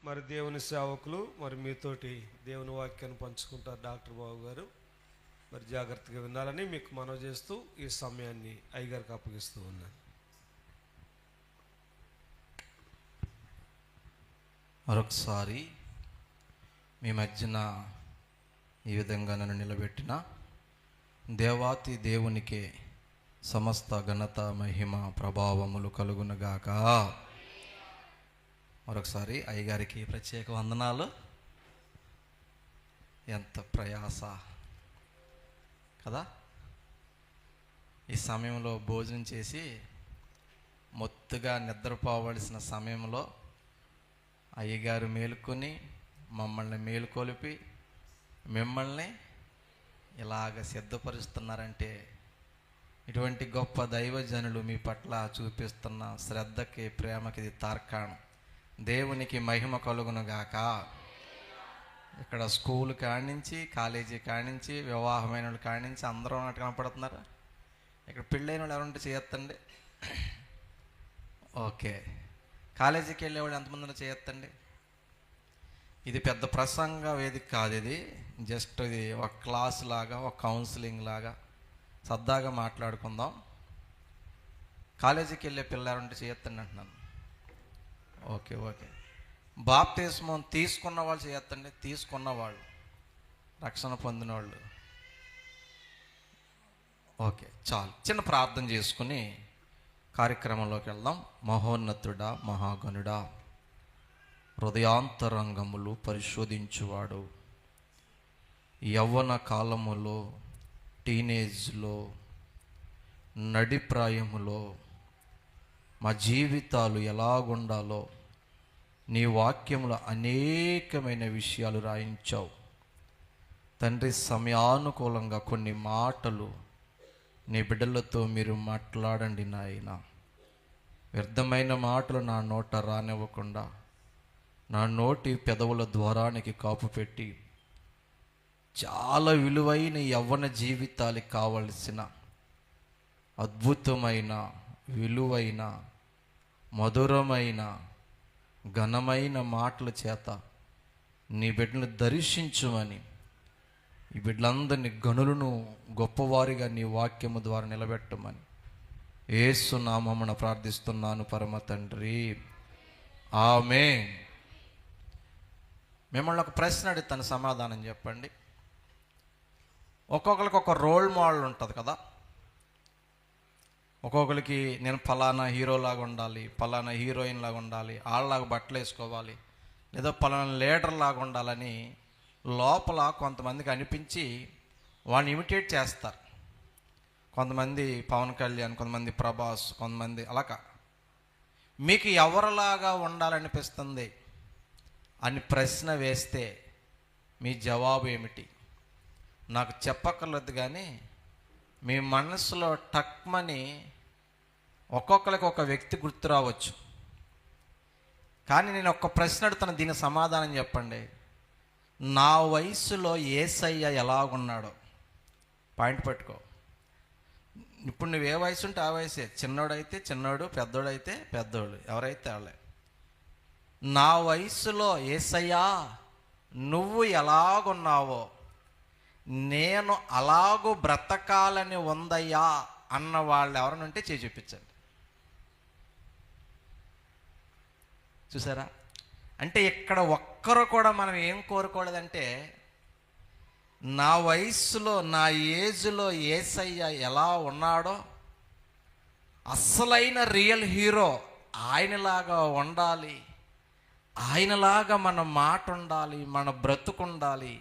మరి దేవుని సేవకులు మరి మీతోటి దేవుని వాక్యాన్ని పంచుకుంటారు డాక్టర్ బాబు గారు. మరి జాగ్రత్తగా వినాలని మీకు మనవి చేస్తూ ఈ సమయాన్ని అయ్యగారికి అప్పగిస్తూ ఉన్నాను. మరొకసారి మీ మధ్యన ఈ విధంగా నన్ను నిలబెట్టిన దేవాతి దేవునికే సమస్త ఘనత మహిమ ప్రభావములు కలుగునుగాక. మరొకసారి అయ్యగారికి ప్రత్యేక వందనాలు. ఎంత ప్రయాస కదా, ఈ సమయంలో భోజనం చేసి మొత్తుగా నిద్రపోవలసిన సమయంలో అయ్యగారు మేలుకొని మమ్మల్ని మేలుకొలిపి మిమ్మల్ని ఇలాగ సిద్ధపరుస్తున్నారంటే ఇటువంటి గొప్ప దైవజనులు మీ పట్ల చూపిస్తున్న శ్రద్ధకి, ప్రేమకి ఇది తార్కాణం. దేవునికి మహిమ కలుగునుగాక. ఇక్కడ స్కూల్ కానించి, కాలేజీ కానించి, వివాహమైన వాళ్ళు కానించి అందరూ ఉన్నట్టు కనపడుతున్నారు. ఇక్కడ పెళ్ళైన వాళ్ళు ఎవరుంటే చేయొద్దండి. ఓకే, కాలేజీకి వెళ్ళేవాళ్ళు ఎంతమంది చేయొద్దండి. ఇది పెద్ద ప్రసంగ వేదిక కాదు, ఇది జస్ట్ ఇది ఒక క్లాస్ లాగా, ఒక కౌన్సిలింగ్ లాగా సరదాగా మాట్లాడుకుందాం. కాలేజీకి వెళ్ళే పిల్లలుంటే చేయొద్దండి అంటున్నాను. ఓకే ఓకే, బాప్తిస్మం తీసుకున్న వాళ్ళు చేయొద్దండి. తీసుకున్న వాళ్ళు, రక్షణ పొందిన వాళ్ళు. ఓకే, చాలు. చిన్న ప్రార్థన చేసుకుని కార్యక్రమంలోకి వెళ్దాం. మహోన్నతుడా, మహాగణుడా, హృదయాంతరంగములు పరిశోధించువాడు, యవ్వన కాలములో, టీనేజ్లో, నడిప్రాయములో మా జీవితాలు ఎలాగుండాలో నీ వాక్యములో అనేకమైన విషయాలు రాయించావు తండ్రి. సమయానుకూలంగా కొన్ని మాటలు నీ బిడ్డలతో మీరు మాట్లాడండి నాయన. వ్యర్థమైన మాటలు నా నోట రానివ్వకుండా నా నోటి పెదవుల ద్వారానికి కాపు పెట్టి చాలా విలువైన యవ్వన జీవితాలకు కావలసిన అద్భుతమైన, విలువైన, మధురమైన, ఘనమైన మాటల చేత నీ బిడ్డను దర్శించుమని, ఈ బిడ్డలందరినీ గనులను గొప్పవారిగా నీ వాక్యము ద్వారా నిలబెట్టమని యేసు నామమున ప్రార్థిస్తున్నాను పరమ తండ్రి, ఆమేన్. మిమ్మల్ని ఒక ప్రశ్న అడుగుతాను, సమాధానం చెప్పండి. ఒక్కొక్కరికి ఒక రోల్ మోడల్ ఉంటుంది కదా. ఒక్కొక్కరికి నేను ఫలానా హీరోలాగా ఉండాలి, ఫలానా హీరోయిన్ లాగా ఉండాలి, వాళ్ళలాగా బట్టలు వేసుకోవాలి, లేదా ఫలానా లీడర్ లాగా ఉండాలని లోపల కొంతమందికి అనిపించి వాడిని ఇమిటేట్ చేస్తారు. కొంతమంది పవన్ కళ్యాణ్, కొంతమంది ప్రభాస్, కొంతమంది అలాగా. మీకు ఎవరిలాగా ఉండాలనిపిస్తుంది అని ప్రశ్న వేస్తే మీ జవాబు ఏమిటి? నాకు చెప్పక్కర్లేదు, కానీ మీ మనసులో టక్మని ఒక్కొక్కరికి ఒక వ్యక్తి గుర్తు రావచ్చు. కానీ నేను ఒక ప్రశ్న అడుగుతాను, దీనికి సమాధానం చెప్పండి. నా వయసులో యేసయ్య ఎలాగున్నాడో పాయింట్ పెట్టుకో. ఇప్పుడు నువ్వు ఏ వయసు ఉంటే ఆ వయసే. చిన్నోడైతే చిన్నోడు, పెద్దోడైతే పెద్దోడు, ఎవరైతే వాళ్ళే. నా వయసులో యేసయ్యా నువ్వు ఎలాగున్నావో నేను అలాగూ బ్రతకాలని ఉందయ్యా అన్న వాళ్ళు ఎవరైనా ఉంటే చేయి చూపించండి. చూసారా? అంటే ఇక్కడ ఒక్కరు కూడా మనం ఏం కోరుకోలేదంటే, నా వయసులో, నా ఏజ్లో యేసయ్య ఎలా ఉన్నాడో, అస్సలైన రియల్ హీరో ఆయనలాగా ఉండాలి, ఆయనలాగా మన మాట ఉండాలి, మన బ్రతుకు ఉండాలి,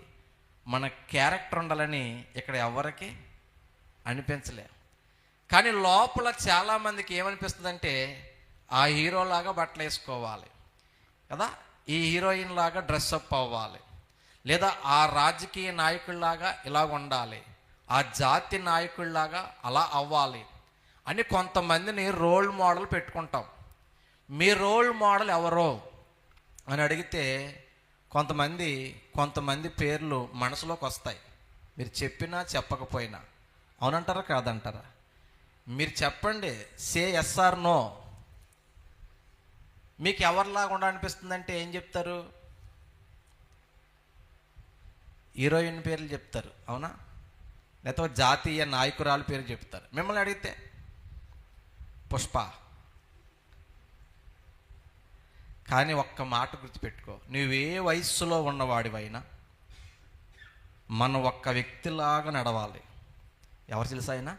మన క్యారెక్టర్ ఉండాలని ఇక్కడ ఎవరికి అనిపించలే. కానీ లోపల చాలామందికి ఏమనిపిస్తుందంటే, ఆ హీరోలాగా బట్టలు వేసుకోవాలి కదా, ఈ హీరోయిన్ లాగా డ్రెస్అప్ అవ్వాలి, లేదా ఆ రాజకీయ నాయకుల్లాగా ఇలా ఉండాలి, ఆ జాతి నాయకుల్లాగా అలా అవ్వాలి అని కొంతమందిని రోల్ మోడల్ పెట్టుకుంటాం. మీ రోల్ మోడల్ ఎవరో అని అడిగితే కొంతమంది పేర్లు మనసులోకి వస్తాయి. మీరు చెప్పినా చెప్పకపోయినా. అవునంటారా కాదంటారా? మీరు చెప్పండి, సే ఎస్ ఆర్ నో. మీకు ఎవరిలాగా ఉండాలనిపిస్తుంది అంటే ఏం చెప్తారు? హీరోయిన్ పేర్లు చెప్తారు, అవునా? లేకపోతే జాతీయ నాయకురాలు పేరు చెప్తారు. మిమ్మల్ని అడిగితే పుష్ప. కానీ ఒక్క మాట గుర్తుపెట్టుకో, నువ్వే వయస్సులో ఉన్నవాడివైనా మనం ఒక్క వ్యక్తిలాగా నడవాలి. ఎవరు తెలుసా ఆయన?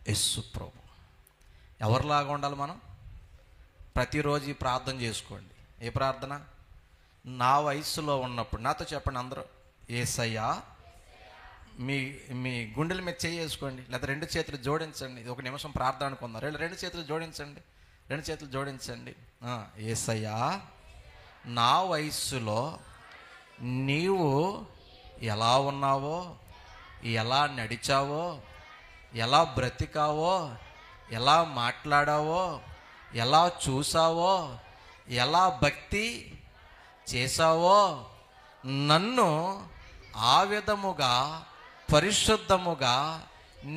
యేసు ప్రభు. ఎవరిలాగా ఉండాలి మనం? ప్రతిరోజు ఈ ప్రార్థన చేసుకోండి. ఏ ప్రార్థన? నా వయస్సులో ఉన్నప్పుడు నాతో చెప్పండి అందరూ, యేసయ్యా. మీ మీ గుండెల మీద చేసుకోండి, లేదా రెండు చేతులు జోడించండి. ఒక నిమిషం ప్రార్థన అనుకుందాం. రెండు చేతులు జోడించండి, రెండు చేతులు జోడించండి. యేసయ్యా, నా వయస్సులో నీవు ఎలా ఉన్నావో, ఎలా నడిచావో, ఎలా బ్రతికావో, ఎలా మాట్లాడావో, ఎలా చూసావో, ఎలా భక్తి చేసావో, నన్ను ఆ విధముగా పరిశుద్ధముగా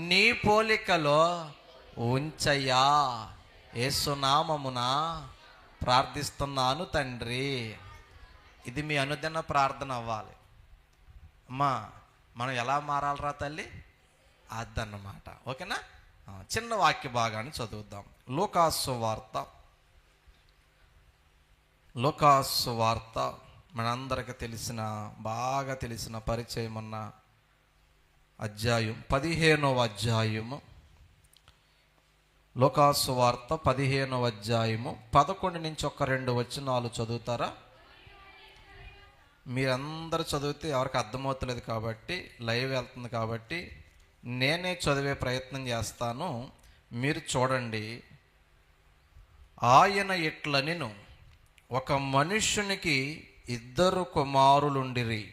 నీ పోలికలో ఉంచయ్యా. యేసునామమున ప్రార్థిస్తున్నాను తండ్రి. ఇది మీ అనుదిన ప్రార్థన అవ్వాలి. అమ్మా, మనం ఎలా మారాలరా తల్లి? అదన్నమాట. ఓకేనా? చిన్న వాక్య భాగాన్ని చదువుద్దాం. లూకాసు వార్త మనందరికి తెలిసిన, బాగా తెలిసిన, పరిచయం ఉన్న అధ్యాయం 15వ అధ్యాయము. లూకాసు వార్త 15వ అధ్యాయము 11 నుంచి ఒక 2 వచనాలు చదువుతారా? మీరందరూ చదివితే ఎవరికి అర్థమవుతలేదు కాబట్టి, లైవ్ వెళ్తుంది కాబట్టి నేనే చదివే ప్రయత్నం చేస్తాను, మీరు చూడండి. ఆయన ఇట్లనెను, ఒక మనుష్యునికి 2 కుమారులుండిరి.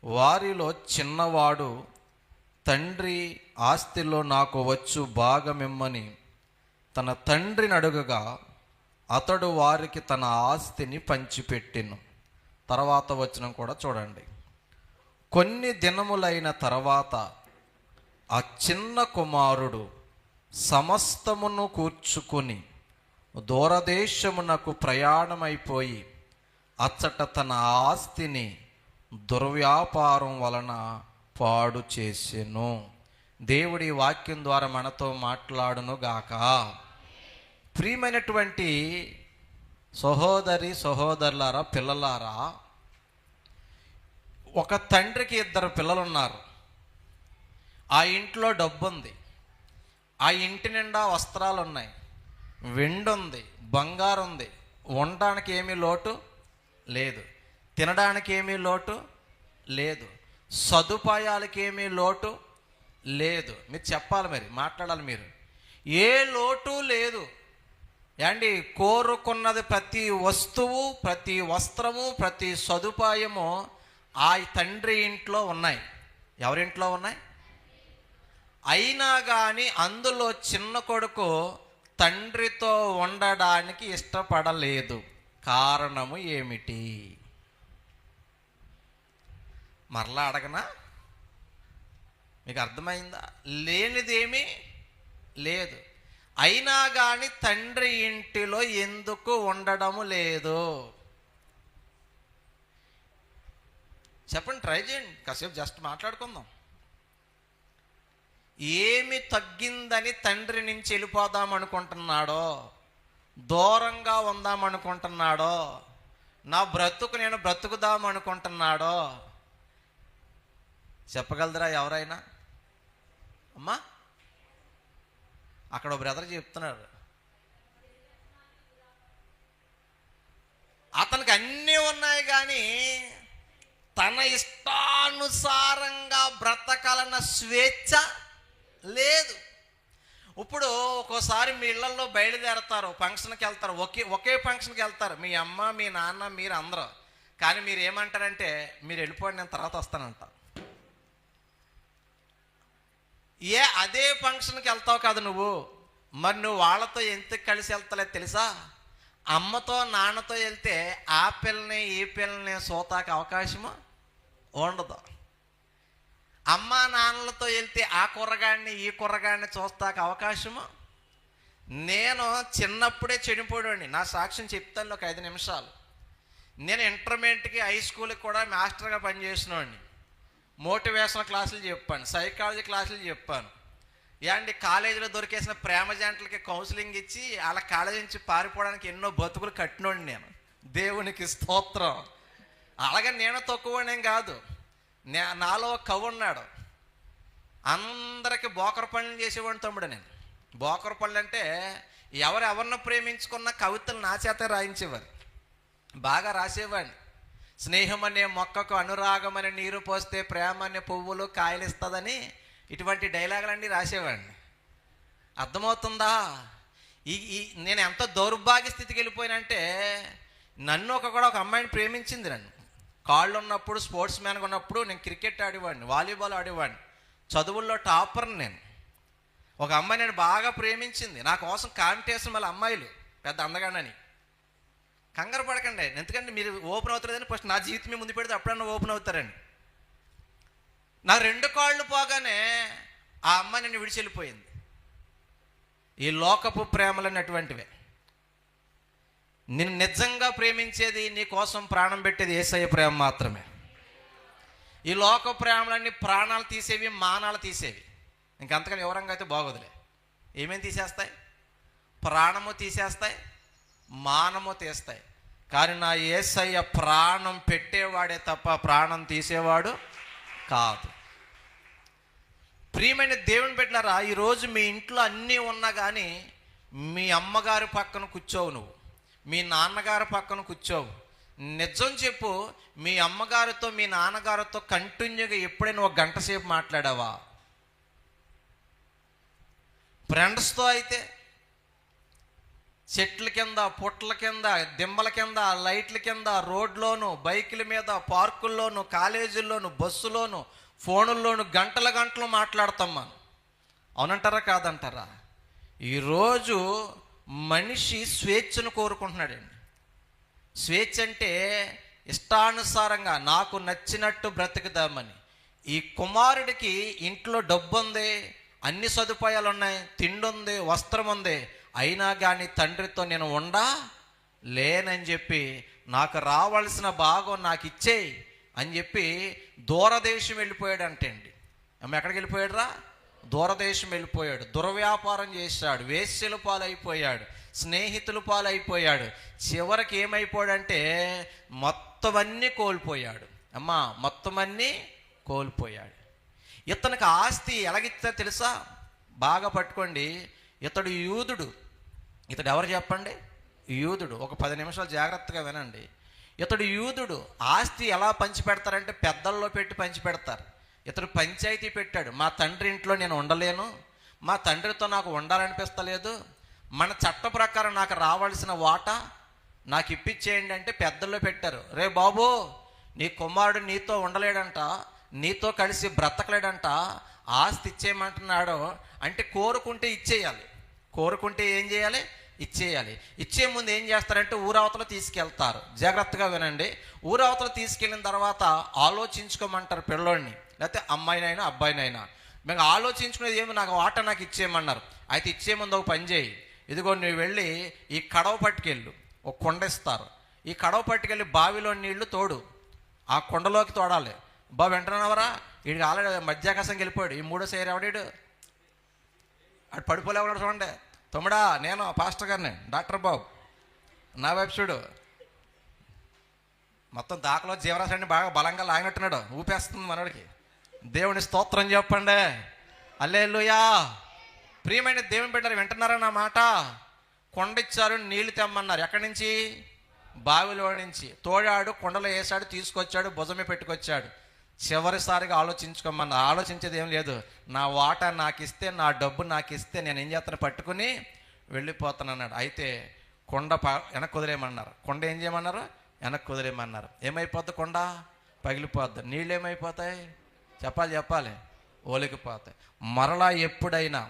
వారిలో చిన్నవాడు, తండ్రి ఆస్తిలో నాకు వచ్చు భాగమిమ్మని తన తండ్రిని అడుగగా అతడు వారికి తన ఆస్తిని పంచిపెట్టెను. తర్వాత వచనం కూడా చూడండి. కొన్ని దినములైన తర్వాత ఆ చిన్న కుమారుడు సమస్తమును కూర్చుకొని దూరదేశమునకు ప్రయాణమైపోయి అచ్చట తన ఆస్తిని దుర్వ్యాపారం వలన పాడు చేసెను. దేవుడి వాక్యం ద్వారా మనతో మాట్లాడును గాక. ప్రియమైనటువంటి సహోదరులారా, పిల్లలారా, ఒక తండ్రికి 2 పిల్లలు ఉన్నారు. ఆ ఇంట్లో డబ్బు ఉంది, ఆ ఇంటి నిండా వస్త్రాలు ఉన్నాయి, వెండి ఉంది, బంగారం ఉంది, ఉండడానికి ఏమీ లోటు లేదు, తినడానికి ఏమీ లోటు లేదు, సదుపాయాలకి ఏమీ లోటు లేదు. మీరు చెప్పాలి, మరి మాట్లాడాలి. మీరు ఏ లోటు లేదు ఏండి. కోరుకున్నది ప్రతి వస్తువు, ప్రతి వస్త్రము, ప్రతి సదుపాయము ఆ తండ్రి ఇంట్లో ఉన్నాయి. ఎవరింట్లో ఉన్నాయి? అయినా కానీ అందులో చిన్న కొడుకు తండ్రితో ఉండడానికి ఇష్టపడలేదు. కారణము ఏమిటి? మరలా అడగనా? మీకు అర్థమైందా? లేనిదేమీ లేదు. అయినా కానీ తండ్రి ఇంటిలో ఎందుకు ఉండడము లేదు? చెప్పండి, ట్రై చేయండి, కాసేపు జస్ట్ మాట్లాడుకుందాం. ఏమి తగ్గిందని తండ్రి నుంచి వెళ్ళిపోదాం అనుకుంటున్నాడో, దూరంగా ఉందాం అనుకుంటున్నాడో, నా బ్రతుకు నేను బ్రతుకుదాం అనుకుంటున్నాడో చెప్పగలరా ఎవరైనా? అమ్మా, అక్కడ బ్రదర్ చెప్తున్నాడు, అతనికి అన్నీ ఉన్నాయి కానీ తన ఇష్టానుసారంగా బ్రతకాలన్న స్వేచ్ఛ లేదు. ఇప్పుడు ఒక్కోసారి మీ ఇళ్లలో బయలుదేరతారు, ఫంక్షన్కి వెళ్తారు, ఒకే ఫంక్షన్కి వెళ్తారు, మీ అమ్మ, మీ నాన్న, మీరు అందరూ. కానీ మీరు ఏమంటారంటే, మీరు వెళ్ళిపోండి, నేను తర్వాత వస్తానంట. అదే ఫంక్షన్కి వెళ్తావు కదా నువ్వు, మరి నువ్వు వాళ్ళతో ఎందుకు కలిసి వెళ్తలేదు తెలుసా? అమ్మతో నాన్నతో వెళ్తే ఆ పిల్లని ఈ పిల్లని సోతాకి అవకాశము ఉండదు. అమ్మ నాన్నలతో వెళ్తే ఆ కుర్రగాడిని ఈ కుర్రగాడిని చూస్తాక అవకాశము నేను చిన్నప్పుడే చెడిపోయాడండి. నా సాక్ష్యం చెప్తాను ఒక 5 నిమిషాలు. నేను ఇంటర్మీడియట్కి, హై స్కూల్కి కూడా మాస్టర్గా పనిచేసినవాడిని. మోటివేషనల్ క్లాసులు చెప్పాను, సైకాలజీ క్లాసులు చెప్పాను. ఏంటి కాలేజీలో దొరికేసిన ప్రేమ జంటలకి కౌన్సిలింగ్ ఇచ్చి వాళ్ళ కాలేజీ నుంచి పారిపోవడానికి ఎన్నో బతుకులు కట్టినోండి నేను. దేవునికి స్తోత్రం. అలాగే నేను తక్కువనేం కాదు. నాలో కవి ఉన్నాడు, అందరికి బోకర పనులు చేసేవాడిని తమ్ముడు. నేను బోకర పనులు అంటే ఎవరిని ప్రేమించుకున్న కవితలు నా చేత రాయించేవారు, బాగా రాసేవాడిని. స్నేహం అనే మొక్కకు అనురాగం అనే నీరు పోస్తే ప్రేమ అనే పువ్వులు కాయలు ఇస్తుందని ఇటువంటి డైలాగులన్నీ రాసేవాడిని. అర్థమవుతుందా? నేను ఎంత దౌర్భాగ్య స్థితికి వెళ్ళిపోయినంటే, నన్ను ఒక అమ్మాయిని ప్రేమించింది. నన్ను కాళ్ళు ఉన్నప్పుడు, స్పోర్ట్స్ మ్యాన్గా ఉన్నప్పుడు నేను క్రికెట్ ఆడేవాడిని, వాలీబాల్ ఆడేవాడిని, చదువుల్లో టాపర్ని నేను. ఒక అమ్మాయి నేను బాగా ప్రేమించింది. నా కోసం కాంపిటీషన్ మళ్ళీ అమ్మాయిలు పెద్ద అందగానని. కంగారు పడకండి, ఎందుకంటే మీరు ఓపెన్ అవుతారని ఫస్ట్ నా జీవితం ముందు పెడితే అప్పుడన్నా ఓపెన్ అవుతారండి. నా 2 కాళ్ళు పోగానే ఆ అమ్మాయి నన్ను విడిచెళ్ళిపోయింది. ఈ లోకపు ప్రేమలు అన్నటువంటివే. నిన్ను నిజంగా ప్రేమించేది, నీ కోసం ప్రాణం పెట్టేది యేసయ్య ప్రేమ మాత్రమే. ఈ లోక ప్రేమలన్నీ ప్రాణాలు తీసేవి, మానాలు తీసేవి. ఇంకంతకని వివరంగా అయితే బాగోదులే. ఏమేమి తీసేస్తాయి? ప్రాణము తీసేస్తాయి, మానము తీస్తాయి. కానీ నా యేసయ్య ప్రాణం పెట్టేవాడే తప్ప ప్రాణం తీసేవాడు కాదు. ప్రియమైన దేవుని బిడ్డలారా, ఈరోజు మీ ఇంట్లో అన్నీ ఉన్నా కానీ మీ అమ్మగారి పక్కన కూర్చోవు, నువ్వు మీ నాన్నగారి పక్కన కూర్చోవు. నిజం చెప్పు, మీ అమ్మగారితో మీ నాన్నగారితో కంటిన్యూగా ఎప్పుడైనా 1 గంట సేపు మాట్లాడావా? ఫ్రెండ్స్తో అయితే చెట్ల కింద, పుట్ల కింద, దిమ్మల కింద, లైట్ల కింద, రోడ్లోను, బైకుల మీద, పార్కుల్లోను, కాలేజీల్లోను, బస్సులోను, ఫోనుల్లోను గంటలు మాట్లాడతామ్మా. అవునంటారా కాదంటారా? ఈరోజు మనిషి స్వేచ్ఛను కోరుకుంటున్నాడండి. స్వేచ్ఛ అంటే ఇష్టానుసారంగా నాకు నచ్చినట్టు బ్రతుకుదామని. ఈ కుమారుడికి ఇంట్లో డబ్బు ఉంది, అన్ని సదుపాయాలు ఉన్నాయి, తిండి ఉంది, వస్త్రం ఉంది, అయినా కానీ తండ్రితో నేను లేనని చెప్పి నాకు రావాల్సిన భాగం నాకు ఇచ్చేయి అని చెప్పి దూరదేశం వెళ్ళిపోయాడు అంటండి. ఎక్కడికి వెళ్ళిపోయాడు రా? దూరదేశం వెళ్ళిపోయాడు. దుర్వ్యాపారం చేశాడు, వేశ్యల పాలైపోయాడు, స్నేహితుల పాలైపోయాడు. చివరికి ఏమైపోయాడంటే మొత్తం అన్నీ కోల్పోయాడు. అమ్మా, మొత్తం అన్నీ కోల్పోయాడు. ఇతనికి ఆస్తి ఎలాగిచ్చారో తెలుసా? బాగా పట్టుకోండి. ఇతడు యూదుడు. ఇతడు ఎవరు చెప్పండి? యూదుడు. ఒక 10 నిమిషాలు జాగ్రత్తగా వినండి. ఇతడు యూదుడు. ఆస్తి ఎలా పంచిపెడతారంటే పెద్దల్లో పెట్టి పంచిపెడతారు. ఇతడు పంచాయతీ పెట్టాడు. మా తండ్రి ఇంట్లో నేను ఉండలేను, మా తండ్రితో నాకు ఉండాలనిపిస్తలేదు, మన చట్ట ప్రకారం నాకు రావాల్సిన వాటా నాకు ఇప్పించేయండి అంటే పెద్దల్లో పెట్టారు. రే బాబు, నీ కుమారుడు నీతో ఉండలేడంట, నీతో కలిసి బ్రతకలేడంట, ఆస్తి ఇచ్చేయమంటున్నాడు అంటే కోరుకుంటే ఇచ్చేయాలి. కోరుకుంటే ఏం చేయాలి? ఇచ్చేయాలి. ఇచ్చే ముందు ఏం చేస్తారంటే ఊరవతలు తీసుకెళ్తారు. జాగ్రత్తగా వినండి. ఊరవతలు తీసుకెళ్ళిన తర్వాత ఆలోచించుకోమంటారు పిల్లోడిని, లేకపోతే అమ్మాయినైనా అబ్బాయినైనా. మేము ఆలోచించుకునేది ఏమి, నాకు వాట నాకు ఇచ్చేయమన్నారు. అయితే ఇచ్చే ముందు ఒక పని చేయి, ఇదిగో నువ్వు వెళ్ళి ఈ కడవ పట్టుకెళ్ళు, ఒక కొండ ఇస్తారు, ఈ కడవ పట్టుకెళ్ళి బావిలో నీళ్లు తోడు, ఆ కొండలోకి తోడాలి. బాబు వెంటనేవరా, వీడికి ఆల్రెడీ మధ్యాకాశంకి వెళ్ళిపోయాడు. ఈ 3వ సేరు ఎవడాడు? అటు పడిపోలేవాడు. చూడండి తమ్ముడా, నేను పాస్టర్ గారిని, డాక్టర్ బాబు, నా వైపు చూడు. మొత్తం దాకలో జీవరాశి బాగా బలంగా లాగినట్టున్నాడు, ఊపేస్తుంది మనోడికి. దేవుని స్తోత్రం చెప్పండి. హల్లెలూయా. ప్రియమైన దేవుని బిడ్డలు వింటున్నారా నా మాట? కొండ ఇచ్చారు, నీళ్లు తెమ్మన్నారు. ఎక్కడి నుంచి? బావిలో నుంచి. తోడాడు, కొండలో వేసాడు, తీసుకొచ్చాడు, భుజమే పెట్టుకొచ్చాడు. చివరిసారిగా ఆలోచించుకోమన్నా. ఆలోచించేది ఏం లేదు. నా వాటా నాకు ఇస్తే, నా డబ్బు నాకు ఇస్తే నేను ఏం చేస్తాను, పట్టుకుని వెళ్ళిపోతాను అన్నాడు. అయితే కొండ వెనక్కి కుదిరేయమన్నారు. కొండ ఏం చేయమన్నారు? వెనక్కి కుదిరేయమన్నారు. ఏమైపోద్ది? కొండ పగిలిపోద్ది. నీళ్ళు ఏమైపోతాయి? చెప్పాలి, ఒలికిపోతాయి. మరలా ఎప్పుడైనా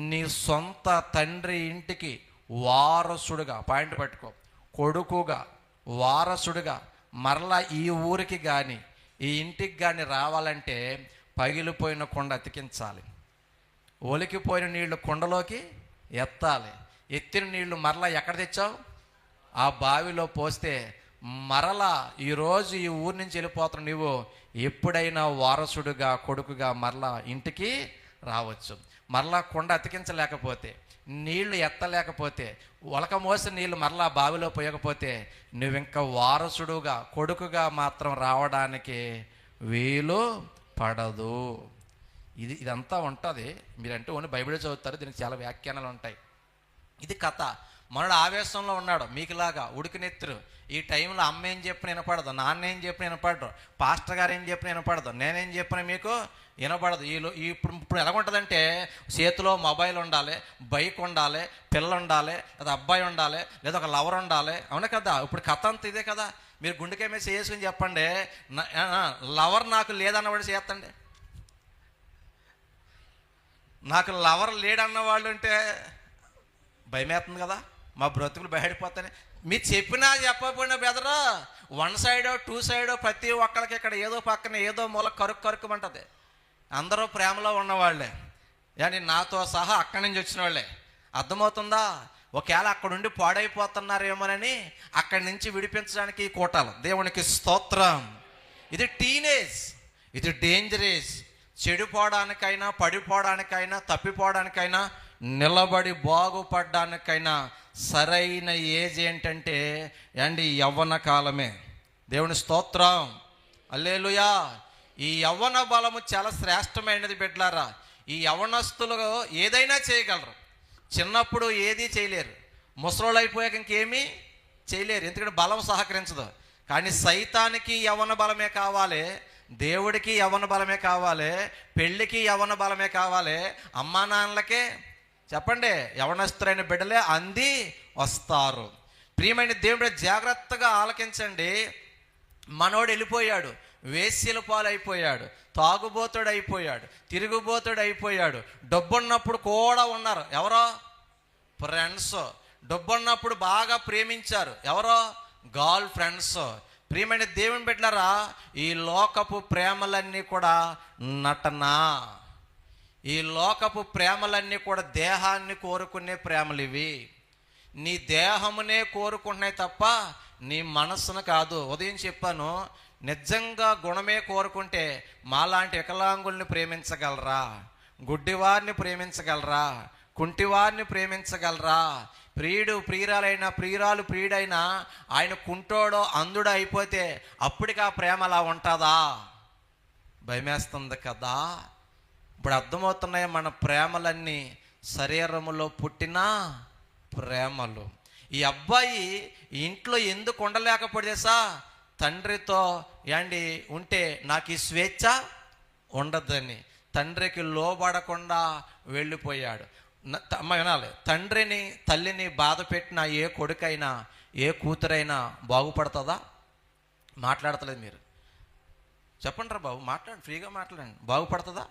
నీ సొంత తండ్రి ఇంటికి వారసుడుగా, పాయింట్ పట్టుకో, కొడుకుగా, వారసుడుగా మరలా ఈ ఊరికి కానీ ఈ ఇంటికి కానీ రావాలంటే పగిలిపోయిన కొండ అతికించాలి, ఒలికిపోయిన నీళ్లు కొండలోకి ఎత్తాలి. ఎత్తిన నీళ్లు మరలా ఎక్కడ తెచ్చావు? ఆ బావిలో పోస్తే మరలా ఈరోజు ఈ ఊరి నుంచి వెళ్ళిపోతున్న నువ్వు ఎప్పుడైనా వారసుడుగా కొడుకుగా మరలా ఇంటికి రావచ్చు. మరలా కొండ అతికించలేకపోతే, నీళ్లు ఎత్తలేకపోతే, ఒలక మోసిన నీళ్ళు మరలా బావిలో పోయకపోతే నువ్వు ఇంకా వారసుడుగా కొడుకుగా మాత్రం రావడానికి వీలు పడదు. ఇదంతా ఉంటుంది. మీరంటే ఓన్లీ బైబిల్ చదువుతారు, దీనికి చాలా వ్యాఖ్యానాలు ఉంటాయి. ఇది కథ. మనడు ఆవేశంలో ఉన్నాడు, మీకులాగా ఉడికినెత్తురు. ఈ టైంలో అమ్మ ఏం చెప్పిన వినపడదు, నాన్న ఏం చెప్పిన వినపడదు, పాస్టర్ గారు ఏం చెప్పిన వినపడదు, నేనేం చెప్పిన మీకు వినపడదు. ఇప్పుడు ఎలా ఉంటుందంటే చేతిలో మొబైల్ ఉండాలి, బైక్ ఉండాలి, పిల్ల ఉండాలి, లేదా అబ్బాయి ఉండాలి, లేదా ఒక లవర్ ఉండాలి. అవునా కదా? ఇప్పుడు కథ అంతా ఇదే కదా. మీరు గుండెకాయ మీద చేసుకుని చెప్పండి, లవర్ నాకు లేదన్నవాడు చేస్తండి. నాకు లవర్ లేడన్న వాళ్ళు ఉంటే భయమేస్తుంది కదా, మా బ్రతుకులు బయటపోతాయి. మీరు చెప్పినా చెప్పకపోయినా బెదరు, 1 సైడ్ 2 సైడ్ ప్రతి ఒక్కరికి ఇక్కడ ఏదో పక్కన ఏదో మూల కరుక్కుమంటుంది. అందరూ ప్రేమలో ఉన్నవాళ్లే, కానీ నాతో సహా అక్కడి నుంచి వచ్చిన వాళ్ళే. అర్థమవుతుందా? ఒకవేళ అక్కడుండి పాడైపోతున్నారేమోనని అక్కడి నుంచి విడిపించడానికి ఈ కూటాలు. దేవునికి స్తోత్రం. ఇది టీనేజ్, ఇది డేంజరస్. చెడిపోవడానికైనా, పడిపోవడానికైనా, తప్పిపోవడానికైనా, నిలబడి బాగుపడ్డానికైనా సరైన ఏజ్ ఏంటంటే యవ్వన కాలమే. దేవుని స్తోత్రం, హల్లెలూయా. ఈ యవ్వన బలము చాలా శ్రేష్టమైనది బిడ్డలారా. ఈ యవ్వనస్తులు ఏదైనా చేయగలరు. చిన్నప్పుడు ఏదీ చేయలేరు, ముసలోళ్ళు అయిపోయాక ఇంకేమీ చేయలేరు, ఎందుకంటే బలం సహకరించదు. కానీ సైతానికి యవ్వన బలమే కావాలి, దేవుడికి యవ్వన బలమే కావాలి, పెళ్ళికి యవ్వన బలమే కావాలి, అమ్మా నాన్నలకే. చెప్పండి, యవ్వనస్తులైన బిడ్డలే అంది వస్తారు. ప్రియమైన దేవుడు, జాగ్రత్తగా ఆలకించండి. మనోడు వెళ్ళిపోయాడు, వేశ్యల పాలు అయిపోయాడు, తాగుబోతుడు అయిపోయాడు, తిరుగుబోతుడు అయిపోయాడు. డబ్బున్నప్పుడు కూడా ఉన్నారు, ఎవరో ఫ్రెండ్స్. డబ్బున్నప్పుడు బాగా ప్రేమించారు, ఎవరో గర్ల్ ఫ్రెండ్స్. ప్రియమైన దేవుని బిడ్డలారా, ఈ లోకపు ప్రేమలన్నీ కూడా నటన. ఈ లోకపు ప్రేమలన్నీ కూడా దేహాన్ని కోరుకునే ప్రేమలు ఇవి. నీ దేహమునే కోరుకుంటున్నాయి తప్ప నీ మనస్సును కాదు. ఉదయం చెప్పాను, నిజంగా గుణమే కోరుకుంటే మాలాంటి వికలాంగుల్ని ప్రేమించగలరా? గుడ్డివారిని ప్రేమించగలరా? కుంటివారిని ప్రేమించగలరా? ప్రియురాలైనా ప్రియురాలు ప్రియుడైనా ఆయన కుంటోడో అందుడో అయిపోతే అప్పటికి ఆ ప్రేమ అలా ఉంటుందా? భయమేస్తుంది కదా. ఇప్పుడు అర్థమవుతున్నాయి మన ప్రేమలన్నీ శరీరములో పుట్టిన ప్రేమలు. ఈ అబ్బాయి ఇంట్లో ఎందుకు ఉండలేకపోతేసా, తండ్రితో ఉంటే నాకు ఈ స్వేచ్ఛ ఉండదని తండ్రికి లోబడకుండా వెళ్ళిపోయాడు. అమ్మ వినాలి, తండ్రిని తల్లిని బాధ పెట్టిన ఏ కొడుకైనా ఏ కూతురైనా బాగుపడుతుందా? మాట్లాడతలేదు మీరు, చెప్పండి రా బాబు, మాట్లాడండి, ఫ్రీగా మాట్లాడండి. బాగుపడుతుందా?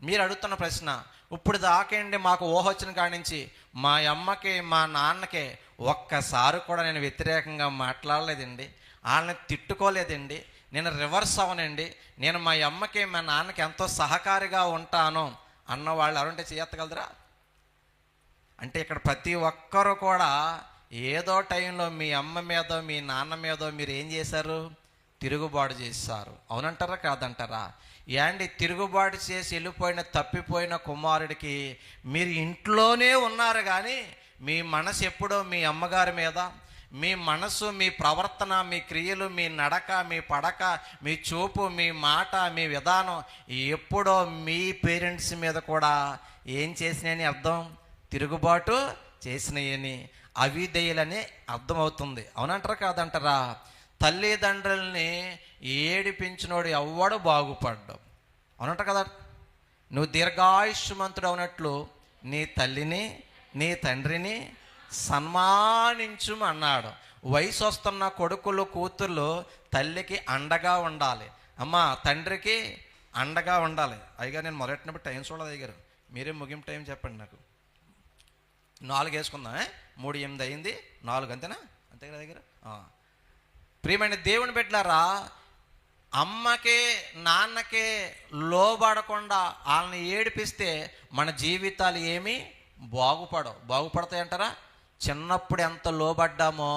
మీరు అడుగుతున్న ప్రశ్న. ఇప్పుడు దాకేండి మాకు ఊహ వచ్చిన కాడి నుంచి మా అమ్మకి మా నాన్నకి ఒక్కసారి కూడా నేను వ్యతిరేకంగా మాట్లాడలేదండి, వాళ్ళని తిట్టుకోలేదండి, నేను రివర్స్ అవనండి, నేను మా అమ్మకి మా నాన్నకి ఎంతో సహకారిగా ఉంటాను అన్నవాళ్ళు ఎవరంటే చేయగలరా? అంటే ఇక్కడ ప్రతి ఒక్కరు కూడా ఏదో టైంలో మీ అమ్మ మీదో మీ నాన్న మీదో మీరు ఏం చేశారు? తిరుగుబాటు చేశారు. అవునంటారా కాదంటారా? తిరుగుబాటు చేసి వెళ్ళిపోయిన తప్పిపోయిన కుమారుడికి మీరు ఇంట్లోనే ఉన్నారు, కానీ మీ మనసు ఎప్పుడో మీ అమ్మగారి మీద, మీ మనసు, మీ ప్రవర్తన, మీ క్రియలు, మీ నడక, మీ పడక, మీ చూపు, మీ మాట, మీ విధానం ఎప్పుడో మీ పేరెంట్స్ మీద కూడా ఏం చేసినాయని అర్థం? తిరుగుబాటు చేసినాయని, అవిధేయులని అర్థమవుతుంది. అవునంటారా కాదంటారా? తల్లిదండ్రుల్ని ఏడిపించినోడు ఎవ్వడు బాగుపడ్డావు. అవునంట కదా? నువ్వు దీర్ఘాయుష్మంతుడు అవునట్లు నీ తల్లిని నీ తండ్రిని సన్మానించు అన్నాడు. వయసు వస్తున్న కొడుకులు కూతుర్లు తల్లికి అండగా ఉండాలి, అమ్మా తండ్రికి అండగా ఉండాలి. అయ్యగారు నేను మొదలెట్టినప్పుడు టైం చూడలేదు అయ్యగారు, మీరే ముగింపు టైం చెప్పండి నాకు. 4 వేసుకుందాం, 3:08 అయింది, 4 అంతేనా? అంతే కదా దగ్గర. ప్రియమైన దేవుని బిడ్డలారా, అమ్మకే నాన్నకే లోబడకుండా వాళ్ళని ఏడిపిస్తే మన జీవితాలు ఏమీ బాగుపడతాయి అంటారా? చిన్నప్పుడు ఎంత లోబడ్డామో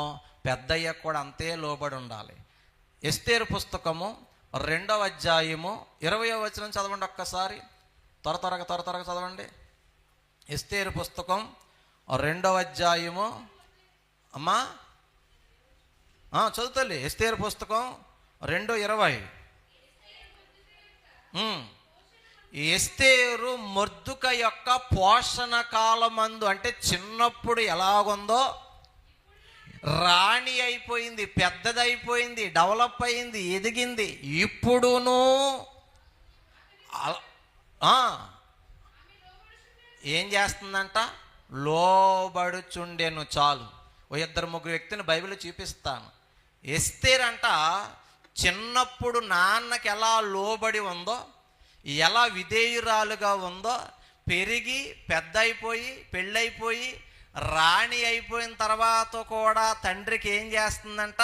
పెద్ద అయ్యాక కూడా అంతే లోబడి ఉండాలి. ఎస్తేరు పుస్తకము 2వ అధ్యాయము 20వ వచనం చదవండి ఒక్కసారి. త్వరగా చదవండి. ఎస్తేరు పుస్తకం 2వ అధ్యాయము అమ్మా చదువుతల్లి. ఎస్తేరు పుస్తకం 2:20. ఎస్తేరు మొర్దుకై యొక్క పోషణ కాలమందు, అంటే చిన్నప్పుడు ఎలాగుందో రాణి అయిపోయింది, పెద్దదైపోయింది, డెవలప్ అయింది, ఎదిగింది. ఇప్పుడును ఏం చేస్తుందంట? లోబడుచుండెను. చాలు. ఓ 2-3 వ్యక్తిని బైబిల్ చూపిస్తాను. ఎస్తేర్ అంట చిన్నప్పుడు నాన్నకి ఎలా లోబడి ఉందో, ఎలా విధేయురాలుగా ఉందో, పెరిగి పెద్ద అయిపోయి పెళ్ళైపోయి రాణి అయిపోయిన తర్వాత కూడా తండ్రికి ఏం చేస్తుందంట?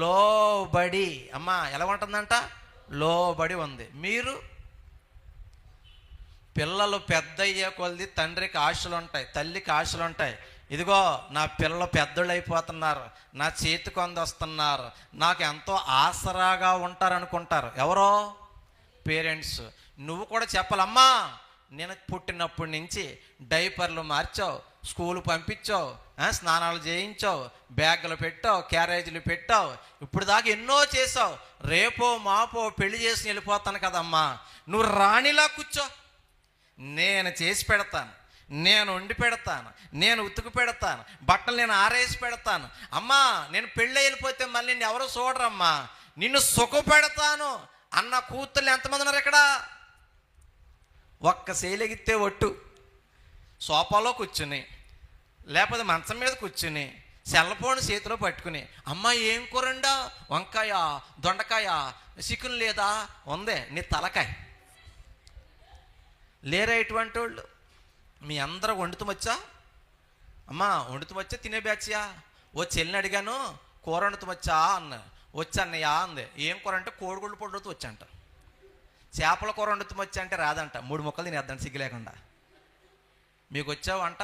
లోబడి. అమ్మా ఎలా ఉంటుందంట? లోబడి ఉంది. మీరు పిల్లలు పెద్ద అయ్యే కొలది తండ్రికి ఆశలు ఉంటాయి, తల్లికి ఆశలు ఉంటాయి. ఇదిగో నా పిల్లలు పెద్దోళ్ళు అయిపోతున్నారు, నా చేతికి వస్తున్నారు, నాకు ఎంతో ఆసరాగా ఉంటారనుకుంటారు. ఎవరో పేరెంట్స్. నువ్వు కూడా చెప్పాలమ్మా, నేను పుట్టినప్పటి నుంచి డైపర్లు మార్చావు, స్కూల్ పంపించావు, స్నానాలు చేయించావు, బ్యాగులు పెట్టావు, క్యారేజీలు పెట్టావు, ఇప్పుడు దాకా ఎన్నో చేసావు, రేపో మాపో పెళ్లి చేసి వెళ్ళిపోతాను కదమ్మా, నువ్వు రాణిలా కూర్చో, నేను చేసి పెడతాను, నేను వండి పెడతాను, నేను ఉతుకు పెడతాను, బట్టలు నేను ఆరేసి పెడతాను, అమ్మా నేను పెళ్ళి వెళ్ళిపోతే మళ్ళీ నిన్ను ఎవరు చూడరమ్మా, నిన్ను సుఖపెడతాను అన్న కూతుర్లు ఎంతమంది ఉన్నారు ఇక్కడ? ఒక్క సేలెగితే ఒట్టు. సోఫాలో కూర్చుని, లేకపోతే మంచం మీద కూర్చుని, సెల్ ఫోన్ చేతిలో పట్టుకుని, అమ్మ ఏం కూరండా? వంకాయ, దొండకాయ, చికెన్ లేదా? ఉందే నీ తలకాయ. లేరా ఇటువంటి వాళ్ళు? మీ అందరూ వండుతూ వచ్చా? అమ్మా వండుతూ వచ్చా? తినే బ్యాచ్యా? ఓ చెల్లిని అడిగాను, కూర వండుతూ వచ్చా అన్న. వచ్చా అన్నయ్యా అంది. ఏం కూర అంటే కోడిగుళ్ళు పొడుతూ వచ్చంట. చేపల కూర వండుతూ వచ్చా అంటే రాదంట. 3 ముక్కలు తినేద్దాం సిగ్గు లేకుండా. మీకు వచ్చా వంట?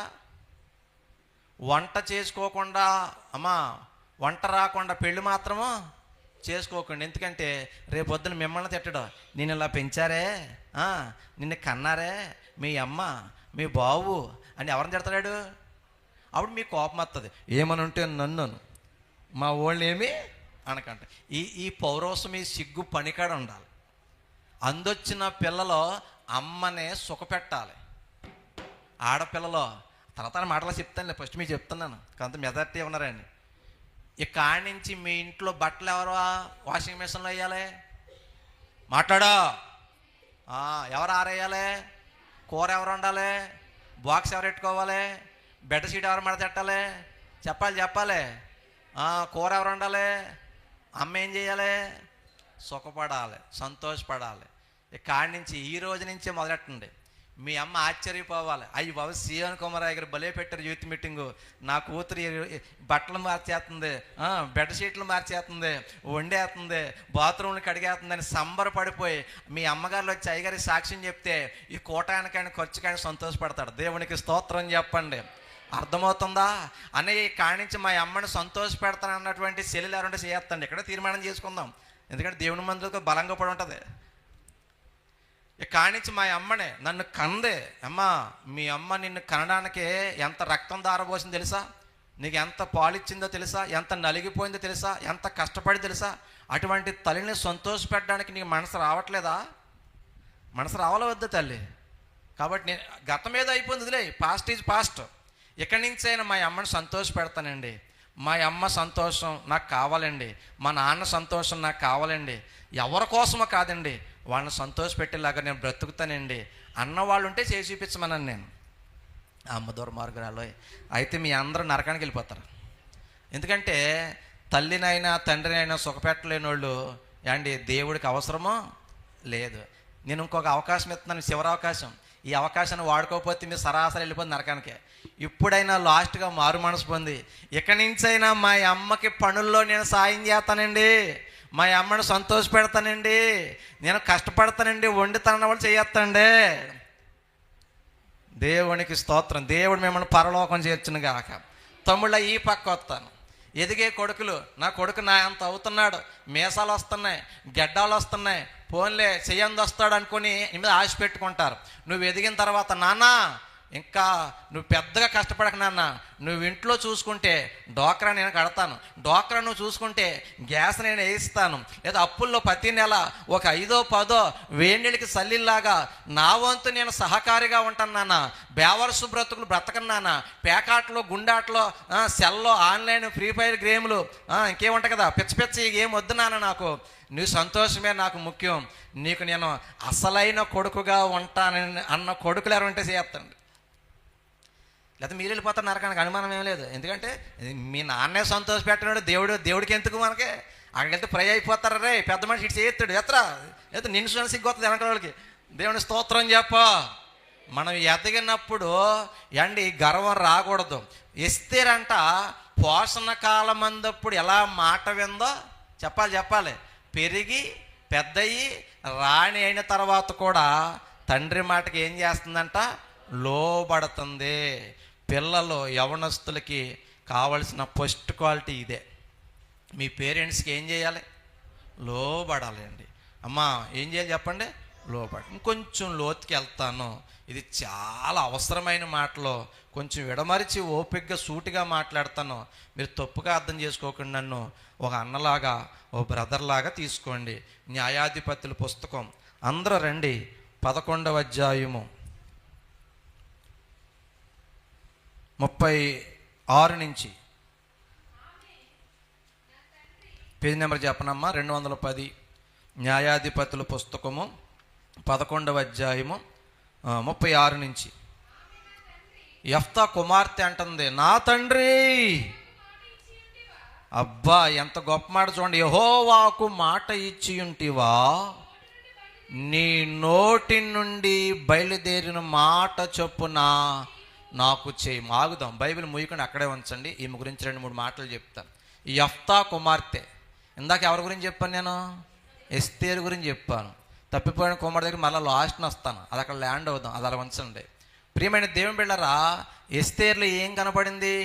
వంట చేసుకోకుండా, అమ్మా వంట రాకుండా పెళ్ళి మాత్రము చేసుకోకండి. ఎందుకంటే రేపొద్దున మిమ్మల్ని తిట్టడం, నేను ఇలా పెంచారే, నిన్ను కన్నారే మీ అమ్మ మీ బావు అని ఎవరిని తిడతాడు? అప్పుడు మీకు కోపం వస్తుంది. ఏమని ఉంటే నన్ను మా వాళ్ళని ఏమి అనకంట. ఈ పౌరోసం, ఈ సిగ్గు పనికాడ ఉండాలి. అందొచ్చిన పిల్లలో అమ్మనే సుఖపెట్టాలి. ఆడపిల్లలో తర్వాత మాటలు చెప్తాను, ఫస్ట్ మీకు చెప్తున్నాను, కొంత మెజారిటీ ఉన్నారండి. ఇక్కడి నుంచి మీ ఇంట్లో బట్టలు ఎవరు వాషింగ్ మిషన్లో వేయాలి? మాట్లాడా. ఎవరు ఆరేయాలి? కూర ఎవరు వండాలి? బాక్స్ ఎవరు పెట్టుకోవాలి? బెడ్షీట్ ఎవరు మడతెట్టాలి? చెప్పాలి. కూర ఎవరు వండాలి? అమ్మ ఏం చేయాలి? సుఖపడాలి, సంతోషపడాలి. ఇక్కడి నుంచి ఈ రోజు నుంచే మొదలెట్టండి. మీ అమ్మ ఆశ్చర్యపోవాలి. అయ్యి బాబు సియోన్ కుమారయ్య గారు భలే పెట్టారు యూత్ మీటింగు, నా కూతురు బట్టలు మార్చేస్తుంది, బెడ్షీట్లు మార్చేస్తుంది, వండేస్తుంది, బాత్రూమ్లు కడిగేస్తుందని సంబరపడిపోయి మీ అమ్మగారు వచ్చి అయ్యగారి సాక్ష్యం చెప్తే ఈ కోటానికైనా ఖర్చుకైనా సంతోషపడతాడు. దేవునికి స్తోత్రం చెప్పండి. అర్థమవుతుందా? అన్నయ్య కాడి నుంచి మా అమ్మని సంతోష పెడతాను అన్నటువంటి సెల్లులు ఎవరంటే చేస్తండి. ఇక్కడ తీర్మానం చేసుకుందాం, ఎందుకంటే దేవుని మందులకు బలంగా పడి ఉంటుంది. కాడి నుంచి మా అమ్మనే నన్ను కందే. అమ్మా మీ అమ్మ నిన్ను కనడానికే ఎంత రక్తం దారబోసిందో తెలుసా? నీకు ఎంత పాలిచ్చిందో తెలుసా? ఎంత నలిగిపోయిందో తెలుసా? ఎంత కష్టపడి తెలుసా? అటువంటి తల్లిని సంతోషపెట్టడానికి నీకు మనసు రావట్లేదా? మనసు రావాల వద్ద తల్లి? కాబట్టి నేను గతం ఏదో అయిపోయింది, వదిలే, పాస్ట్ ఈజ్ పాస్ట్. ఇక్కడి నుంచి అయినా మా అమ్మని సంతోష పెడతానండి. మా అమ్మ సంతోషం నాకు కావాలండి, మా నాన్న సంతోషం నాకు కావాలండి. ఎవరి కోసమో కాదండి, వాళ్ళని సంతోష పెట్టేలాగా నేను బ్రతుకుతానండి అన్నవాళ్ళు ఉంటే చేసి చూపించమన్నాను నేను. అమ్మ దుర్మార్గురాలు అయితే మీ అందరూ నరకానికి వెళ్ళిపోతారు. ఎందుకంటే తల్లినైనా తండ్రినైనా సుఖపెట్టలేని వాళ్ళు అండి దేవుడికి అవసరమో లేదు. నేను ఇంకొక అవకాశం ఇస్తున్నాను, చివరి అవకాశం. ఈ అవకాశాన్ని వాడుకోకపోతే మీరు సరాసరి వెళ్ళిపోతుంది నరకానికే. ఇప్పుడైనా లాస్ట్గా మారు మనసు పొంది ఇక్కడి నుంచైనా మా అమ్మకి పనుల్లో నేను సాయం చేస్తానండి, మా అమ్మని సంతోష పెడతానండి, నేను కష్టపడతానండి, వండుతానన్న వాళ్ళు చేయొద్దండి. దేవునికి స్తోత్రం. దేవుడు మిమ్మల్ని పరలోకం చేర్చును గాక. తమ్ముళ్ళ ఈ పక్క వస్తాను. ఎదిగే కొడుకులు, నా కొడుకు నా అంత అవుతున్నాడు, మీసాలు వస్తున్నాయి, గెడ్డాలు వస్తున్నాయి, ఫోన్లే చెయ్యంది వస్తాడు అనుకుని నీ మీద ఆశ పెట్టుకుంటారు. నువ్వు ఎదిగిన తర్వాత నాన్న ఇంకా నువ్వు పెద్దగా కష్టపడక నాన్న, నువ్వు ఇంట్లో చూసుకుంటే డోక్రా నేను కడతాను, డోక్రా నువ్వు చూసుకుంటే గ్యాస్ నేను వేయిస్తాను, లేదా అప్పుల్లో ప్రతి నెల ఒక 5, 10 వేడికి సల్లిలాగా నా వంతు నేను సహకారిగా ఉంటాను నాన్న. బేవర్సు బ్రతుకులు బ్రతకను నాన్న. పేకాట్లో, గుండాట్లో, సెల్లో, ఆన్లైన్ ఫ్రీ ఫైర్ గేమ్లు ఇంకేముంటాయి కదా, పిచ్చి ఏం వద్దు నాన్న. నాకు నీ సంతోషమే నాకు ముఖ్యం. నీకు నేను అసలైన కొడుకుగా ఉంటానని అన్న కొడుకులు ఎవరు ఉంటే చేస్తాండి. లేకపోతే మీరు వెళ్ళిపోతారు నరకానికి, అనుమానం ఏం లేదు. ఎందుకంటే మీ నాన్నే సంతోష పెట్టినాడు దేవుడికి ఎందుకు మనకి? అక్కడికి వెళ్తే ఫ్రై అయిపోతారు. రే పెద్ద మనిషి ఇటు చేస్తాడు ఎత్తరా అయితే నిన్ను సిగ్గొస్తుంది వెనక వాళ్ళకి. దేవుని స్తోత్రం చెప్ప. మనం ఎదిగినప్పుడు గర్వం రాకూడదు. ఎస్తేరంట పోషణ కాలం అందప్పుడు ఎలా మాట విందో చెప్పాలి. పెరిగి పెద్దయి రాణి అయిన తర్వాత కూడా తండ్రి మాటకి ఏం చేస్తుందంట? లోబడుతుంది. పిల్లలు యవనస్తులకి కావలసిన ఫస్ట్ క్వాలిటీ ఇదే. మీ పేరెంట్స్కి ఏం చేయాలి? లోబడాలి అండి. అమ్మా ఏం చేయాలి చెప్పండి? లోబడి. ఇంకొంచెం లోతుకి వెళ్తాను. ఇది చాలా అవసరమైన మాటలు. కొంచెం విడమరిచి ఓపికగా సూటిగా మాట్లాడతాను. మీరు తప్పుగా అర్థం చేసుకోకుండా నన్ను ఒక అన్నలాగా, ఓ బ్రదర్లాగా తీసుకోండి. న్యాయాధిపతుల పుస్తకం అందరూ రండి. 11వ అధ్యాయము 36 నుంచి పేజీ నెంబర్ చెప్పనమ్మా. 210 న్యాయాధిపతుల పుస్తకము 11వ అధ్యాయము 36 నుంచి. యెఫ్తా కుమార్తె అంటుంది, నా తండ్రి. అబ్బా ఎంత గొప్ప మాట చూడండి. యెహోవాకు మాట ఇచ్చి ఉంటివా, నీ నోటి నుండి బయలుదేరిన మాట చొప్పున నాకు చేయి. ఆగుదాం, బైబిల్ మూయకుండా అక్కడే ఉంచండి. ఈమె గురించి 2-3 మాటలు చెప్తాను. ఈ యెఫ్తా కుమార్తె. ఇందాక ఎవరి గురించి చెప్పాను నేను? ఎస్తేరు గురించి చెప్పాను. తప్పిపోయిన కుమార్తె దగ్గర మళ్ళీ లాస్ట్ని వస్తాను. అది అక్కడ ల్యాండ్ అవుదాం, అది అలా ఉంచండి. ప్రియమైన దేవుని బిడ్డలారా, ఎస్తేర్లో ఏం కనపడింది?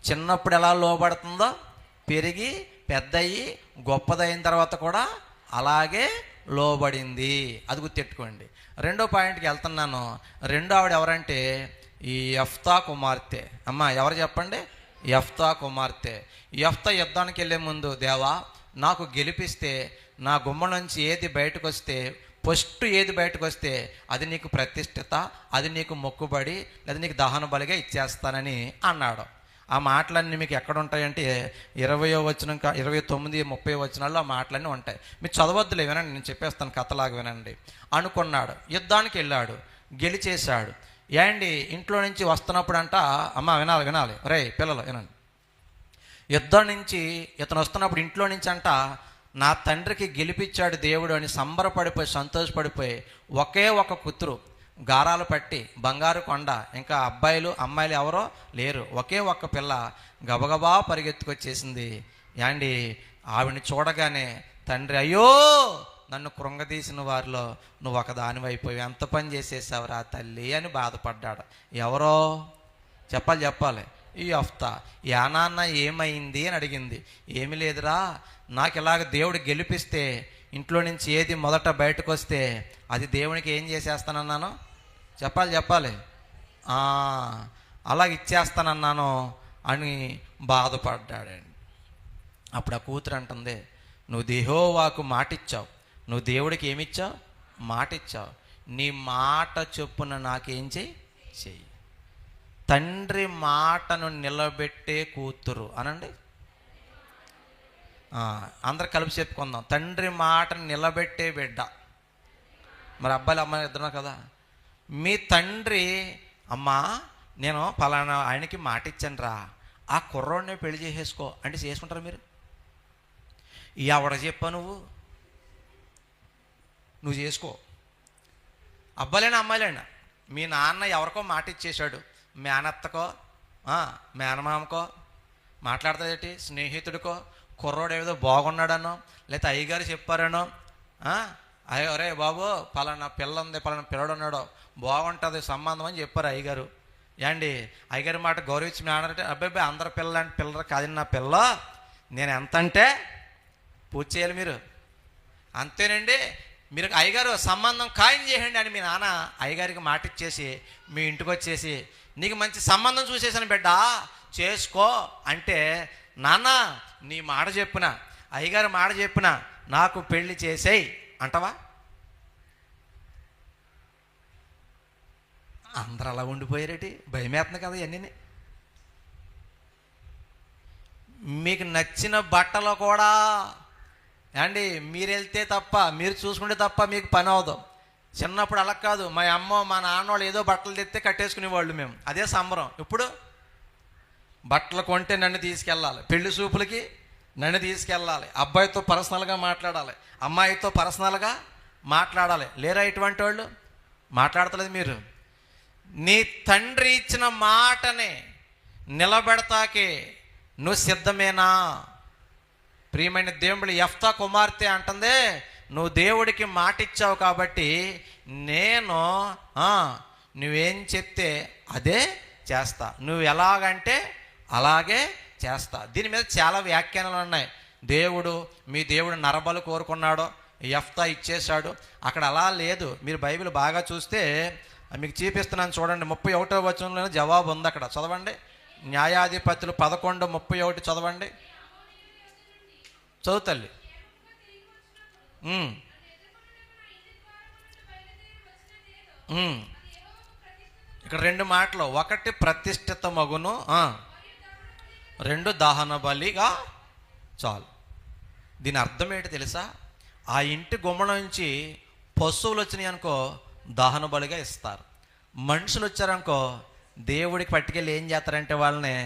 చిన్నప్పుడు ఎలా లోబడుతుందో పెరిగి పెద్దయి గొప్పదైన తర్వాత కూడా అలాగే లోబడింది. అది గుర్తెట్టుకోండి. 2వ పాయింట్కి వెళ్తున్నాను. ఆవిడ ఎవరంటే ఈ యెఫ్తా కుమార్తె. అమ్మ ఎవరు చెప్పండి? యెఫ్తా కుమార్తె. యెఫ్తా యుద్ధానికి వెళ్ళే ముందు, దేవా నాకు గెలిపిస్తే నా గుమ్మం నుంచి ఏది బయటకు వస్తే, ఫస్ట్ ఏది బయటకు వస్తే అది నీకు ప్రతిష్ఠిత, అది నీకు మొక్కుబడి, లేదా నీకు దహన బలిగా ఇచ్చేస్తానని అన్నాడు. ఆ మాటలన్నీ మీకు ఎక్కడ ఉంటాయంటే 20వ వచనం 29, 30 వచనాల్లో ఆ మాటలన్నీ ఉంటాయి. మీరు చదవద్దులే, వినండి, నేను చెప్పేస్తాను, కథలాగా వినండి. అనుకున్నాడు, యుద్ధానికి వెళ్ళాడు, గెలిచేశాడు. ఇంట్లో నుంచి వస్తున్నప్పుడు అంట, అమ్మ వినాలి రే పిల్లలు వినండి. యుద్ధం నుంచి ఇతను వస్తున్నప్పుడు ఇంట్లో నుంచి అంట, నా తండ్రికి గెలిపించాడు దేవుడు అని సంబరపడిపోయి సంతోషపడిపోయి ఒకే ఒక కూతురు గారాలు పట్టి బంగారు కొండ, ఇంకా అబ్బాయిలు అమ్మాయిలు ఎవరో లేరు, ఒకే ఒక్క పిల్ల గబగబా పరిగెత్తుకొచ్చేసింది. ఆవిడని చూడగానే తండ్రి, అయ్యో నన్ను కృంగదీసిన వారిలో నువ్వు ఒక దానివైపోయి ఎంత పని చేసేసావురా తల్లి అని బాధపడ్డాడు. ఎవరో చెప్పాలి. ఈ యెఫ్తా. నాన్న ఏమైంది అని అడిగింది. ఏమీ లేదురా, నాకు ఇలాగ దేవుడు గెలిపిస్తే ఇంట్లో నుంచి ఏది మొదట బయటకు వస్తే అది దేవునికి ఏం చేసేస్తానన్నాను? చెప్పాలి. అలాగ ఇచ్చేస్తానన్నాను అని బాధపడ్డాడండి. అప్పుడు ఆ కూతురు అంటుంది, నువ్వు యెహోవాకు మాటిచ్చావు, నువ్వు దేవుడికి ఏమిచ్చావు? మాట ఇచ్చావు. నీ మాట చొప్పున నాకేం చెయ్యి. తండ్రి మాటను నిలబెట్టే కూతురు అనండి. అందరు కలిపి చెప్పుకుందాం. తండ్రి మాటను నిలబెట్టే బిడ్డ. మరి అబ్బాయిలు అమ్మాయిలు ఇద్దరు కదా. మీ తండ్రి, అమ్మా నేను పలానా ఆయనకి మాట ఇచ్చాను రా, ఆ కుర్రోడినే పెళ్లి చేసేసుకో అంటే చేసుకుంటారా మీరు? ఎవడ చెప్పా నువ్వు చేసుకో. అబ్బాయిలైనా అమ్మాయిలైనా మీ నాన్న ఎవరికో మాట ఇచ్చేశాడు, మేనత్తకో మేనమామకో, మాట్లాడతాదేటి స్నేహితుడికో, కుర్రోడు ఏదో బాగున్నాడనో, లేకపోతే అయ్యగారు చెప్పారనో, అయ్యో రే బాబు పలానా పిల్ల ఉంది, పలానా పిల్లడు ఉన్నాడు, బాగుంటుంది సంబంధం అని చెప్పారు అయ్యగారు. ఏండి అయ్యగారి మాట గౌరవించి మేడంటే అబ్బాయి అందరు పిల్లలు పిల్లలు కాదు నా పిల్ల, నేను ఎంత అంటే పూజ చేయాలి మీరు అంతేనండి. మీరు అయ్యగారు సంబంధం ఖాయం చేయండి అని మీ నాన్న అయ్యగారికి మాట ఇచ్చేసి మీ ఇంటికి వచ్చేసి నీకు మంచి సంబంధం చూసేసాను బిడ్డ చేసుకో అంటే, నాన్న నీ మాట చెప్పిన అయ్యగారు మాట చెప్పిన నాకు పెళ్లి చేసేయి అంటవా? అందరూ అలా ఉండిపోయారేటి? భయమేస్తుంది కదా ఇవన్నీ. మీకు నచ్చిన బట్టలు కూడా అండి మీరు వెళ్తే తప్ప, మీరు చూసుకుంటే తప్ప మీకు పని అవదు. చిన్నప్పుడు అలా కాదు, మా అమ్మ మా నాన్న వాళ్ళు ఏదో బట్టలు తెస్తే కట్టేసుకునేవాళ్ళు మేము, అదే సంబరం. ఇప్పుడు బట్టలు కొంటే నన్ను తీసుకెళ్ళాలి, పెళ్లి చూపులకి నన్ను తీసుకెళ్ళాలి, అబ్బాయితో పర్సనల్గా మాట్లాడాలి, అమ్మాయితో పర్సనల్గా మాట్లాడాలి. లేరా ఇటువంటి వాళ్ళు? మాట్లాడతలేదు మీరు. నీ తండ్రి ఇచ్చిన మాటని నిలబెడతాకే నువ్వు సిద్ధమేనా? ప్రియమైన దేవుడు, యెఫ్తా కుమార్తె అంటుందే, నువ్వు దేవుడికి మాట ఇచ్చావు కాబట్టి నేను నువ్వేం చెప్తే అదే చేస్తా, నువ్వు ఎలాగంటే అలాగే చేస్తా. దీని మీద చాలా వ్యాఖ్యానాలు ఉన్నాయి. మీ దేవుడు నరబలు కోరుకున్నాడో యెఫ్తా ఇచ్చేశాడు, అక్కడ అలా లేదు. మీరు బైబిల్ బాగా చూస్తే మీకు చూపిస్తున్నాను చూడండి. 31వ వచనంలో జవాబు ఉంది అక్కడ, చదవండి. న్యాయాధిపతులు 11:31 చదవండి. చదువుతల్లి. ఇక్కడ 2 మాటలు, ఒకటి ప్రతిష్ఠిత మగును, 2 దహన బలిగా చాలు. దీని అర్థం ఏంటి తెలుసా? ఆ ఇంటి గుమ్మం నుంచి పశువులు వచ్చినాయి అనుకో దహన బలిగా ఇస్తారు, మనుషులు వచ్చారనుకో దేవుడికి పట్టుకెళ్ళి ఏం చేస్తారంటే వాళ్ళని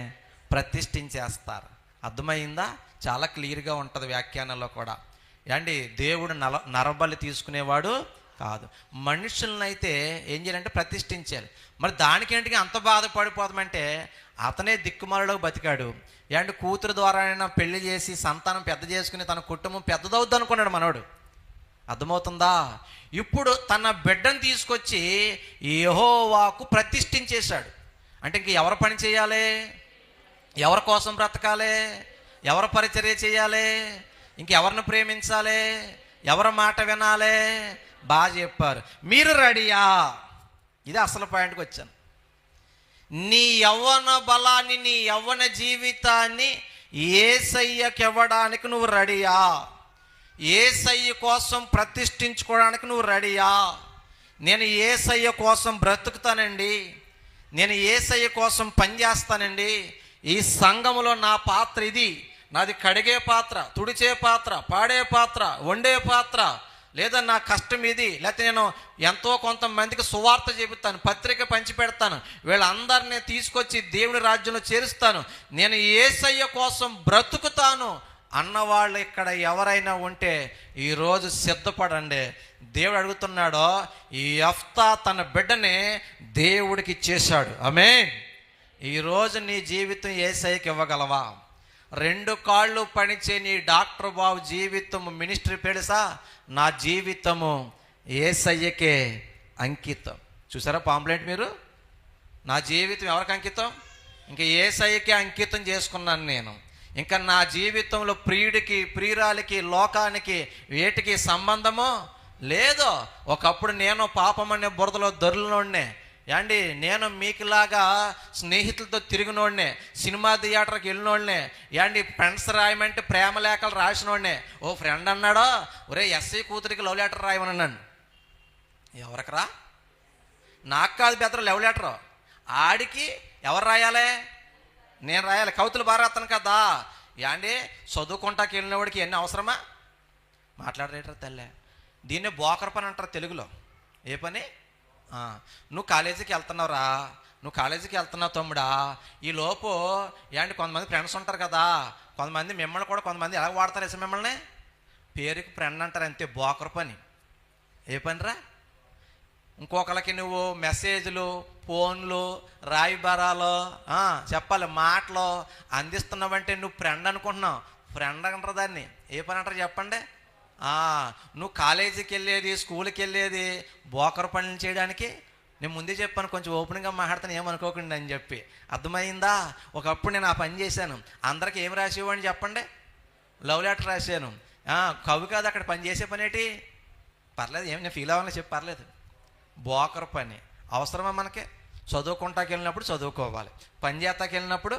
ప్రతిష్ఠించేస్తారు. అర్థమైందా? చాలా క్లియర్గా ఉంటుంది వ్యాఖ్యానంలో కూడా. ఏండి దేవుడు నరబలి తీసుకునేవాడు కాదు, మనుషులను అయితే ఏం చేయాలంటే ప్రతిష్ఠించాలి. మరి దానికేంటికి అంత బాధపడిపోతామంటే అతనే దిక్కుమాలలో బతికాడు. ఏంటి కూతురు ద్వారా అయినా పెళ్లి చేసి సంతానం పెద్ద చేసుకుని తన కుటుంబం పెద్దదవుద్ది అనుకున్నాడు మనోడు. అర్థమవుతుందా? ఇప్పుడు తన బిడ్డను తీసుకొచ్చి యెహోవాకు ప్రతిష్ఠించేశాడు. అంటే ఇంక ఎవరు పని చేయాలి? ఎవరి కోసం బ్రతకాలి? ఎవరి పరిచర్య చేయాలి? ఇంకెవరిని ప్రేమించాలి? ఎవరి మాట వినాలి? బాగా చెప్పారు. మీరు రెడీయా? ఇది అసలు పాయింట్కి వచ్చాను. నీ యవ్వన బలాన్ని, నీ యవ్వన జీవితాన్ని యేసయ్యకి ఇవ్వడానికి నువ్వు రెడీయా? యేసయ్య కోసం ప్రతిష్ఠించుకోవడానికి నువ్వు రెడీయా? నేను యేసయ్య కోసం బ్రతుకుతానండి, నేను యేసయ్య కోసం పనిచేస్తానండి, ఈ సంఘములో నా పాత్ర ఇది, నాది కడిగే పాత్ర, తుడిచే పాత్ర, పాడే పాత్ర, వండే పాత్ర, లేదా నా కష్టం ఇది, లేకపోతే నేను ఎంతో కొంతమందికి సువార్త చెబుతాను, పత్రిక పంచి పెడతాను, వీళ్ళందరినీ తీసుకొచ్చి దేవుని రాజ్యంలో చేరుస్తాను, నేను యేసయ్య కోసం బ్రతుకుతాను అన్నవాళ్ళు ఇక్కడ ఎవరైనా ఉంటే ఈరోజు సిద్ధపడండి. దేవుడు అడుగుతున్నాడో, ఈ యెఫ్తా తన బిడ్డని దేవుడికి ఇచ్చేశాడు. ఆమేన్. ఈరోజు నీ జీవితం యేసయ్యకి ఇవ్వగలవా? 2 కాళ్ళు పనిచే నీ డాక్టర్ బాబు జీవితం మినిస్ట్రీ తెలుసా? నా జీవితము యేసయ్యకే అంకితం. చూసారా పాంప్లెంట్ మీరు? నా జీవితం ఎవరికి అంకితం? ఇంకా యేసయ్యకే అంకితం చేసుకున్నాను నేను. ఇంకా నా జీవితంలో ప్రియుడికి, ప్రియురాలికి, లోకానికి వేటికి సంబంధము లేదు. ఒకప్పుడు నేను పాపం అనే బురదలో దొర్లినోడ్నే. ఏండి నేను మీకులాగా స్నేహితులతో తిరిగినోడ్నే, సినిమా థియేటర్కి వెళ్ళినోడ్నే, ఏండి ఫ్రెండ్స్ రాయమంటే ప్రేమ లేఖలు రాసినోడ్నే. ఓ ఫ్రెండ్ అన్నాడో, ఒరే ఎస్ఐ కూతురికి లవ్ లెటర్ రాయమన్నాను. ఎవరికరా? నాకు కాదు బెదరు లవ్ లెటరు, ఆడికి ఎవరు రాయాలి? నేను రాయాలి. కవితలు బాగా రాస్తాను కదా. ఏండి చదువుకుంటాకి వెళ్ళినవాడికి ఎన్ని అవసరమా? మాట్లాడరేటరా తల్లే. దీన్నే బోకర్ పని అంటారు తెలుగులో. ఏ పని? నువ్వు కాలేజీకి వెళ్తున్నావురా, నువ్వు కాలేజీకి వెళ్తున్నావు తమ్ముడా, ఈ లోపు ఏంటి కొంతమంది ఫ్రెండ్స్ ఉంటారు కదా, కొంతమంది మిమ్మల్ని కూడా కొంతమంది ఎలా వాడతారు వేసా మిమ్మల్ని? పేరుకి ఫ్రెండ్ అంటారు అంతే. బోకర్ పని. ఏ పనిరా? ఇంకొకరికి నువ్వు మెసేజ్లు, ఫోన్లు, రాయిబారాలు చెప్పాలి, మాటలు అందిస్తున్నావంటే నువ్వు ఫ్రెండ్ అనుకుంటున్నావు. ఫ్రెండ్ అంటారు దాన్ని. ఏ పని అంటారు చెప్పండి? నువ్వు కాలేజీకి వెళ్ళేది, స్కూల్కి వెళ్ళేది బోకర్ పనులు చేయడానికి. నేను ముందే చెప్పాను, కొంచెం ఓపెన్గా మాట్లాడతాను ఏమనుకోకండి అని చెప్పి. అర్థమైందా? ఒకప్పుడు నేను ఆ పని చేశాను. అందరికి ఏం రాసేవాడిని చెప్పండి? లవ్ లెటర్ రాశాను. కవి కాదు అక్కడ పని చేసే పని ఏంటి? పర్లేదు, ఏమి నేను ఫీల్ అవ్వాలని చెప్పి పర్లేదు. బోకర్ పని అవసరమా మనకి? చదువుకుంటాకి వెళ్ళినప్పుడు చదువుకోవాలి, పని చేస్తాకి వెళ్ళినప్పుడు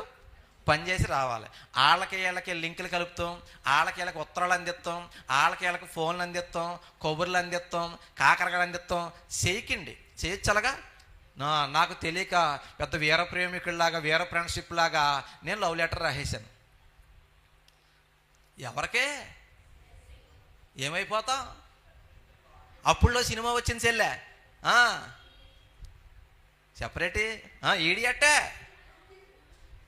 పని చేసి రావాలి. వాళ్ళకి వీళ్ళకి లింకులు కలుపుతాం, వాళ్ళకి వీళ్ళకి ఉత్తరాలు అందిస్తాం, వాళ్ళకి వీళ్ళకి ఫోన్లు అందిస్తాం, కబుర్లు అందిస్తాం, కాకరకాయలు అందిస్తాం. చేయకండి, చేయొచ్చలగా. నాకు తెలియక పెద్ద వీర ప్రేమికుల్లాగా, వీర ఫ్రెండ్షిప్ లాగా నేను లవ్ లెటర్ రాసేసాను. ఎవరికే? ఏమైపోతాం? అప్పుడులో సినిమా వచ్చింది చెల్లె, సెపరేటి ఈడియట్టే.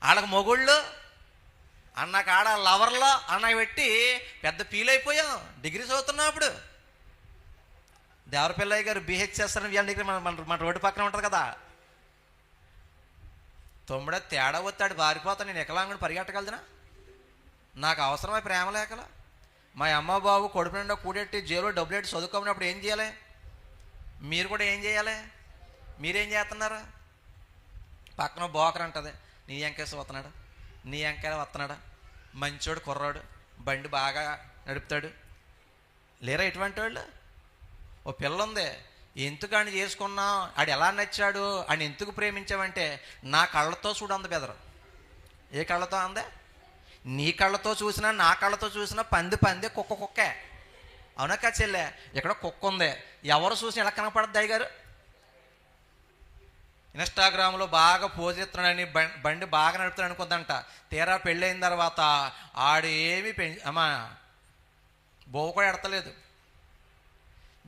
వాళ్ళకి మొగుళ్ళు అన్నాక ఆడ లవర్లో అన్న పెట్టి పెద్ద ఫీల్ అయిపోయాం. డిగ్రీ చదువుతున్నాం అప్పుడు. దేవరపిల్లయ్య గారు బీహెచ్ చేస్తారని వీళ్ళ డిగ్రీ మన రోడ్డు పక్కన ఉంటుంది కదా. తొమ్మిడ తేడా వస్తాడు పారిపోతాను. నేను ఎకలాంగుని పరిగెట్టగలదునా? నాకు అవసరమై ప్రేమ లేకల. మా అమ్మ బాబు కొడుకు నిండా కూడెట్టి జైలు డబ్బులు ఎట్టి చదువుకోమన్నప్పుడు ఏం చేయాలి? మీరు కూడా ఏం చేయాలి? మీరేం చేస్తున్నారు? పక్కన బోకర్ అంటుంది, నీ ఎంకేసి వస్తున్నాడు, నీ ఎంకాయ వస్తున్నాడా, మంచోడు కుర్రాడు, బండి బాగా నడుపుతాడు. లేరా ఇటువంటి వాళ్ళు? ఓ పిల్ల ఉంది, ఎందుకు అని చేసుకున్నావు, ఆడు ఎలా నచ్చాడు, అని ఎందుకు ప్రేమించావంటే నా కళ్ళతో చూడంది బెదరు. ఏ కళ్ళతో అందే? నీ కళ్ళతో చూసినా నా కళ్ళతో చూసినా పంది పంది, కుక్క కుక్కే. అవునా కదా చెల్లె? ఇక్కడ కుక్క ఉంది, ఎవరు చూసి ఎలా కనపడద్దు అయ్యగారు? ఇన్స్టాగ్రామ్లో బాగా పోజ్ ఇస్తున్నాడని బండి బాగా నడుపుతాడు అనుకుందంట. తీరా పెళ్ళైన తర్వాత ఆడు ఏమి బోవ కూడా ఎడతలేదు.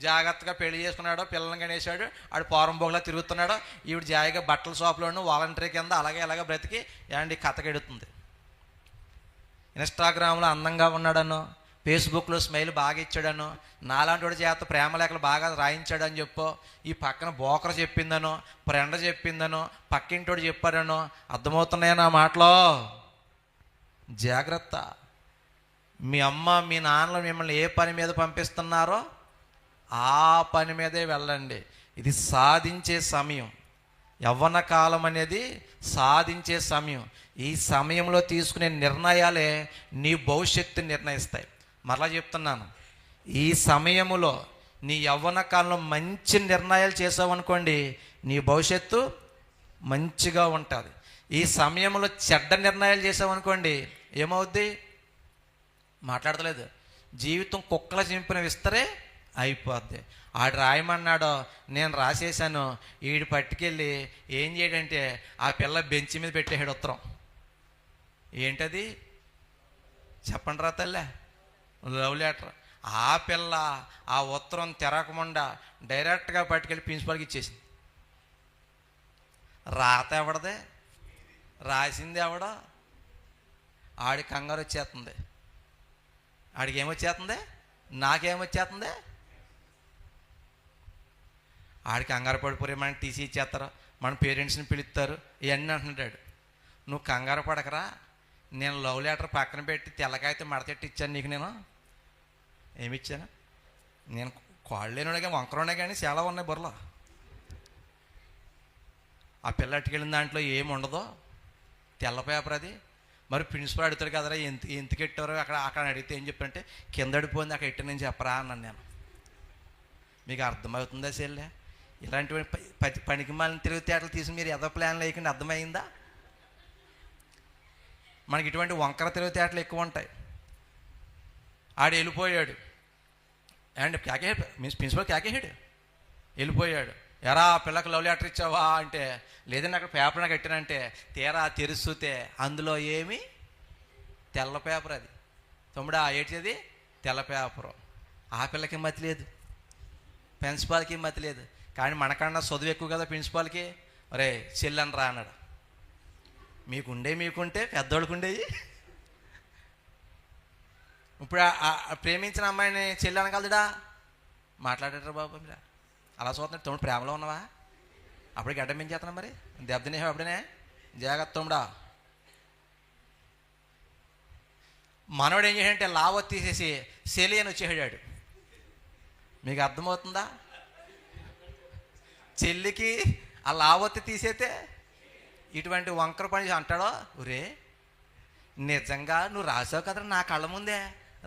జాగ్రత్తగా పెళ్లి చేసుకున్నాడు, పిల్లల్ని కనేసాడు, ఆడు పోరం బోగలా తిరుగుతున్నాడు. ఈవిడ జాయిగా బట్టల షాప్లోనూ వాలంటరీ కింద అలాగే బ్రతికి ఏంటి కథకెడుతుంది. ఇన్స్టాగ్రామ్లో అందంగా ఉన్నాడనో, ఫేస్బుక్లో స్మైల్ బాగా ఇచ్చాడనో, నాలాంటి వాడి చేత ప్రేమలేఖలు బాగా రాయించాడని చెప్పో, ఈ పక్కన బోకర్ చెప్పిందనో, ఫ్రెండ్ చెప్పిందనో, పక్కింటోడు చెప్పాడనో, అర్థమవుతున్నాయా నా మాటలో? జాగ్రత్త. మీ అమ్మ మీ నాన్నలు మిమ్మల్ని ఏ పని మీద పంపిస్తున్నారో ఆ పని మీదే వెళ్ళండి. ఇది సాధించే సమయం. యవ్వన కాలం అనేది సాధించే సమయం. ఈ సమయంలో తీసుకునే నిర్ణయాలే నీ భవిష్యత్తుని నిర్ణయిస్తాయి. మరలా చెప్తున్నాను, ఈ సమయంలో నీ యవ్వన కాలంలో మంచి నిర్ణయాలు చేసావనుకోండి, నీ భవిష్యత్తు మంచిగా ఉంటుంది. ఈ సమయంలో చెడ్డ నిర్ణయాలు చేసావనుకోండి ఏమవుద్ది? మాట్లాడతలేదు. జీవితం కుక్కల చింపిన విస్తరే అయిపోద్ది. ఆడు రాయమన్నాడో నేను రాసేసాను, ఈడు పట్టుకెళ్ళి ఏం చేయడంటే ఆ పిల్ల బెంచ్ మీద పెట్టేసాడు ఉత్తరం. ఏంటది చెప్పండి రా తల్లే? Love letter. ఆ పిల్ల ఆ ఉత్తరం తెరకకుండా డైరెక్ట్గా పట్టుకెళ్ళి ప్రిన్సిపాల్కి ఇచ్చేసింది. రాత ఎవడదే? రాసింది ఎవడో? ఆడి కంగారు వచ్చేస్తుంది. ఆడికి ఏమొచ్చేస్తుంది? నాకేమొచ్చేస్తుంది? ఆడికి కంగారు పడిపోయి మనకి టీసీ ఇచ్చేస్తారు, మన పేరెంట్స్ని పిలుస్తారు, ఇవన్నీ అంటున్నాడు. నువ్వు కంగారు పడకరా, నేను లవ్ లెటర్ పక్కన పెట్టి తెల్లకాయతో మడతెట్టి ఇచ్చాను నీకు. నేను ఏమిచ్చాను? నేను కాళ్ళు లేనివాడే కానీ వంకరనే కానీ చాలా ఉన్నాయి బుర్రలో. ఆ పిల్ల అట్టుకెళ్ళిన దాంట్లో ఏమి ఉండదో, తెల్ల పేపర్ అది. మరి ప్రిన్సిపల్ అడుగుతాడు కదరా ఎందుకు ఎట్టారో అక్కడ అడిగితే ఏం చెప్పారంటే కింద అడిపోయింది అక్కడ ఎట్టు నేను చెప్పరా అన్నాను నేను. మీకు అర్థమవుతుందా చెల్లె? ఇలాంటి పనికి మాలిన తిరుగుతేటలు తీసి మీరు ఎదో ప్లాన్లు వేయకుండా అర్థమైందా? మనకి ఇటువంటి వంకర తిరుగుతేటలు ఎక్కువ ఉంటాయి. ఆడు వెళ్ళిపోయాడు అండ్ ప్రిన్సిపల్ క్యాకేసాడు, వెళ్ళిపోయాడు. ఎరా పిల్లకి లవ్ లెటర్ ఇచ్చావా అంటే లేదండి అక్కడ పేపర్ నాకు కట్టానంటే తీరా తెరుస్తే అందులో ఏమి తెల్ల పేపర్. అది తమ్ముడా ఏంటిది? తెల్ల పేపరు. ఆ పిల్లకి మతి లేదు, ప్రిన్సిపాల్కి మతి లేదు. కానీ మనకన్నా చదువు ఎక్కువ కదా ప్రిన్సిపాల్కి. ఒరే చెల్లెని రా అన్నాడు. మీకుంటే పెద్దోళ్ళకు ఉండేవి. ఇప్పుడు ప్రేమించిన అమ్మాయిని చెల్లి అనగలదుడా? మాట్లాడారు బాబు మీరు అలా చూస్తున్నాడు. తమ్ముడు ప్రేమలో ఉన్నావా? అప్పుడే గడ్డం ఏం చేస్తున్నావు మరి? దెబ్బతినేవా అప్పుడేనే? జాగ్రత్త తమ్ముడా. మనవాడు ఏం చేశాడంటే లావ తీసేసి సెలి అని వచ్చేసాడు. మీకు అర్థమవుతుందా? చెల్లికి ఆ లావొత్తి తీసేతే ఇటువంటి వంకర పని అంటాడో, ఒరే నిజంగా నువ్వు రాసావు కదరా, నా కళ్ళ ముందే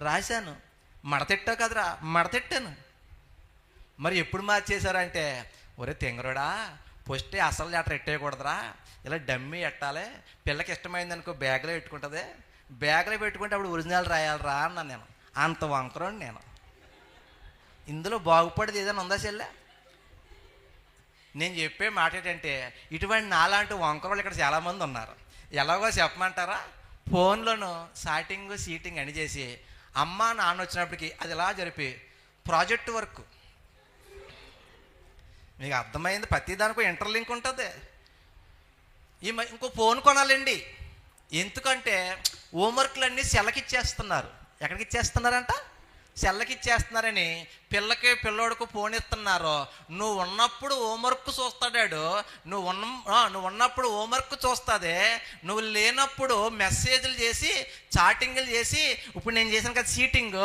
రాశాను, మడతెట్టావు కదరా, మడతెట్టాను. మరి ఎప్పుడు మార్చేశారంటే, ఒరే తెంగరోడా, ఫస్ట్ అసలు లెటర్ ఎట్టేయకూడదురా, ఇలా డమ్మీ ఎట్టాలి, పిల్లకి ఇష్టమైంది అనుకో బ్యాగ్లో పెట్టుకుంటుంది, బ్యాగ్లో పెట్టుకుంటే అప్పుడు ఒరిజినల్ రాయాలరా అన్నాను నేను. అంత వంకరండి నేను. ఇందులో బాగుపడేది ఏదైనా ఉందా చెల్లె? నేను చెప్పే మాట ఏంటంటే, ఇటువంటి నాలాంటి వంకరోళ్ళు ఇక్కడ చాలామంది ఉన్నారు. ఎలాగో చెప్పమంటారా? ఫోన్లోనూ సాటింగ్ సీటింగ్ అని చేసి అమ్మ నాన్న వచ్చినప్పటికీ అది ఇలా జరిపి ప్రాజెక్ట్ వర్క్. మీకు అర్థమైంది? ప్రతిదానికి ఇంటర్లింక్ ఉంటుంది. ఇంకో ఫోన్ కొనాలండి. ఎందుకంటే హోంవర్క్లన్నీ సెల్లకి ఇచ్చేస్తున్నారు. ఎక్కడికి ఇచ్చేస్తున్నారంట? సెల్లకి ఇచ్చేస్తున్నారని పిల్లోడికి ఫోన్ ఇస్తున్నారు. నువ్వు ఉన్నప్పుడు హోంవర్క్ చూస్తాడాడు, నువ్వు ఉన్నప్పుడు హోంవర్క్ చూస్తుంది, నువ్వు లేనప్పుడు మెసేజ్లు చేసి చాటింగ్లు చేసి, ఇప్పుడు నేను చేశాను కదా చీటింగ్,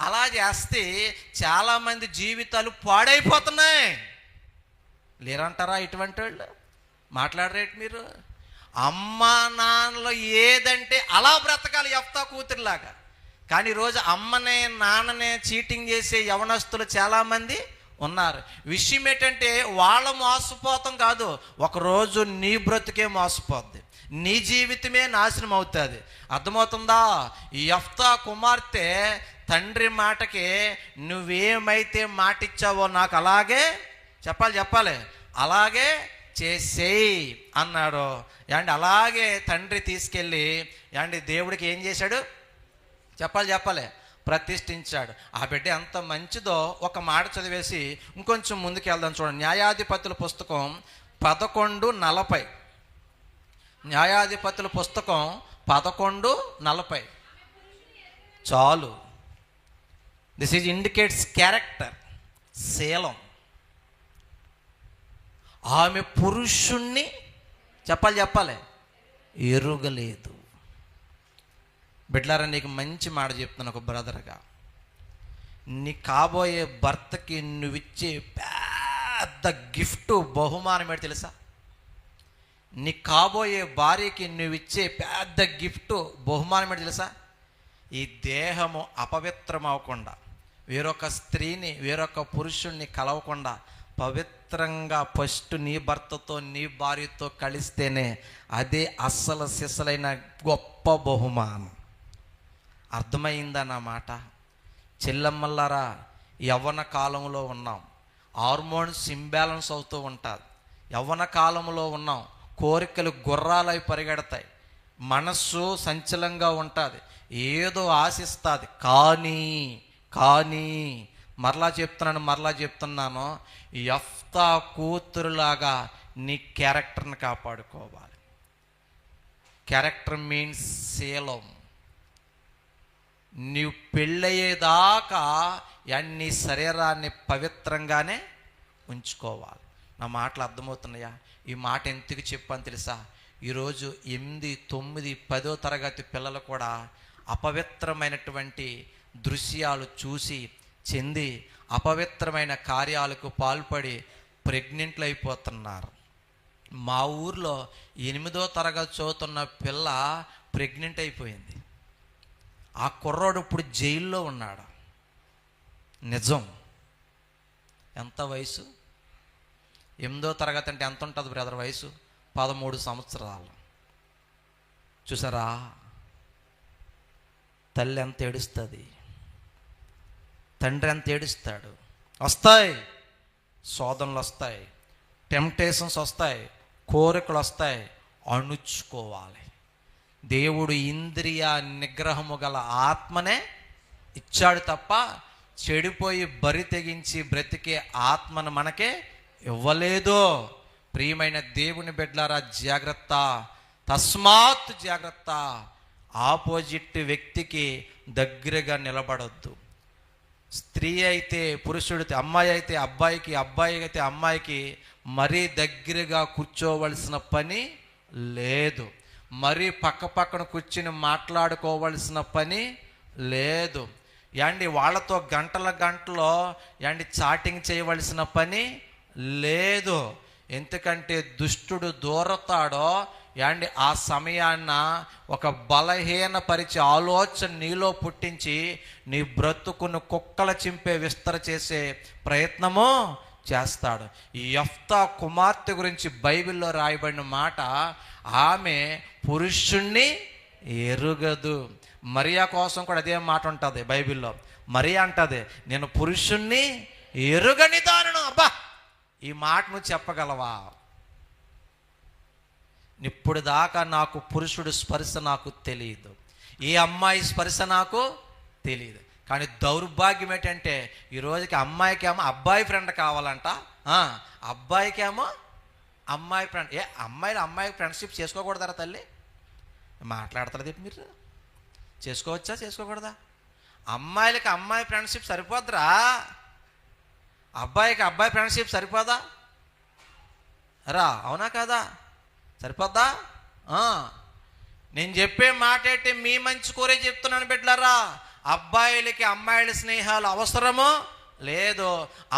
అలా చేస్తే చాలామంది జీవితాలు పాడైపోతున్నాయి. లేరంటారా ఇటువంటి వాళ్ళు? మాట్లాడరేటి మీరు? అమ్మా నాన్నలో ఏదంటే అలా బ్రతకాలి యెఫ్తా కూతురులాగా. కానీ ఈరోజు అమ్మనే నాన్ననే చీటింగ్ చేసే యవనస్తులు చాలామంది ఉన్నారు. విషయం ఏంటంటే వాళ్ళ మోసపోతాం కాదు, ఒకరోజు నీ బ్రతుకే మోసపోద్ది, నీ జీవితమే నాశనం అవుతుంది. అర్థమవుతుందా? యెఫ్తా కుమార్తె తండ్రి మాటకి నువ్వేమైతే మాట ఇచ్చావో నాకు అలాగే చెప్పాలి అలాగే చేసేయి అన్నాడు. యాండి అలాగే తండ్రి తీసుకెళ్ళి దేవుడికి ఏం చేశాడు? చెప్పాలి ప్రతిష్ఠించాడు. ఆ బిడ్డ ఎంత మంచిదో ఒక మాట చదివేసి ఇంకొంచెం ముందుకు వెళ్దాం. చూడండి, న్యాయాధిపతుల పుస్తకం 11:40. న్యాయాధిపతుల పుస్తకం 11:40 చాలు. This is indicates character. శీలం. ఆమె పురుషుణ్ణి చెప్పాలి ఎరుగలేదు. బిడ్లారా, నీకు మంచి మాట చెప్తున్నాను ఒక బ్రదర్గా. నీ కాబోయే భర్తకి నువ్విచ్చే పెద్ద గిఫ్ట్ బహుమానం ఏంటి తెలుసా? నీ కాబోయే భార్యకి నువ్విచ్చే పెద్ద గిఫ్ట్ బహుమానం ఏంటి తెలుసా? ఈ దేహము అపవిత్రం అవ్వకుండా, వేరొక స్త్రీని వేరొక పురుషుణ్ణి కలవకుండా పవిత్రంగా ఫస్ట్ నీ భర్తతో నీ భార్యతో కలిస్తేనే అదే అస్సలు సిసలైన గొప్ప బహుమానం. అర్థమైందా నా మాట? చెల్లమ్మల్లారా, యవ్వన కాలంలో ఉన్నాం, హార్మోన్స్ ఇంబ్యాలెన్స్ అవుతూ ఉంటుంది. యవ్వన కాలంలో ఉన్నాం, కోరికలు గుర్రాలై పరిగెడతాయి, మనస్సు సంచలంగా ఉంటుంది, ఏదో ఆశిస్తుంది. కానీ మరలా చెప్తున్నాను, యెఫ్తా కూతురులాగా నీ క్యారెక్టర్ని కాపాడుకోవాలి. క్యారెక్టర్ మీన్స్ శీలం. నీవు పెళ్ళయ్యేదాకా నీ శరీరాన్ని పవిత్రంగానే ఉంచుకోవాలి. నా మాటలు అర్థమవుతున్నాయా? ఈ మాట ఎందుకు చెప్పని తెలుసా? ఈరోజు 8, 9, 10వ తరగతి పిల్లలు కూడా అపవిత్రమైనటువంటి దృశ్యాలు చూసి చెంది అపవిత్రమైన కార్యాలకు పాల్పడి ప్రెగ్నెంట్లు అయిపోతున్నారు. మా ఊర్లో 8వ తరగతి చదువుతున్న పిల్ల ప్రెగ్నెంట్ అయిపోయింది. ఆ కుర్రోడు ఇప్పుడు జైల్లో ఉన్నాడు. నిజం. ఎంత వయసు? 8వ తరగతి అంటే ఎంత ఉంటుంది బ్రదర్ వయసు? 13 సంవత్సరాలు. చూసారా తల్లి ఎంత ఏడుస్తుంది, తండ్రి ఎంత ఏడుస్తాడు. వస్తాయి శోధనలు, వస్తాయి టెంప్టేషన్స్, వస్తాయి కోరికలు, వస్తాయి. అణుచుకోవాలి. దేవుడు ఇంద్రియ నిగ్రహము గల ఆత్మనే ఇచ్చాడు తప్ప చెడిపోయి బరి తెగించి బ్రతికే ఆత్మను మనకే ఇవ్వలేదు. ప్రియమైన దేవుని బిడ్డలారా, జాగ్రత్త, తస్మాత్ జాగ్రత్త. ఆపోజిట్ వ్యక్తికి దగ్గరగా నిలబడొద్దు. స్త్రీ అయితే పురుషుడికి, అమ్మాయి అయితే అబ్బాయికి, అబ్బాయి అయితే అమ్మాయికి మరీ దగ్గరగా కూర్చోవలసిన పని లేదు. మరీ పక్క పక్కన కూర్చుని మాట్లాడుకోవలసిన పని లేదు. యాండి వాళ్ళతో గంటల గంటలో యాండి చాటింగ్ చేయవలసిన పని లేదు. ఎందుకంటే దుష్టుడు దూరతాడో యాండి ఆ సమయాన్న ఒక బలహీనపరిచే ఆలోచన నీలో పుట్టించి నీ బ్రతుకును కుక్కల చింపే విస్తర చేసే ప్రయత్నము చేస్తాడు. ఈ యెఫ్తా కుమార్తె గురించి బైబిల్లో రాయబడిన మాట, ఆమె పురుషుణ్ణి ఎరుగదు. మరియా కోసం కూడా అదే మాట ఉంటుంది బైబిల్లో. మరియా అంటది, నేను పురుషుణ్ణి ఎరుగని దానను. అబ్బా, ఈ మాట నువ్వు చెప్పగలవా? ఇప్పుడు దాకా నాకు పురుషుడు స్పర్శ నాకు తెలియదు, ఈ అమ్మాయి స్పర్శ నాకు తెలియదు. కానీ దౌర్భాగ్యం ఏంటంటే ఈ రోజుకి అమ్మాయికేమో అబ్బాయి ఫ్రెండ్ కావాలంట, అబ్బాయికేమో అమ్మాయి ఫ్రెండ్. అమ్మాయి ఫ్రెండ్షిప్ చేసుకోకూడదారా తల్లి? మాట్లాడతారు మీరు, చేసుకోవచ్చా చేసుకోకూడదా? అమ్మాయిలకి అమ్మాయి ఫ్రెండ్షిప్ సరిపోద్దురా, అబ్బాయికి అబ్బాయి ఫ్రెండ్షిప్ సరిపోదా రా? అవునా కాదా? సరిపోద్దా? నేను చెప్పే మాట ఏంటి, మీ మంచి కోరే చెప్తున్నాను బిడ్డలారా. అబ్బాయిలకి అమ్మాయిల స్నేహాలు అవసరమో లేదు,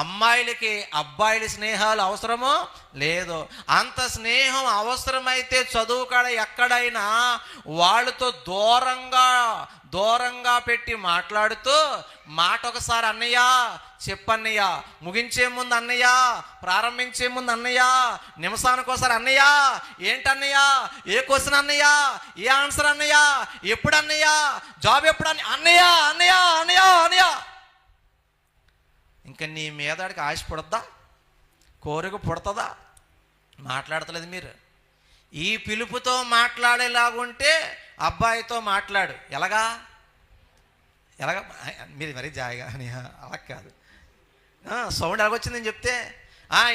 అమ్మాయిలకి అబ్బాయిల స్నేహాలు అవసరమో లేదు. అంత స్నేహం అవసరమైతే చదువు కాడ ఎక్కడైనా వాళ్ళతో దూరంగా పెట్టి మాట్లాడుతూ మాట ఒకసారి అన్నయ్య చెప్పన్నయ్య, ముగించే ముందు అన్నయ్య, ప్రారంభించే ముందు అన్నయ్య, నిమిషానికి ఒకసారి అన్నయ్య, ఏంటన్నయ్య, ఏ క్వశ్చన్ అన్నయ్య, ఏ ఆన్సర్ అన్నయ్య, ఎప్పుడు అన్నయ్య, జాబ్ ఎప్పుడు అన్నయ్య అన్నయ్య అన్నయ్య అన్నయ్య. ఇంకా నీ మీదడికి ఆశ పుడద్దా, కోరిక పుడతదా? మాట్లాడతలేదు మీరు. ఈ పిలుపుతో మాట్లాడేలాగుంటే అబ్బాయితో మాట్లాడు. ఎలాగా మీరు మరీ జాయిగా అని అలా కాదు. సౌండ్ ఎలాగొచ్చిందని చెప్తే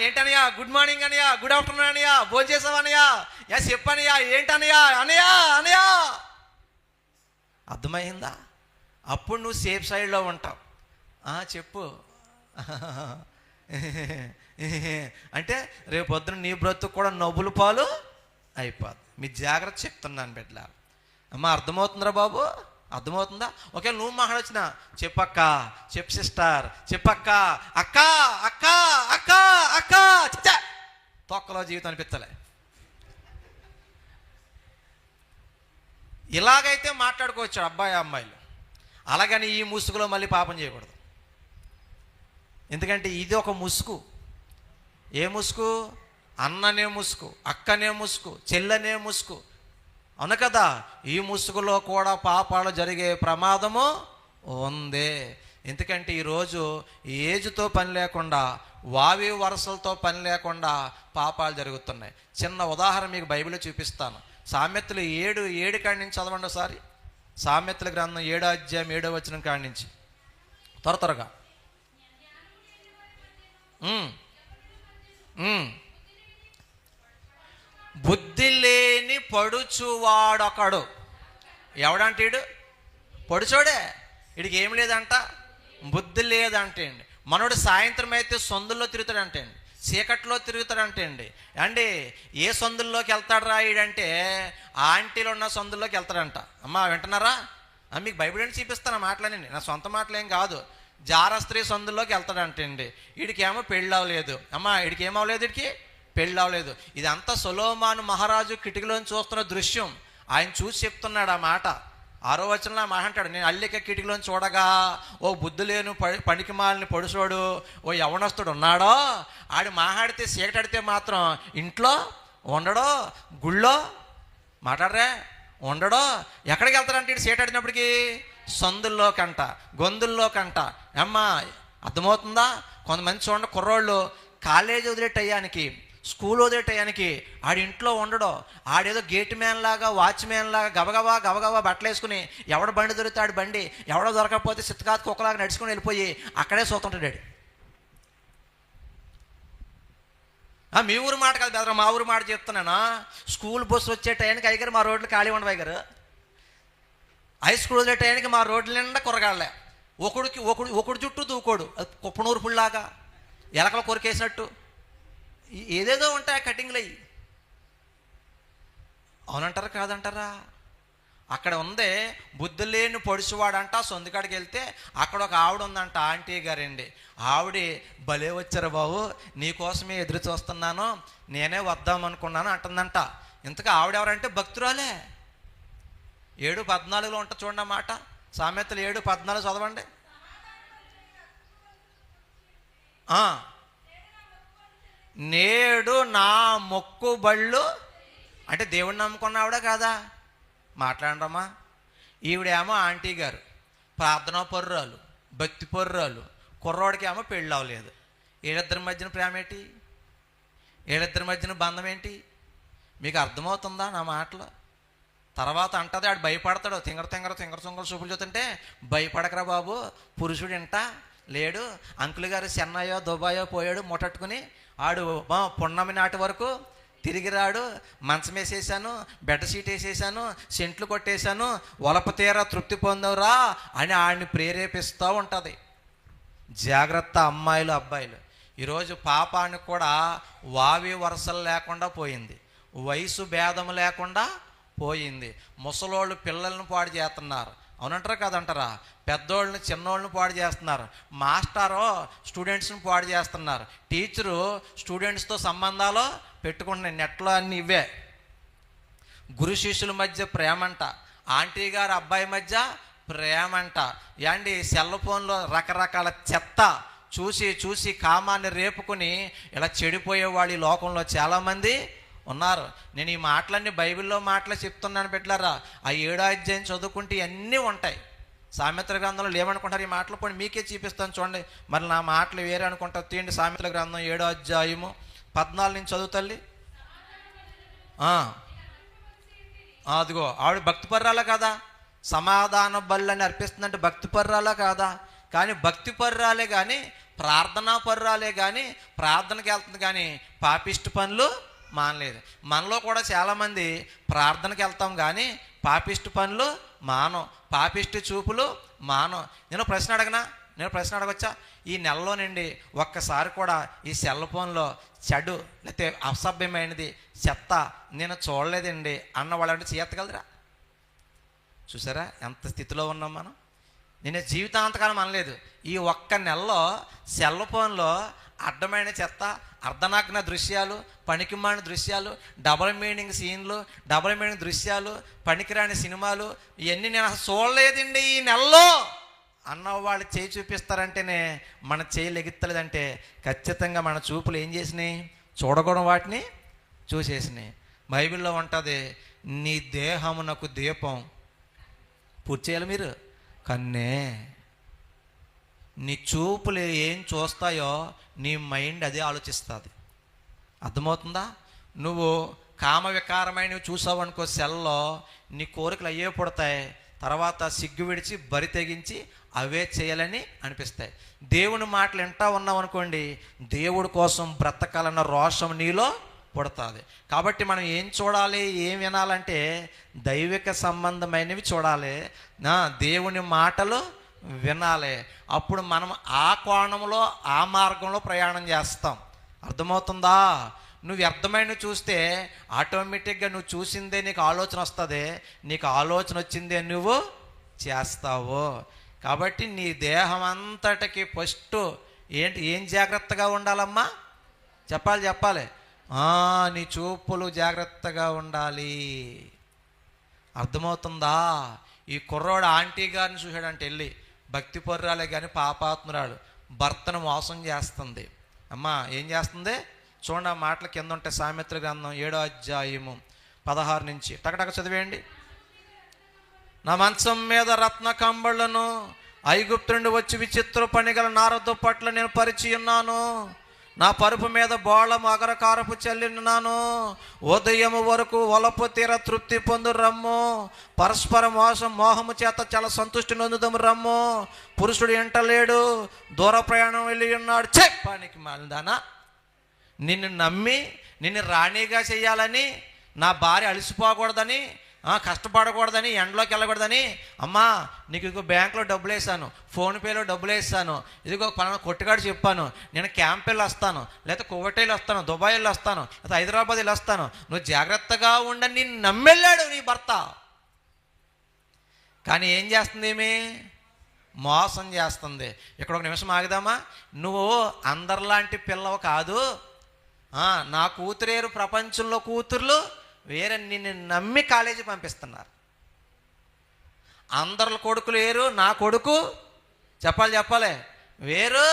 ఏంటనయ్యా, గుడ్ మార్నింగ్ అనయ్యా, గుడ్ ఆఫ్టర్నూన్ అనయ్యా, భోజనం చేసావనయ్యా, చెప్పనయ్యా, ఏంటనయ్యా అనయ్యా అనయ్యా. అర్థమైందా? అప్పుడు నువ్వు సేఫ్ సైడ్లో ఉంటావు. చెప్పు అంటే రేపు పొద్దున నీ బ్రతుకు కూడా నవ్వుల పాలు అయిపోదు. మీ జాగ్రత్త చెప్తున్నాను బిడ్డ. అమ్మ అర్థమవుతుందిరా బాబు? అర్థమవుతుందా? ఓకే, నువ్వు మాట్లాడొచ్చిన చెప్పక్క, చెప్పు సిస్టర్, చెప్పక్క, అక్క అక్క అక్క అక్క తొక్కలో జీవితం అనిపించలే. ఇలాగైతే మాట్లాడుకోవచ్చు అబ్బాయి అమ్మాయిలు. అలాగని ఈ ముసుగులో మళ్ళీ పాపం చేయకూడదు. ఎందుకంటే ఇది ఒక ముసుగు. ఏ ముసుగు? అన్ననే ముసుగు, అక్కనే ముసుగు, చెల్లనే ముసుగు. అవును కదా? ఈ ముసుగులో కూడా పాపాలు జరిగే ప్రమాదము ఉంది. ఎందుకంటే ఈరోజు ఏజ్తో పని లేకుండా, వావి వరసలతో పని లేకుండా పాపాలు జరుగుతున్నాయి. చిన్న ఉదాహరణ మీకు బైబిల్లో చూపిస్తాను. సామెతలు 7 కాడి నుంచి చదవండి ఒకసారి. సామెతల గ్రంథం 7వ అధ్యాయం 7వ వచనం కాడి నుంచి త్వరగా. బుద్ధి లేని పడుచువాడొకడు. ఎవడంటీడు? పడుచోడే. వీడికి ఏం లేదంట, బుద్ధి లేదంటే అండి. మనోడు సాయంత్రం అయితే సందుల్లో తిరుగుతాడంటే అండి, చీకట్లో తిరుగుతాడంటే అండి. ఏ సందుల్లోకి వెళ్తాడు రా ఈడంటే, ఆంటీలు ఉన్న సందుల్లోకి వెళ్తాడంట. అమ్మ వింటున్నారా? మీకు బైబిల్ అని చూపిస్తాను మాటలనండి, నా సొంత మాటలేం కాదు. జారస్త్రీ సందుల్లోకి వెళ్తాడంటే అండి. వీడికేమో పెళ్ళి అవ్వలేదు. అమ్మ వీడికి ఏమవ్వలేదు, వీడికి పెళ్ళి అవ్వలేదు. ఇదంతా సొలొమోను మహారాజు కిటికీలోని చూస్తున్న దృశ్యం. ఆయన చూసి చెప్తున్నాడు ఆ మాట. 6వ వచనంలో మాట అంటాడు, నేను అల్లిక కిటికీలోని చూడగా ఓ బుద్ధి లేను పనికి మాలిని పొడుసోడు ఓ యవనస్తుడు ఉన్నాడో, ఆడు మాట్లాడితే చీకటాడితే మాత్రం ఇంట్లో ఉండడో, గుళ్ళో మాట్లాడరే ఉండడో. ఎక్కడికి వెళ్తాడంటే ఇటు చీకటాడినప్పటికీ సందుల్లోకంట, గొంతుల్లోకంట. అమ్మా అర్థమవుతుందా? కొంతమంది చూడండి, కుర్రోళ్ళు కాలేజీ వదిలేటయ్యానికి, స్కూల్ వదిలేటయ్యానికి ఆడి ఇంట్లో ఉండడు. ఆడేదో గేట్ మ్యాన్ లాగా, వాచ్మ్యాన్ లాగా గబగబా బట్టలు వేసుకుని ఎవడ బండి దొరుకుతాడు బండి, ఎవడో దొరకకపోతే సిత్తకాతకు కుక్కలాగా నడుచుకుని వెళ్ళిపోయి అక్కడే చూస్తుంటాడు. మీ ఊరు మాట కాదు బెదరా, మా ఊరు మాట చెప్తున్నానా. స్కూల్ బస్సు వచ్చే టైంకి అయ్యారు మా రోడ్లు ఖాళీ ఉండవు అయ్యారు. హై స్కూల్ వదిలే టైంకి మా రోడ్ల నిండా కూరగాళ్ళే. ఒకడు చుట్టూ దూకోడు, అది కుప్పనూరు పుల్లాగా ఎలకలు కొరికేసినట్టు ఏదేదో ఉంటాయి కటింగ్లు అయ్యి. అవునంటారా కాదంటారా? అక్కడ ఉంది బుద్ధి లేని పొడిచివాడంట. సొందుకాడికి వెళ్తే అక్కడ ఒక ఆవిడ ఉందంట, ఆంటీ గారండి. ఆవిడ భలే వచ్చారు బాబు, నీకోసమే ఎదురు చూస్తున్నాను, నేనే వద్దామనుకున్నాను అంటుందంట. ఇంతకు ఆవిడెవరంటే భక్తురాలే. 7:14 ఉంటుంది చూడండి మాట. సామెతలు 7:14 చదవండి. నేడు నా మొక్కుబళ్ళు అంటే దేవుడిని నమ్ముకున్న ఆవిడ కాదా? మాట్లాడరమ్మా. ఈవిడేమో ఆంటీ గారు ప్రార్థనా పర్రాలు, భక్తి పర్రాలు, కుర్రోడికి ఏమో పెళ్ళి అవ్వలేదు. వీళ్ళిద్దరి మధ్యన ప్రేమ ఏంటి? వీళ్ళిద్దరి మధ్యన బంధం ఏంటి? మీకు అర్థమవుతుందా నా మాటలు? తర్వాత అంటది, ఆడు భయపడతాడు. తింగర చూపులు చూస్తుంటే, భయపడకరా బాబు, పురుషుడు ఇంట లేడు, అంకుల్ గారు చెన్నయో దుబాయో పోయాడు ముట్టట్టుకుని, ఆడు పున్నమి నాటి వరకు తిరిగి రాడు, మంచం వేసేసాను, బెడ్ షీట్ వేసేసాను, సెంట్లు కొట్టేశాను, వలప తీర తృప్తి పొందవురా అని ఆడిని ప్రేరేపిస్తూ ఉంటుంది. జాగ్రత్త అమ్మాయిలు అబ్బాయిలు. ఈరోజు పాపానికి కూడా వావి వరసలు లేకుండా పోయింది, వయసు భేదం లేకుండా పోయింది. ముసలోళ్ళు పిల్లలను పాడు చేస్తున్నారు, అవునంటారా కాదంటారా? పెద్దోళ్ళని చిన్నోళ్ళని పాడు చేస్తున్నారు, మాస్టరు స్టూడెంట్స్ని పాడు చేస్తున్నారు, టీచరు స్టూడెంట్స్తో సంబంధాలు పెట్టుకుంటున్నాయి. నెట్లో అన్నీ ఇవే. గురు శిష్యుల మధ్య ప్రేమంట, ఆంటీ గారు అబ్బాయి మధ్య ప్రేమంట. యాండి సెల్ ఫోన్లో రకరకాల చెత్త చూసి కామాన్ని రేపుకుని ఇలా చెడిపోయేవాళ్ళు ఈ లోకంలో చాలామంది ఉన్నారు. నేను ఈ మాటలన్నీ బైబిల్లో మాటలు చెప్తున్నాను బిడ్డలారా. ఆ 7వ అధ్యాయం చదువుకుంటే ఇవన్నీ ఉంటాయి. సామెతల గ్రంథంలో ఏమనుకుంటారు ఈ మాటలు? పోనీ మీకే చూపిస్తాను చూడండి. మరి నా మాటలు వేరే అనుకుంటారు. తీయండి సామెతల గ్రంథం 7వ అధ్యాయము 14 నుంచి చదువు తల్లి. అదిగో ఆవిడ భక్తి పర్రాలా కాదా? సమాధాన బల్లని అర్పిస్తుందంటే భక్తి పర్రాలా కాదా? కానీ భక్తి పర్రాలే కానీ, ప్రార్థనా పర్రాలే కానీ, ప్రార్థనకి వెళ్తుంది కానీ పాపిష్టి పనులు మానలేదు. మనలో కూడా చాలామంది ప్రార్థనకి వెళ్తాం కానీ పాపిష్టి పనులు మానం, పాపిష్టి చూపులు మానం. నేను ప్రశ్న అడగవచ్చా? ఈ నెలలో నుండి ఒక్కసారి కూడా ఈ సెల్ ఫోన్లో చెడు లేకపోతే అసభ్యమైనది చెత్త నేను చూడలేదండి అన్న వాళ్ళంటే చేయగలరా? చూసారా ఎంత స్థితిలో ఉన్నాం మనం? నేను జీవితాంతకాలం అనలేదు. ఈ ఒక్క నెలలో సెల్ ఫోన్లో అడ్డమైన చెత్త, అర్ధనాగ్న దృశ్యాలు, పనికిమాలిన దృశ్యాలు, డబుల్ మీనింగ్ సీన్లు, డబుల్ మీనింగ్ దృశ్యాలు, పనికిరాని సినిమాలు, ఇవన్నీ నేను అసలు చూడలేదండి ఈ నెలలో అన్న వాళ్ళు చేయి చూపిస్తారంటేనే మన చేయి లెగిత్తలేదంటే ఖచ్చితంగా మన చూపులు ఏం చేసినాయి? చూడకూడని వాటిని చూసేసినాయి. బైబిల్లో ఉంటుంది, నీ దేహమునకు దీపం పూర్తి చేయాలి మీరు కన్నే. నీ చూపులు ఏం చూస్తాయో నీ మైండ్ అదే ఆలోచిస్తుంది. అర్థమవుతుందా? నువ్వు కామ వికారమైనవి చూసావు అనుకో సెల్లో, నీ కోరికలు అయ్యే పుడతాయి. తర్వాత సిగ్గు విడిచి బరి తెగించి అవే చేయాలని అనిపిస్తాయి. దేవుని మాటలు వింటా ఉన్నావు అనుకోండి, దేవుడి కోసం బ్రతకాలన్న రోషం నీలో పుడుతుంది. కాబట్టి మనం ఏం చూడాలి, ఏం వినాలంటే దైవిక సంబంధమైనవి చూడాలి, దేవుని మాటలు వినాలి. అప్పుడు మనం ఆ కోణంలో ఆ మార్గంలో ప్రయాణం చేస్తాం. అర్థమవుతుందా? నువ్వు వ్యర్థమైనవి చూస్తే ఆటోమేటిక్గా నువ్వు చూసిందే నీకు ఆలోచన వస్తుంది, నీకు ఆలోచన వచ్చిందే నువ్వు చేస్తావు. కాబట్టి నీ దేహం అంతటికి ఫస్ట్ ఏం జాగ్రత్తగా ఉండాలమ్మా? చెప్పాలి. నీ చూపులు జాగ్రత్తగా ఉండాలి. అర్థమవుతుందా? ఈ కుర్రోడు ఆంటీ గారిని చూశాడంటే వెళ్ళి, భక్తి పొర్రాలే కానీ పాపాత్మురాలు, భర్తను మోసం చేస్తుంది. అమ్మా ఏం చేస్తుంది చూడండి. ఆ మాటల కింద ఉంటాయి. సామెతల గ్రంథం 7వ అధ్యాయము 16 నుంచి టకటక చదివేయండి. నా మంచం మీద రత్న కంబళ్లను, ఐగుప్తు నుండి వచ్చి విచిత్ర పనిగల నార దుప్పట్లు నేను పరిచి ఉన్నాను. నా పరుపు మీద బోళము అగరకారపు చల్లినాను. ఉదయము వరకు వలపు తీర తృప్తి పొందు రమ్ము. పరస్పర మోహము చేత చాలా సంతృష్టి నొందుదము రమ్ము. పురుషుడు ఎంటలేడు, దూర ప్రయాణం వెళ్ళి ఉన్నాడు. చెప్పానికి మాలిదానా, నిన్ను నమ్మి నిన్ను రాణిగా చేయాలని, నా భార్య అలసిపోకూడదని, కష్టపడకూడదని, ఎండలోకి వెళ్ళకూడదని, అమ్మా నీకు ఇదిగో బ్యాంకులో డబ్బులు వేసాను, ఫోన్పేలో డబ్బులు వేసాను, ఇదిగో పలానా కొట్టుగాడు చెప్పాను, నేను క్యాంప్ వెళ్ళి వస్తాను, లేకపోతే కువైట్లో వస్తాను, దుబాయ్ వెళ్ళి వస్తాను, లేకపోతే హైదరాబాద్ వెళ్ళి వస్తాను, నువ్వు జాగ్రత్తగా ఉండని నిన్ను నమ్మెళ్ళాడు నీ భర్త. కానీ ఏం చేస్తుంది ఏమి? మోసం చేస్తుంది. ఇక్కడ ఒక నిమిషం ఆగుదామా? నువ్వు అందరిలాంటి పిల్లవు కాదు, నా కూతురేరు ప్రపంచంలో కూతుర్లు వేరే నిన్ను నమ్మి కాలేజీ పంపిస్తున్నారు. అందరి కొడుకులు వేరు, నా కొడుకు చెప్పాలి వేరు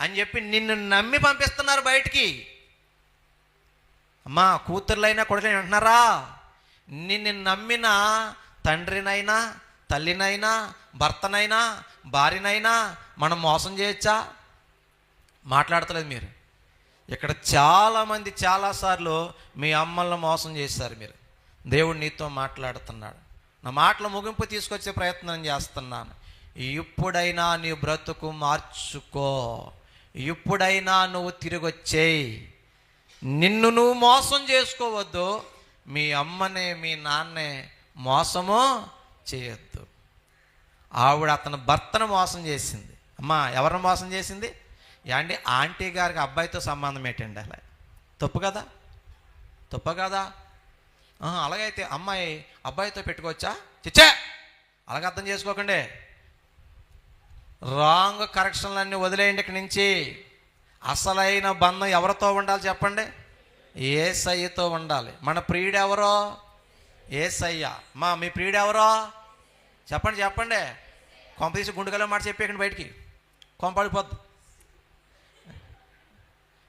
అని చెప్పి నిన్ను నమ్మి పంపిస్తున్నారు బయటికి. అమ్మా, కూతుర్లైనా కొడుకులైనా అంటున్నారా? నిన్ను నమ్మిన తండ్రినైనా తల్లినైనా భర్తనైనా భార్యనైనా మనం మోసం చేయొచ్చా? మాట్లాడతలేదు మీరు. ఇక్కడ చాలామంది చాలాసార్లు మీ అమ్మల్ని మోసం చేశారు మీరు. దేవుడు నీతో మాట్లాడుతున్నాడు. నా మాటల ముగింపు తీసుకొచ్చే ప్రయత్నం చేస్తున్నాను. ఇప్పుడైనా నీ బ్రతుకు మార్చుకో, ఇప్పుడైనా నువ్వు తిరిగి వచ్చేయి. నిన్ను నువ్వు మోసం చేసుకోవద్దు, మీ అమ్మనే మీ నాన్నే మోసము చేయొద్దు. ఆవిడ అతని భర్తను మోసం చేసింది. అమ్మా, ఎవరిని మోసం చేసింది? ఏంటి, ఆంటీ గారికి అబ్బాయితో సంబంధం ఏంటండి? అలా తప్పు కదా? అలాగైతే అమ్మాయి అబ్బాయితో పెట్టుకోవచ్చా? చిచ్చే, అలాగ అర్థం చేసుకోకండి. రాంగ్ కరెక్షన్లన్నీ వదిలేయండి ఇక్కడి నుంచి. అసలైన బంధం ఎవరితో ఉండాలి చెప్పండి? యేసయ్యతో ఉండాలి. మన ప్రియుడు ఎవరో? యేసయ్య. మీ ప్రియుడు ఎవరో చెప్పండి. కొంప తీసి గుండెగల్లో మాట చెప్పేయండి, బయటికి కొంపడిపోద్దు.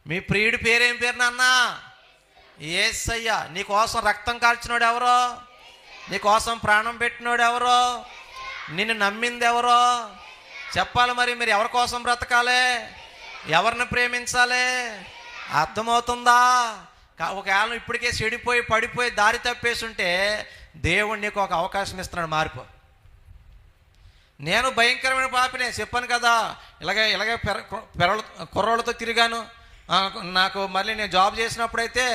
మీ ప్రియుడి పేరేం పేరు నాన్న? యేసయ్య. నీకోసం రక్తం కాల్చినోడు ఎవరో? నీకోసం ప్రాణం పెట్టినోడు ఎవరో? నిన్ను నమ్మింది ఎవరో? చెప్పాలి. మరి మీరు ఎవరి కోసం బ్రతకాలి? ఎవరిని ప్రేమించాలి? అర్థమవుతుందా? ఒకవేళ ఇప్పటికే చెడిపోయి పడిపోయి దారి తప్పేసి ఉంటే దేవుడు నీకు ఒక అవకాశం ఇస్తున్నాడు, మారిపో. నేను భయంకరమైన పాపినే చెప్పాను కదా. ఇలాగే కుర్రోళ్ళతో తిరిగాను. నాకు మళ్ళీ నేను జాబ్ చేసినప్పుడైతే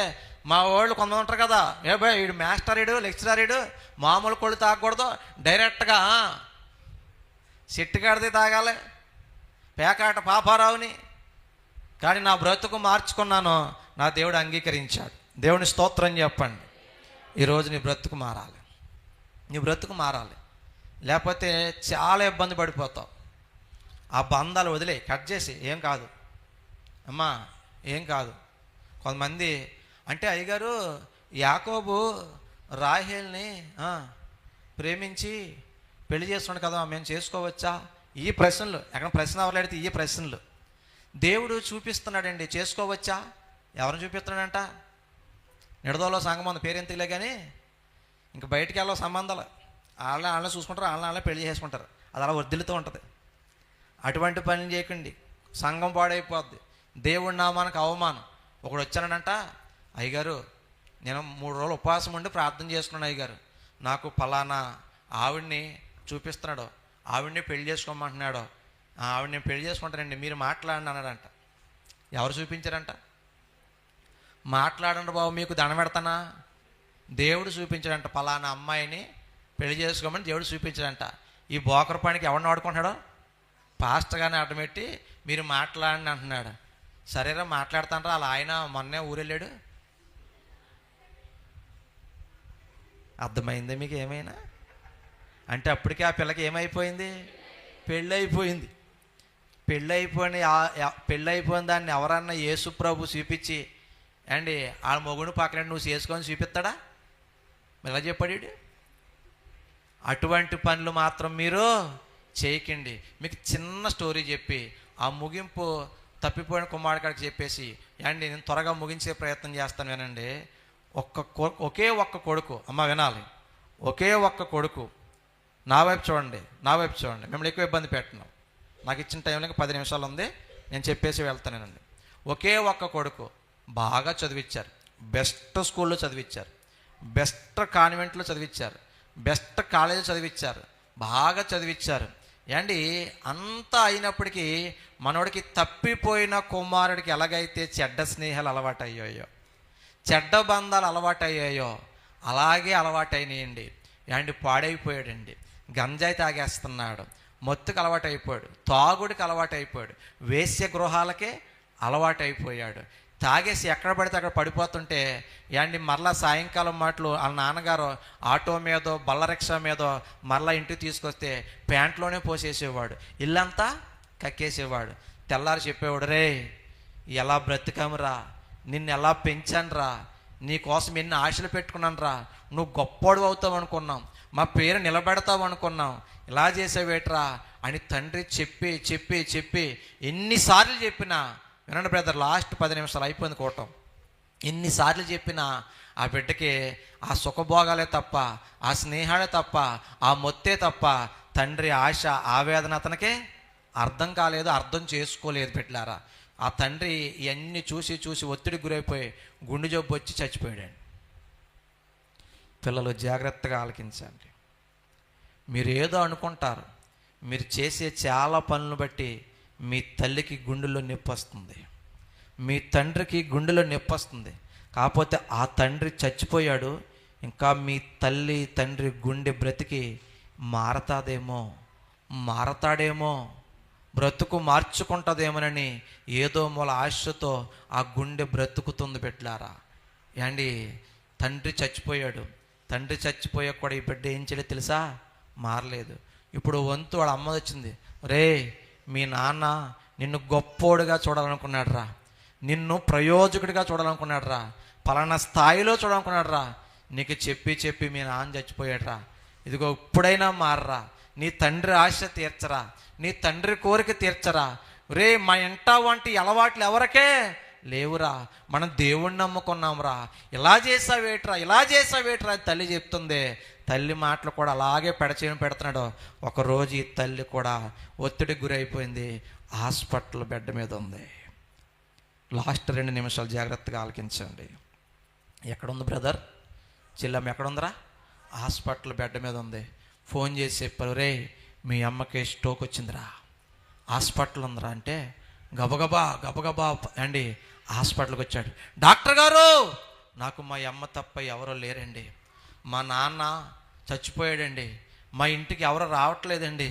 మా వాళ్ళు కొంతమంది ఉంటారు కదా, ఏ భయ్ వీడు మాస్టర్, వీడు లెక్చరర్, వీడు మామూలు కొళ్ళు తాగకూడదు, డైరెక్ట్గా సిట్టుగాడితే తాగాలి, పేకాట పాపారావుని. కానీ నా బ్రతుకు మార్చుకున్నాను, నా దేవుడు అంగీకరించాడు. దేవుని స్తోత్రం చెప్పండి. ఈరోజు నీ బ్రతుకు మారాలి. లేకపోతే చాలా ఇబ్బంది పడిపోతావు. ఆ బంధాలు వదిలే, కట్ చేసి, ఏం కాదు అమ్మా, ఏం కాదు. కొంతమంది అంటే, అయ్యగారు యాకోబు రాహేల్ని ప్రేమించి పెళ్లి చేస్తున్నాడు కదా, మేము చేసుకోవచ్చా? ఈ ప్రశ్నలు ఎక్కడ ప్రశ్న ఎవరు అడిగితే ఈ ప్రశ్నలు దేవుడు చూపిస్తున్నాడండి. చేసుకోవచ్చా? ఎవరిని చూపిస్తున్నాడంట? నిడదోలో సంఘం ఉంది, పేరెంతలే కానీ ఇంక బయటికి వెళ్ళవు సంబంధాలు. వాళ్ళని చూసుకుంటారు, వాళ్ళని పెళ్లి చేసుకుంటారు. అది అలా వర్ధిల్లుతూ ఉంటుంది. అటువంటి పని చేయకండి, సంఘం పాడైపోద్ది, దేవుడి నామానికి అవమానం. ఒకడు వచ్చానంట, అయ్యగారు నేను 3 రోజులు ఉపవాసం ఉండి ప్రార్థన చేసుకున్నాను అయ్యగారు, నాకు ఫలానా ఆవిడ్ని చూపిస్తున్నాడు, ఆవిడ్ని పెళ్లి చేసుకోమంటున్నాడు, ఆవిడ్ని పెళ్లి చేసుకుంటానండి, మీరు మాట్లాడండి అన్నాడంట. ఎవరు చూపించారంట? మాట్లాడండి బాబు, మీకు దండం పెడతానా? దేవుడు చూపించాడంట, ఫలానా అమ్మాయిని పెళ్లి చేసుకోమని దేవుడు చూపించాడంట. ఈ బోకర్ పనికి ఎవరిని వాడుకుంటున్నాడో? పాస్టర్ గారిని అడ్డమెట్టి మీరు మాట్లాడండి అంటున్నాడు. సరేరా మాట్లాడతానరా, అలా ఆయన మొన్నే ఊరెళ్ళాడు. అర్థమైంది మీకు ఏమైనా? అంటే అప్పటికే ఆ పిల్లకి ఏమైపోయింది? పెళ్ళైపోయింది. పెళ్ళైపోయిన దాన్ని ఎవరన్నా యేసు ప్రభు చూపించి అండి ఆ మొగుడు పక్కన నువ్వు చేసుకొని చూపిస్తాడా? ఎలా చెప్పాడు? అటువంటి పనులు మాత్రం మీరు చేయకండి. మీకు చిన్న స్టోరీ చెప్పి ఆ ముగింపు తప్పిపోయిన కుమారుడికి చెప్పేసి అండి నేను త్వరగా ముగించే ప్రయత్నం చేస్తాను. వినండి. ఒకే ఒక్క కొడుకు, అమ్మ వినాలి, ఒకే ఒక్క కొడుకు. నా వైపు చూడండి, మిమ్మల్ని ఎక్కువ ఇబ్బంది పెట్టను. నాకు ఇచ్చిన టైంలో 10 నిమిషాలు ఉంది, నేను చెప్పేసి వెళ్తానేనండి. ఒకే ఒక్క కొడుకు, బాగా చదివించారు, బెస్ట్ స్కూల్లో చదివించారు, బెస్ట్ కాన్వెంట్లో చదివించారు, బెస్ట్ కాలేజీ చదివించారు, బాగా చదివించారు. ఏండి అంతా అయినప్పటికీ మనోడికి తప్పిపోయిన కుమారుడికి ఎలాగైతే చెడ్డ స్నేహాలు అలవాటయ్యాయో, చెడ్డ బంధాలు అలవాటయ్యాయో అలాగే అలవాటైనాయండి. ఏండి పాడైపోయాడండి, గంజాయి తాగేస్తున్నాడు, మత్తుకు అలవాటైపోయాడు, తాగుడికి అలవాటైపోయాడు, వేశ్య గృహాలకే అలవాటైపోయాడు, తాగేసి ఎక్కడ పడితే అక్కడ పడిపోతుంటే యాండి మరలా సాయంకాలం మాటలు వాళ్ళ నాన్నగారు ఆటో మీదో బల్ల రిక్షా మీదో మరలా ఇంటికి తీసుకొస్తే ప్యాంట్లోనే పోసేసేవాడు, ఇల్లంతా కక్కేసేవాడు. తెల్లారి చెప్పేవాడు, రే ఎలా బ్రతికామురా, నిన్ను ఎలా పెంచానురా, నీ కోసం ఎన్ని ఆశలు పెట్టుకున్నాను రా, నువ్వు గొప్పోడు అవుతావు అనుకున్నాం, మా పేరు నిలబెడతావు అనుకున్నాం, ఇలా చేసావేట్రా అని తండ్రి చెప్పి చెప్పి చెప్పి ఎన్నిసార్లు చెప్పినా, వినండి బ్రదర్, లాస్ట్ 10 నిమిషాలు అయిపోయింది కూటం, ఎన్నిసార్లు చెప్పినా ఆ బిడ్డకి ఆ సుఖభోగాలే తప్ప, ఆ స్నేహాలే తప్ప, ఆ మొత్తే తప్ప తండ్రి ఆశ ఆవేదన అతనికి అర్థం కాలేదు, అర్థం చేసుకోలేదు బిడ్డలారా. ఆ తండ్రి ఇవన్నీ చూసి చూసి ఒత్తిడికి గురైపోయి గుండె జబ్బు వచ్చి చచ్చిపోయాడు. పిల్లలు జాగ్రత్తగా ఆలకించండి. మీరు ఏదో అనుకుంటారు, మీరు చేసే చాలా పనులను బట్టి మీ తల్లికి గుండెలో నొప్పి వస్తుంది, మీ తండ్రికి గుండెలో నొప్పి వస్తుంది. కాకపోతే ఆ తండ్రి చచ్చిపోయాడు, ఇంకా మీ తల్లి తండ్రి గుండె బ్రతికి మారతాడేమో, బ్రతుకు మార్చుకుంటుందేమోనని ఏదో మూల ఆశతో ఆ గుండె బ్రతుకుతుంది బిడ్డలారా. ఏండి, తండ్రి చచ్చిపోయాడు, తండ్రి చచ్చిపోయాక కూడా ఈ బిడ్డ ఏం చేయలేదు తెలుసా, మారలేదు. ఇప్పుడు వంతు వాళ్ళ అమ్మ వచ్చింది, రే మీ నాన్న నిన్ను గొప్పోడుగా చూడాలనుకున్నాడు రా, నిన్ను ప్రయోజకుడిగా చూడాలనుకున్నాడు రా, పలానా స్థాయిలో చూడాలనుకున్నాడు రా, నీకు చెప్పి చెప్పి మీ నాన్న చచ్చిపోయాడు రా, ఇదిగో ఇప్పుడైనా మారరా, నీ తండ్రి ఆశ తీర్చరా, నీ తండ్రి కోరిక తీర్చరా. రే మా ఇంట వంటి అలవాట్లు ఎవరికే లేవురా, మనం దేవుణ్ణి నమ్ముకున్నాంరా, ఇలా చేసావేట్రా తల్లి చెప్తుంది. తల్లి మాటలు కూడా అలాగే పెడుతున్నాడు. ఒకరోజు ఈ తల్లి కూడా ఒత్తిడికి గురైపోయింది, హాస్పిటల్ బెడ్ మీద ఉంది. లాస్ట్ 2 నిమిషాలు జాగ్రత్తగా ఆలకించండి. ఎక్కడుంది బ్రదర్, చెల్లెమ్మ ఎక్కడుందిరా, హాస్పిటల్ బెడ్ మీద ఉంది. ఫోన్ చేసి చెప్పారు, రే మీ అమ్మకి స్ట్రోక్ వచ్చిందిరా, హాస్పిటల్ ఉందిరా అంటే గబగబా అండి హాస్పిటల్కి వచ్చాడు. డాక్టర్ గారు, నాకు మా అమ్మ తప్ప ఎవరో లేరండి, మా నాన్న చచ్చిపోయాడండి, మా ఇంటికి ఎవరు రావట్లేదండి,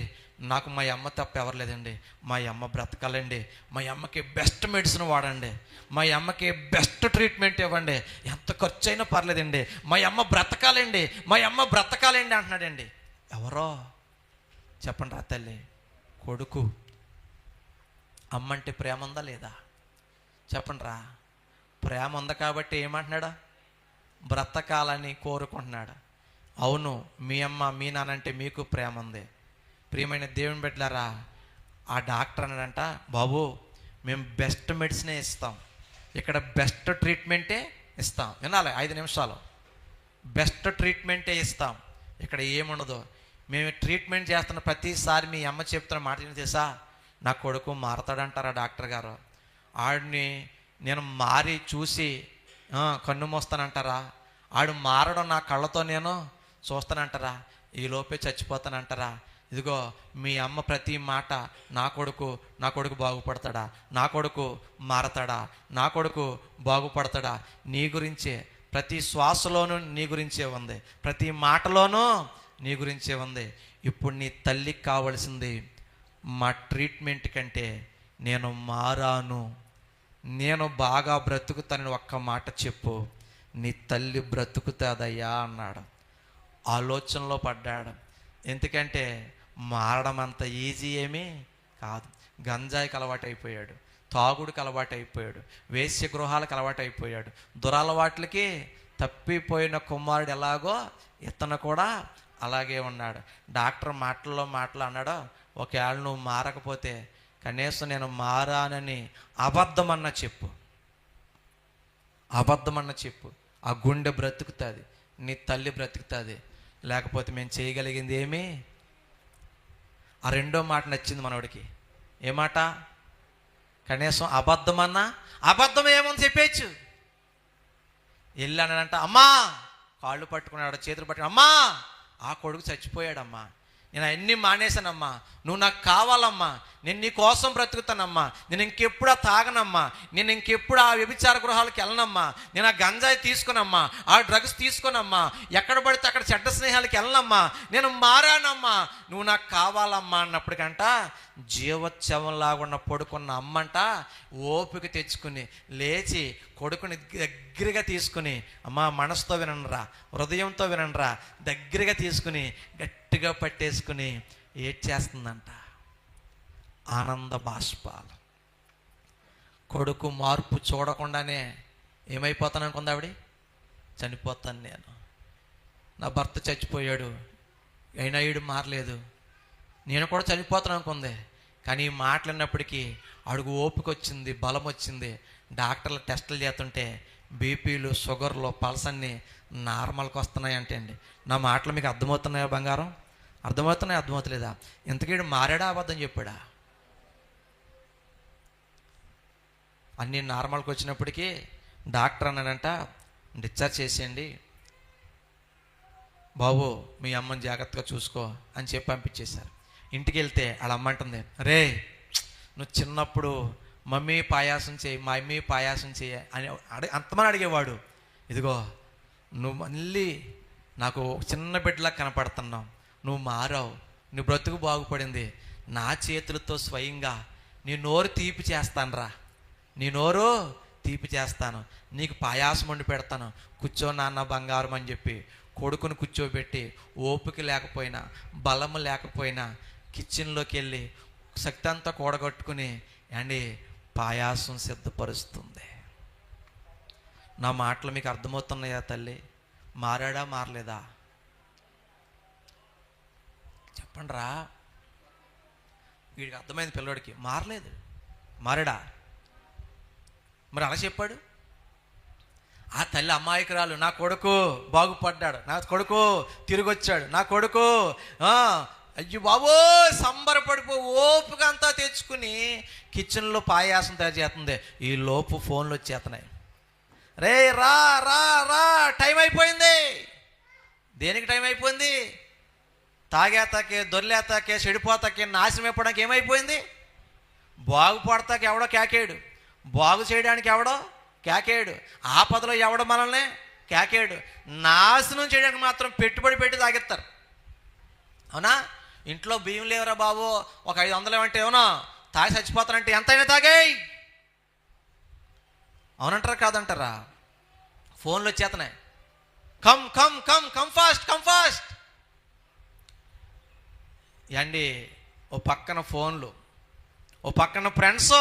నాకు మా అమ్మ తప్ప ఎవరు లేదండి, మా అమ్మ బ్రతకాలండి, మా అమ్మకి బెస్ట్ మెడిసిన్ వాడండి, మా అమ్మకి బెస్ట్ ట్రీట్మెంట్ ఇవ్వండి, ఎంత ఖర్చు అయినా పర్లేదండి, మా అమ్మ బ్రతకాలండి అంటున్నాడండి. ఎవరో చెప్పండి రా తల్లి, కొడుకు. అమ్మంటే ప్రేమ ఉందా లేదా చెప్పండి రా, ప్రేమ ఉంది కాబట్టి ఏమంటున్నాడా, బ్రతకాలని కోరుకుంటున్నాడు. అవును, మీ అమ్మ మీ నాన్నంటే మీకు ప్రేమ ఉంది. ప్రియమైన దేవుని బిడ్డలారా, ఆ డాక్టర్ అన్నాడంట, బాబు మేము బెస్ట్ మెడిసినే ఇస్తాం, ఇక్కడ బెస్ట్ ట్రీట్మెంటే ఇస్తాం. వినాలి, 5 నిమిషాలు, బెస్ట్ ట్రీట్మెంటే ఇస్తాం, ఇక్కడ ఏముండదు. మేము ట్రీట్మెంట్ చేస్తున్న ప్రతిసారి మీ అమ్మ చెప్తున్న మాట ఏంటి తెలుసా, నా కొడుకు మారతాడంటారా డాక్టర్ గారు, ఆడిని నేను మారి చూసి కన్ను మోస్తానంటారా, ఆడు మారడం నా కళ్ళతో నేను చూస్తానంటారా, ఈ లోపే చచ్చిపోతానంటారా. ఇదిగో మీ అమ్మ ప్రతి మాట, నా కొడుకు బాగుపడతాడా, నా కొడుకు మారతాడా, నా కొడుకు బాగుపడతాడా, నీ గురించే, ప్రతి శ్వాసలోనూ నీ గురించే ఉంది, ప్రతి మాటలోనూ నీ గురించే ఉంది. ఇప్పుడు నీ తల్లికి కావలసింది మా ట్రీట్మెంట్ కంటే నేను మారాను, నేను బాగా బ్రతుకుతానని ఒక్క మాట చెప్పు, నీ తల్లి బ్రతుకుతుందయ్యా అన్నాడు. ఆలోచనలో పడ్డాడు. ఎందుకంటే మారడం అంత ఈజీ ఏమీ కాదు. గంజాయికి అలవాటు అయిపోయాడు, తాగుడికి అలవాటు అయిపోయాడు, వేశ్య గృహాలకు అలవాటు అయిపోయాడు, దురలవాట్లకి తప్పిపోయిన కుమారుడు ఎలాగో ఇతను కూడా అలాగే ఉన్నాడు. డాక్టర్ మాటల్లో అన్నాడు, ఒకవేళ నువ్వు మారకపోతే కనీసం నేను మారానని అబద్ధమన్నా చెప్పు, ఆ గుండె బ్రతుకుతుంది, నీ తల్లి బ్రతుకుతుంది, లేకపోతే మేము చేయగలిగింది ఏమీ. ఆ 2వ మాట నచ్చింది మనోడికి. ఏ మాట, కనీసం అబద్ధం ఏమని చెప్పేచ్చు. వెళ్ళానంట, అమ్మా కాళ్ళు పట్టుకున్నాడు, చేతులు పట్టుకున్నాడు, అమ్మా ఆ కొడుకు చచ్చిపోయాడమ్మా, నేను అవన్నీ మానేశానమ్మా, నువ్వు నాకు కావాలమ్మా, నేను నీ కోసం బ్రతుకుతానమ్మా, నేను ఇంకెప్పుడు ఆ తాగనమ్మా, నేను ఇంకెప్పుడు ఆ వ్యభిచార గృహాలకు వెళ్ళనమ్మా, నేను ఆ గంజాయి తీసుకునమ్మా, ఆ డ్రగ్స్ తీసుకునమ్మా, ఎక్కడ పడితే అక్కడ చెడ్డ స్నేహాలకు వెళ్ళనమ్మా, నేను మారానమ్మా, నువ్వు నాకు కావాలమ్మా అన్నప్పటికంట జీవోత్సవంలాగున్న పడుకున్న అమ్మంట ఓపిక తెచ్చుకుని లేచి కొడుకుని దగ్గరగా తీసుకుని, అమ్మా మనసుతో వినండిరా, హృదయంతో వినండిరా, దగ్గరగా తీసుకుని గట్టిగా పట్టేసుకుని ఏడ్చేస్తుందంట. ఆనంద బాష్పాలు. కొడుకు మార్పు చూడకుండానే ఏమైపోతాను అనుకుంది ఆవిడ, చనిపోతాను నేను, నా భర్త చచ్చిపోయాడు అయినా ఈడు మారలేదు, నేను కూడా చనిపోతాను అనుకుంది. కానీ ఈ మాట్లాడినప్పటికీ అడుగు ఓపిక వచ్చింది, బలం వచ్చింది. డాక్టర్లు టెస్టులు చేస్తుంటే బీపీలు, షుగర్లు, పల్స్ అన్నీ నార్మల్కి వస్తున్నాయి అంటే అండి, నా మాటలు మీకు అర్థమవుతున్నాయా బంగారం? అర్థమవుతున్నాయా? అర్థమవుతలేదా? ఇంతకీ మారాడా అబద్ధం చెప్పాడా? అన్నీ నార్మల్కి వచ్చినప్పటికీ డాక్టర్ అన్నాడంట, డిశ్చార్జ్ చేసేయండి బాబు, మీ అమ్మని జాగ్రత్తగా చూసుకో అని చెప్పి పంపించేశారు. ఇంటికి వెళ్తే వాళ్ళ అమ్మ అంటుంది, రే నువ్వు చిన్నప్పుడు మమ్మీ పాయాసం చేయి, మా మమ్మీ పాయాసం చేయి అని అంతమంది అడిగేవాడు. ఇదిగో నువ్వు మళ్ళీ నాకు చిన్న బిడ్డలా కనపడుతున్నావు, నువ్వు మారావు, నీ బ్రతుకు బాగుపడింది, నా చేతులతో స్వయంగా నీ నోరు తీపి చేస్తాను రా, నీ నోరు తీపి చేస్తాను, నీకు పాయాసం వండి పెడతాను, కూర్చో నాన్న బంగారం అని చెప్పి కొడుకుని కూర్చోబెట్టి ఓపిక లేకపోయినా బలము లేకపోయినా కిచెన్లోకి వెళ్ళి శక్తి అంతా కూడగట్టుకుని అండి పాయాసం సిద్ధపరుస్తుంది. నా మాటలు మీకు అర్థమవుతున్నాయా తల్లి? మారాడా మారలేదా చెప్పండి రా. వీడికి అర్థమైంది, పిల్లవాడికి మారలేదు. మారాడా? మరి అలా చెప్పాడు. ఆ తల్లి అమాయకురాలు, నా కొడుకు బాగుపడ్డాడు, నా కొడుకు తిరిగి వచ్చాడు, నా కొడుకు అయ్యో బాబో సంబరపడిపో ఓపిక అంతా తెచ్చుకుని కిచెన్లో పాయాసం తయారు చేస్తుంది. ఈ లోపు ఫోన్లు వచ్చేస్తున్నాయి, రే రా రా రా టైం అయిపోయింది. దేనికి టైం అయిపోయింది? తాగేతాకే, దొర్లేతాకే, చెడిపోతాకే, నాశనం అయిపోవడానికి ఏమైపోయింది? బాగుపడతాకి ఎవడో కేకేడు, బాగు చేయడానికి ఎవడో కేకేడు, ఆపదలో ఎవడో మనల్ని కేకేడు, నాశనం చేయడానికి మాత్రం పెట్టుబడి పెట్టి తాగెత్తారు. అవునా? ఇంట్లో బియ్యం లేవరా బాబు, ఒక 500 ఏమంటే ఏమన్నా తాగి చచ్చిపోతారంటే ఎంతైనా తాగాయి అవునంటారా కాదంటారా? ఫోన్లు వచ్చేతనాయి, come come come come fast come fast అండి. ఓ పక్కన ఫోన్లు, ఓ పక్కన ఫ్రెండ్స్,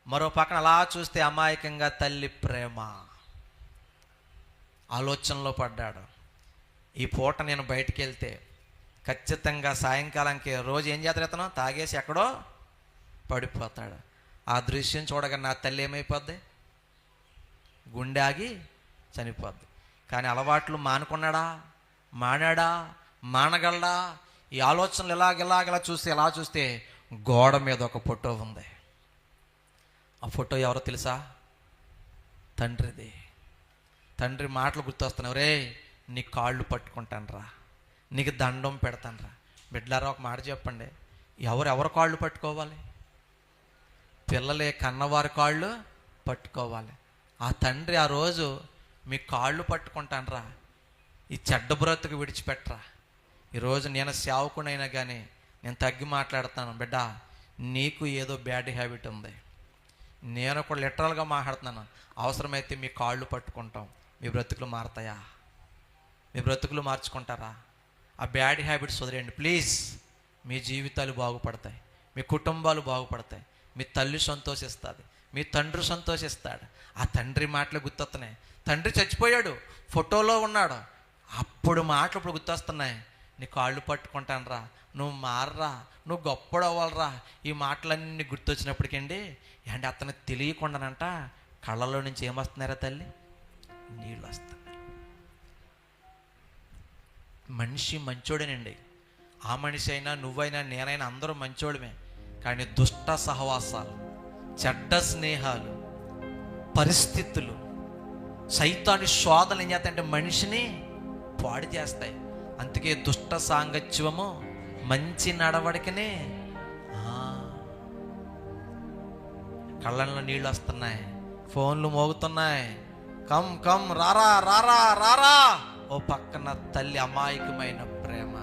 మరో పక్కన అలా చూస్తే అమాయకంగా తల్లి ప్రేమ. ఆలోచనలో పడ్డాడు, ఈ పూట నేను బయటికి వెళ్తే ఖచ్చితంగా సాయంకాలానికి రోజు ఏం చేస్తాడు ఇతను? తాగేసి ఎక్కడో పడిపోతాడు. ఆ దృశ్యం చూడగా నా తల్లి ఏమైపోద్ది? గుండె ఆగి చనిపోద్ది. కానీ అలవాట్లు మానుకున్నాడా? మానాడా? మానగలడా? ఈ ఆలోచనలు ఇలాగలా చూస్తే ఎలా చూస్తే గోడ మీద ఒక ఫోటో ఉంది. ఆ ఫోటో ఎవరో తెలుసా? తండ్రిది. తండ్రి మాటలు గుర్తొస్తున్నావు, రే నీ కాళ్ళు పట్టుకుంటాను రా, నీకు దండం పెడతాను రా. బిడ్డలారా ఒక మాట చెప్పండి, ఎవరు కాళ్ళు పట్టుకోవాలి? పిల్లలే కన్నవారి కాళ్ళు పట్టుకోవాలి. ఆ తండ్రి ఆ రోజు మీ కాళ్ళు పట్టుకుంటాను రా, ఈ చెడ్డ బ్రతుకు విడిచిపెట్టరా. ఈరోజు నేను సేవకునైనా కానీ నేను తగ్గి మాట్లాడుతాను, బిడ్డ నీకు ఏదో బ్యాడ్ హ్యాబిట్ ఉంది, నేను కూడా లిటరల్గా మాట్లాడుతున్నాను. అవసరమైతే మీ కాళ్ళు పట్టుకుంటాం, మీ బ్రతుకులు మారతాయా? మీ బ్రతుకులు మార్చుకుంటారా? ఆ బ్యాడ్ హ్యాబిట్స్ వదిలేయండి ప్లీజ్. మీ జీవితాలు బాగుపడతాయి, మీ కుటుంబాలు బాగుపడతాయి, మీ తల్లి సంతోషిస్తుంది, మీ తండ్రి సంతోషిస్తాడు. ఆ తండ్రి మాటలు గుర్తొస్తున్నాయి. తండ్రి చచ్చిపోయాడు, ఫోటోలో ఉన్నాడు, అప్పుడు మాటలు ఇప్పుడు గుర్తొస్తున్నాయి. నీ కాళ్ళు పట్టుకుంటాను రా, నువ్వు మారరా, నువ్వు గొప్పడు అవ్వాలరా. ఈ మాటలన్నీ గుర్తొచ్చినప్పటికండి అండి అతను తెలియకుండానంట కళ్ళలో నుంచి ఏమొస్తున్నారా తల్లి? నీళ్ళు వస్తున్నాయి. మనిషి మంచోడేనండి, ఆ మనిషి అయినా నువ్వైనా నేనైనా అందరూ మంచోడమే. కానీ దుష్ట సహవాసాలు, చెడ్డ స్నేహాలు, పరిస్థితులు, సైతాని శోధనలు ఏం చేస్తాయంటే మనిషిని పాడు చేస్తాయి. అందుకే దుష్ట సాంగత్యము మంచి నడవడికనే కళ్ళల్లో నీళ్ళు వస్తున్నాయి, ఫోన్లు మోగుతున్నాయి, కమ్ కమ్ రారా రారా రారా. ఓ పక్కన తల్లి అమాయకమైన ప్రేమ,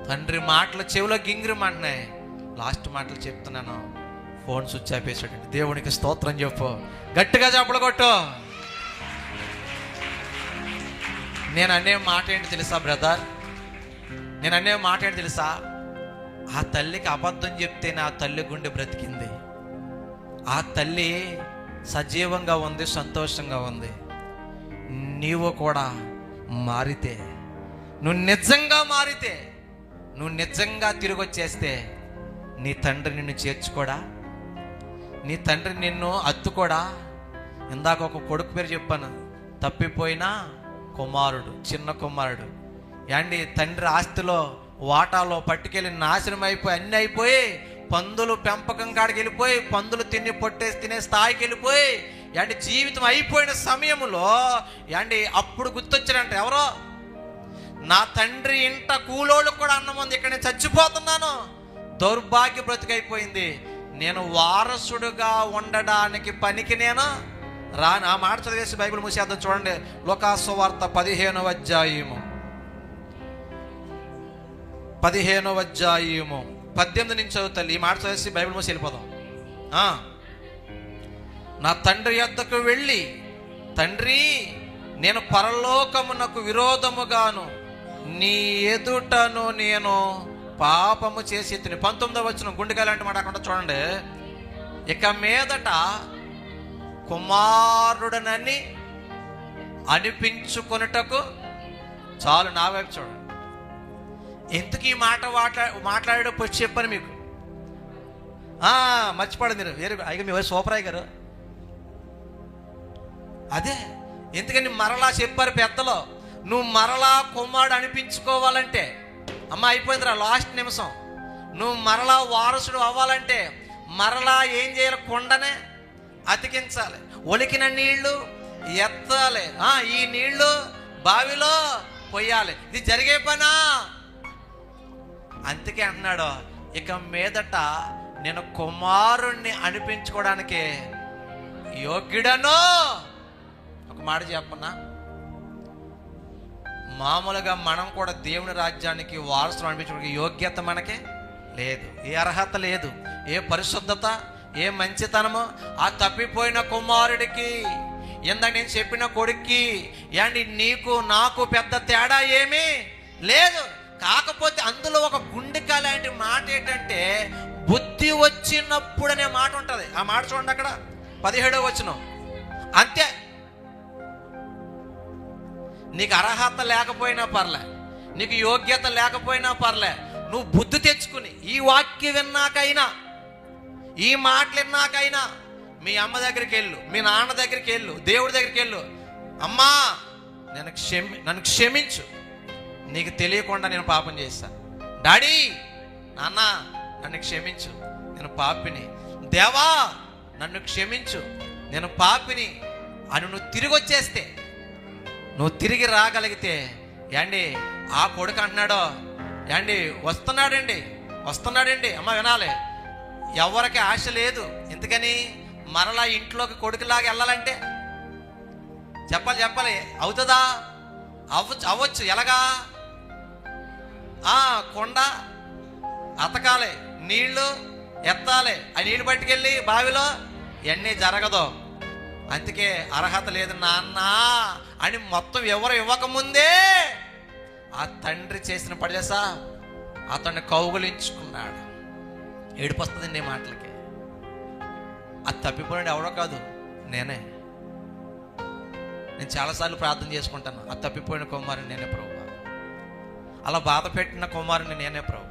తండ్రి మాటలు చెవిలో గింగిరమంటున్నాయి. లాస్ట్ మాటలు చెప్తున్నాను, ఫోన్ స్విచ్ ఆఫ్ వేసాడు. దేవునికి స్తోత్రం చెప్పు, గట్టిగా చెప్పలు కొట్టు. నేను అనే మాట ఏంటి తెలుసా బ్రదర్, నేను అనే మాట ఏంటి తెలుసా, ఆ తల్లికి అబద్ధం చెప్తేనే ఆ తల్లి గుండె బ్రతికింది. ఆ తల్లి సజీవంగా ఉంది, సంతోషంగా ఉంది. నీవు కూడా మారితే, నువ్వు నిజంగా మారితే, నువ్వు నిజంగా తిరిగి వచ్చేస్తే నీ తండ్రి నిన్ను చేర్చుకోడా, నీ తండ్రి నిన్ను అత్తుకోడా. ఇందాక ఒక కొడుకు పేరు చెప్పాను, తప్పిపోయిన కుమారుడు, చిన్న కుమారుడు. యాండి తండ్రి ఆస్తిలో వాటాలో పట్టుకెళ్ళి నాశనం అయిపోయి, అన్నీ అయిపోయి, పందులు పెంపకం కాడికి వెళ్ళిపోయి, పందులు తిని పొట్టేసి తినే స్థాయికి వెళ్ళిపోయి, యాండి జీవితం అయిపోయిన సమయంలో యాండి అప్పుడు గుర్తొచ్చారంట, ఎవరో నా తండ్రి ఇంట కూలోళ్ళు కూడా అన్నం ఉంది, ఇక్కడ నేను చచ్చిపోతున్నాను, దౌర్భాగ్య బ్రతికైపోయింది, నేను వారసుడుగా ఉండడానికి పనికి నేను రాను. ఆ మాట చదివేసి బైబిల్ మూసేద్దాం. చూడండి, లోకాసువార్త 15వ అధ్యాయము 18 నుంచి చదువుతాను. ఈ మాట చదివేసి బైబిల్ మూసి వెళ్ళిపోదాం. నా తండ్రి యొద్దకు వెళ్ళి, తండ్రి నేను పరలోకమునకు విరోధముగాను నీ ఎదుటను నేను పాపము చేసి తిని. 19వ వచనం గుండెగా లాంటి మాట అక్కడ చూడండి. ఇక మీదట కుమారుడనని అనిపించుకొనుటకు చాలు. నా వైపు చూడండి. ఎందుకు ఈ మాట మాట్లాడేటప్పుడు వచ్చి చెప్పాను మీకు. మర్చిపోండి మీరు, వేరే అయ్యి మీ వైపు సూపరాయ్ గారు. అదే ఎందుకని మరలా చెప్పారు పెద్దలో, నువ్వు మరలా కుమారుడు అనిపించుకోవాలంటే, అమ్మ అయిపోయిందిరా లాస్ట్ నిమిషం, నువ్వు మరలా వారసుడు అవ్వాలంటే మరలా ఏం చేయాలి, కొండనే అతికించాలి, ఒలికిన నీళ్లు ఎత్తాలి, ఈ నీళ్లు బావిలో పొయ్యాలి. ఇది జరిగే పనా? అందుకే అంటున్నాడు, ఇక మీదట నేను కుమారుణ్ణి అనిపించుకోవడానికి యోగ్యుడను. ఒక మాట చెప్పన్నా, మామూలుగా మనం కూడా దేవుని రాజ్యానికి వారసులు అనిపించడానికి యోగ్యత మనకి లేదు, ఏ అర్హత లేదు, ఏ పరిశుద్ధత, ఏ మంచితనము. ఆ తప్పిపోయిన కుమారుడికి, ఇందాక నేను చెప్పిన కొడుక్కి, ఏంటి నీకు నాకు పెద్ద తేడా ఏమీ లేదు. కాకపోతే అందులో ఒక గుండెక లాంటి మాట ఏంటంటే, బుద్ధి వచ్చినప్పుడు అనే మాట ఉంటుంది. ఆ మాట చూడండి అక్కడ 17వ వచనం. అంతే, నీకు అర్హత లేకపోయినా పర్లే, నీకు యోగ్యత లేకపోయినా పర్లే, నువ్వు బుద్ధి తెచ్చుకుని ఈ వాక్యం విన్నాకైనా, ఈ మాటలు విన్నాకైనా మీ అమ్మ దగ్గరికి వెళ్ళు, మీ నాన్న దగ్గరికి వెళ్ళు, దేవుడి దగ్గరికి వెళ్ళు. అమ్మా నన్ను క్షమించు, నీకు తెలియకుండా నేను పాపం చేశాను. డాడీ, నాన్న నన్ను క్షమించు, నేను పాపిని. దేవా నన్ను క్షమించు, నేను పాపిని అని నువ్వు తిరిగి వచ్చేస్తే, నువ్వు తిరిగి రాగలిగితే, యాండి ఆ కొడుకు అంటున్నాడో, యాండి వస్తున్నాడండి. అమ్మ వినాలి, ఎవరికి ఆశ లేదు. ఎందుకని మరలా ఇంట్లోకి కొడుకులాగా వెళ్ళాలంటే చెప్పాలి, అవుతుందా? అవ్వచ్చు. ఎలాగా? కొండ అతకాలి, నీళ్లు ఎత్తాలి, ఆ నీళ్ళు పట్టుకెళ్ళి బావిలో, ఇవన్నీ జరగదు. అందుకే అర్హత లేదు నాన్న అని మొత్తం ఎవరు ఇవ్వకముందే ఆ తండ్రి చేసిన పడేసా అతన్ని కౌగులించుకున్నాడు. ఏడుపు వస్తుందండి మాటలకి. అది తప్పిపోయినాడు ఎవడో కాదు, నేనే. నేను చాలాసార్లు ప్రార్థన చేసుకుంటాను, అది తప్పిపోయిన కుమారుని నేనే ప్రభువా, అలా బాధ పెట్టిన కుమారుని నేనే ప్రభువా,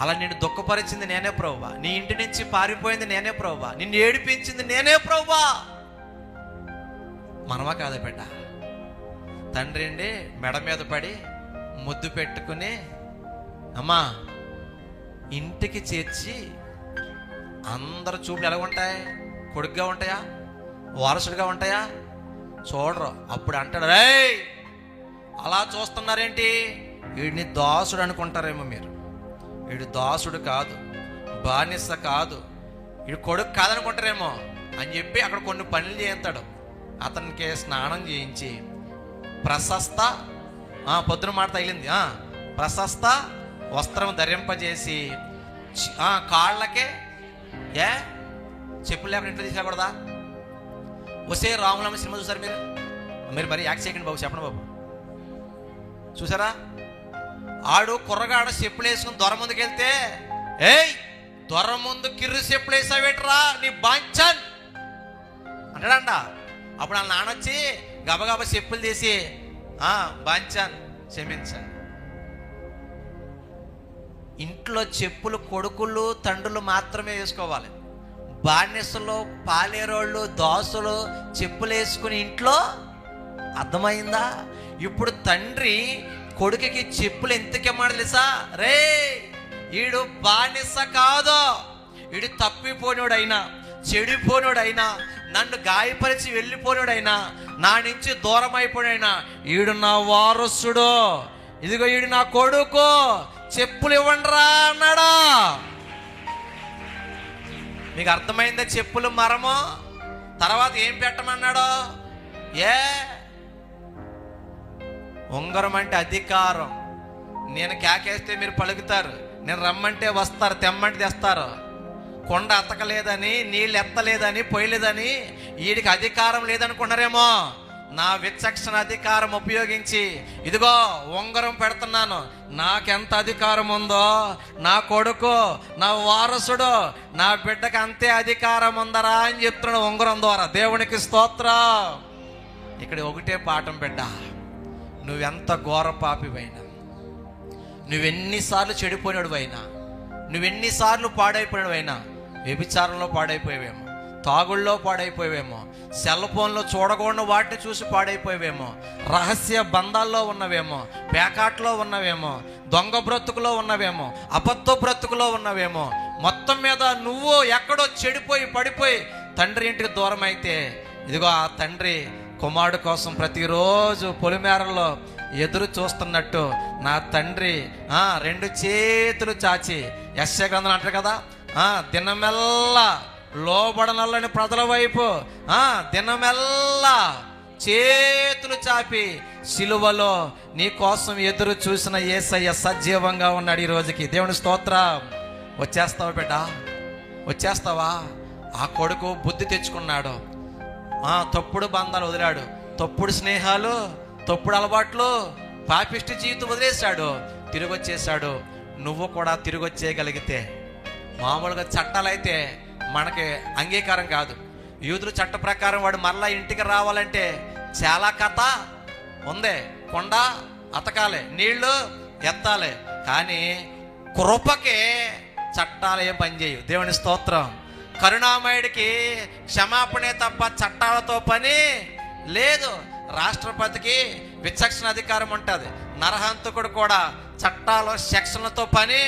అలా నిన్ను దుఃఖపరిచింది నేనే ప్రభువా, నీ ఇంటి నుంచి పారిపోయింది నేనే ప్రభువా, నిన్ను ఏడిపించింది నేనే ప్రభువా. మనమా కాదా బిడ్డ? తండ్రి అండి మెడ మీద పడి ముద్దు పెట్టుకుని, అమ్మా ఇంటికి చేర్చి, అందరు చూపులు ఎలా ఉంటాయి? కొడుకుగా ఉంటాయా, వారసుడిగా ఉంటాయా? చూడరు. అప్పుడు అంటాడు, రేయ్ అలా చూస్తున్నారేంటి, వీడిని దాసుడు అనుకుంటారేమో మీరు, వీడు దాసుడు కాదు, బానిస కాదు, వీడు కొడుకు కాదనుకుంటారేమో అని చెప్పి అక్కడ కొన్ని పనులు చేస్తాడు. అతనికి స్నానం చేయించి ప్రశస్త పొద్దున మాట తగిలింది, ప్రశస్త వస్త్రం ధరింపజేసి కాళ్ళకే చెప్పులు లేకుండా ఇంట్లో తీసుకెళ్ళకూడదా? వసే రాములమ్మ సినిమా చూసారు మీరు మరి యాక్ట్ చేయకండి బాబు, చెప్పండి బాబు. చూసారా? ఆడు కుర్రగాడు చెప్పులు వేసుకుని దొర ముందుకు వెళ్తే, ఏయ్ దొర ముందు కిర్రు చెప్పులు వేసావేట్రా నీ బాంచన్ అంటాడంట. అప్పుడు వాళ్ళ నాన్న వచ్చి గబగబా చెప్పులు తీసి బాంచన్ క్షమించండి. ఇంట్లో చెప్పులు కొడుకులు తండ్రులు మాత్రమే వేసుకోవాలి. బానిసలు, పాలేరోళ్ళు, దోసలు చెప్పులు వేసుకుని ఇంట్లో, అర్థమైందా? ఇప్పుడు తండ్రి కొడుకుకి చెప్పులు ఎంతకేమాడు తెలుసా? రే ఈడు బానిస కాదు, ఈడు తప్పిపోయినోడైనా, చెడిపోయినోడైనా, నన్ను గాయపరిచి వెళ్ళిపోయినోడైనా, నా నుంచి దూరం అయిపోయినైనా, ఈడు నా వారసుడు, ఇదిగో ఈడు నా కొడుకు, చెప్పులు ఇవ్వండిరా అన్నాడా? మీకు అర్థమైందా? చెప్పులు మరము. తర్వాత ఏం పెట్టమన్నాడో? ఉంగరం అంటే అధికారం. నేను కేకేస్తే మీరు పలుకుతారు, నేను రమ్మంటే వస్తారు, తెమ్మంటే తెస్తారు. కొండ అతకలేదని, నీళ్ళు ఎత్తలేదని, పోయలేదని వీడికి అధికారం లేదనుకున్నారేమో. నా విచక్షణ అధికారం ఉపయోగించి ఇదిగో ఉంగరం పెడుతున్నాను. నాకెంత అధికారం ఉందో, నా కొడుకు, నా వారసుడు, నా బిడ్డకు అంతే అధికారం ఉందరా అని చెప్తున్నాడు ఉంగరం ద్వారా. దేవునికి స్తోత్రం. ఇక్కడ ఒకటే పాఠం బిడ్డ, నువ్వెంత ఘోర పాపివైనా, నువ్వెన్నిసార్లు చెడిపోయినడువైనా, నువ్వెన్నిసార్లు పాడైపోయినవైనా, వ్యభిచారంలో పాడైపోయావేమో, తాగుళ్ళలో పాడైపోయావేమో, సెల్ ఫోన్లో చూడకూడని వాటిని చూసి పాడైపోయావేమో, రహస్య బంధాల్లో ఉన్నవేమో, పేకాట్లో ఉన్నవేమో, దొంగ బ్రతుకులో ఉన్నవేమో, అబద్ధ బ్రతుకులో ఉన్నవేమో, మొత్తం మీద నువ్వు ఎక్కడో చెడిపోయి పడిపోయి తండ్రి ఇంటికి దూరం అయితే, ఇదిగో ఆ తండ్రి కుమారుడు కోసం ప్రతిరోజు పొలిమేరలో ఎదురు చూస్తున్నట్టు నా తండ్రి 2 చేతులు చాచి, యెషయా గ్రంథం అంటారు కదా, దినమెల్లా లోబడనల్లని ప్రజల వైపు దినమెల్లా చేతులు చాపి సిలువలో నీ కోసం ఎదురు చూసిన యేసయ్య సజీవంగా ఉన్నాడు ఈ రోజుకి. దేవుని స్తోత్రం. వచ్చేస్తావా బిడ్డ? వచ్చేస్తావా? ఆ కొడుకు బుద్ధి తెచ్చుకున్నాడు, తప్పుడు బంధాలు వదిలాడు, తప్పుడు స్నేహాలు, తప్పుడు అలవాట్లు, పాపిష్టి జీవితం వదిలేశాడు, తిరిగి వచ్చేసాడు. నువ్వు కూడా తిరిగి వచ్చేయగలిగితే, మామూలుగా చట్టాలైతే మనకి అంగీకారం కాదు. యూదుల చట్ట ప్రకారం వాడు మరలా ఇంటికి రావాలంటే చాలా కథ ఉంది. కొండ అతకాలే, నీళ్లు ఎత్తాలి. కానీ కృపకే చట్టాలు ఏం పనిచేయవు. దేవుని స్తోత్రం. కరుణామయుడికి క్షమాపణే తప్ప చట్టాలతో పని లేదు. రాష్ట్రపతికి విచక్షణ అధికారం ఉంటుంది. నరహంతకుడు కూడా చట్టాలు సెక్షన్లతో పని.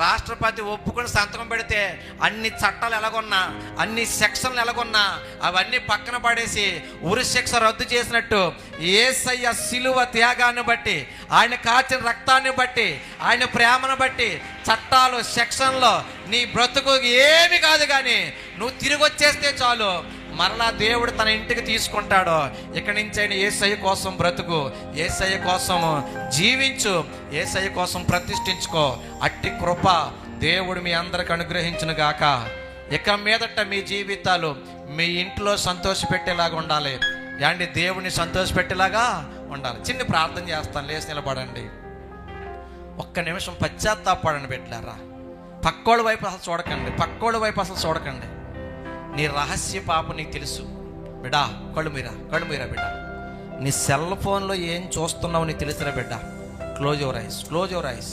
రాష్ట్రపతి ఒప్పుకొని సంతకం పెడితే అన్ని చట్టాలు ఎలాగొన్నా, అన్ని సెక్షన్లు ఎలాగొన్నా అవన్నీ పక్కన పడేసి ఉరి శిక్ష రద్దు చేసినట్టు యేసయ్య సిలువ త్యాగాన్ని బట్టి, ఆయన కాచిన రక్తాన్ని బట్టి, ఆయన ప్రేమను బట్టి చట్టాలు సెక్షన్లో నీ బ్రతుకు ఏమి కాదు. కానీ నువ్వు తిరిగి వచ్చేస్తే చాలు, మరలా దేవుడు తన ఇంటికి తీసుకుంటాడు. ఇక్కడి నుంచి ఆయన యేసయ్య కోసం బ్రతుకు, యేసయ్య కోసం జీవించు, యేసయ్య కోసం ప్రతిష్ఠించుకో. అట్టి కృప దేవుడు మీ అందరికి అనుగ్రహించును గాక. ఇక మీదట మీ జీవితాలు మీ ఇంట్లో సంతోషపెట్టేలాగా ఉండాలి. యాండి దేవుడిని సంతోషపెట్టేలాగా ఉండాలి. చిన్న ప్రార్థన చేస్తాను, లేచి నిలబడండి. ఒక్క నిమిషం పశ్చాత్తాపడండి బిడ్డలారా. పక్కోళ్ళ వైపు అసలు చూడకండి, పక్కోళ్ళ వైపు అసలు చూడకండి. నీ రహస్య పాపం నీకు తెలుసు బిడ్డా. కళ్ళు మీరా బిడ్డ. నీ సెల్ ఫోన్లో ఏం చూస్తున్నావు నీకు తెలుసురా బిడ్డ. Close your eyes.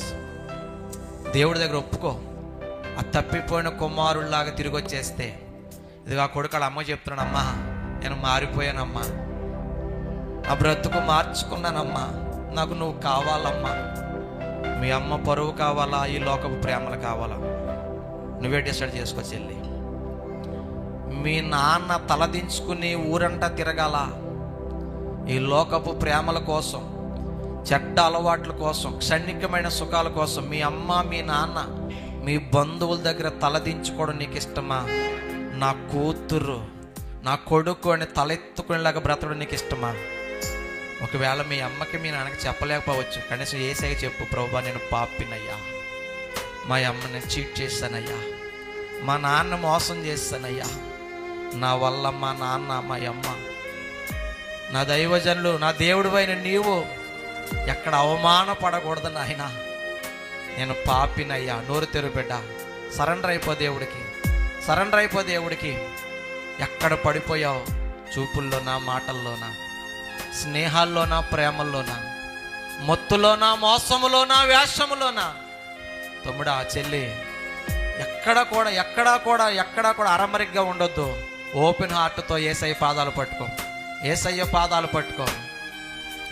దేవుడి దగ్గర ఒప్పుకో. ఆ తప్పిపోయిన కుమారుల్లాగా తిరిగి వచ్చేస్తే, ఇదిగా కొడుకు అమ్మ చెప్తున్నాడు, అమ్మా నేను మారిపోయానమ్మా, నా బ్రతుకు మార్చుకున్నానమ్మా, నాకు నువ్వు కావాలమ్మా. మీ అమ్మ పరువు కావాలా, ఈ లోకపు ప్రేమలు కావాలా? నువ్వే డిసైడ్ చేసుకో చెల్లి. మీ నాన్న తలదించుకుని ఊరంతా తిరగాల ఈ లోకపు ప్రేమల కోసం, చెడ్డ అలవాట్ల కోసం, క్షణికమైన సుఖాల కోసం? మీ అమ్మ మీ నాన్న మీ బంధువుల దగ్గర తలదించుకోవడం నీకు ఇష్టమా? నా కూతురు, నా కొడుకు అని తలెత్తుకునేలాగా బ్రతకడం నీకు ఇష్టమా? ఒకవేళ మీ అమ్మకి మీ నాన్నకి చెప్పలేకపోవచ్చు, కనీసం యేసయ్యకి చెప్పు, ప్రభువా నేను పాపినయ్యా, మా అమ్మని చీట్ చేశానయ్యా, మా నాన్న మోసం చేశానయ్యా, నా వల్ల మా నాన్న మా అమ్మ, నా దైవజనులు, నా దేవుడివైన నీవు ఎక్కడ అవమానపడకూడదు నాయన, నేను పాపినయ్యా. నోరు తెరు బిడ్డ, సరెండర్ అయిపో దేవుడికి, సరెండర్ అయిపో దేవుడికి. ఎక్కడ పడిపోయావు? చూపుల్లోనా, మాటల్లోనా, స్నేహాల్లోనా, ప్రేమల్లోనా, మొత్తులోనా, మోసములోనా, వేషములోనా? తమ్ముడా, చెల్లి, ఎక్కడా కూడా అరమరిగ్గా ఉండొద్దు. ఓపెన్ హార్ట్తో యేసయ్య పాదాలు పట్టుకో, యేసయ్య పాదాలు పట్టుకో,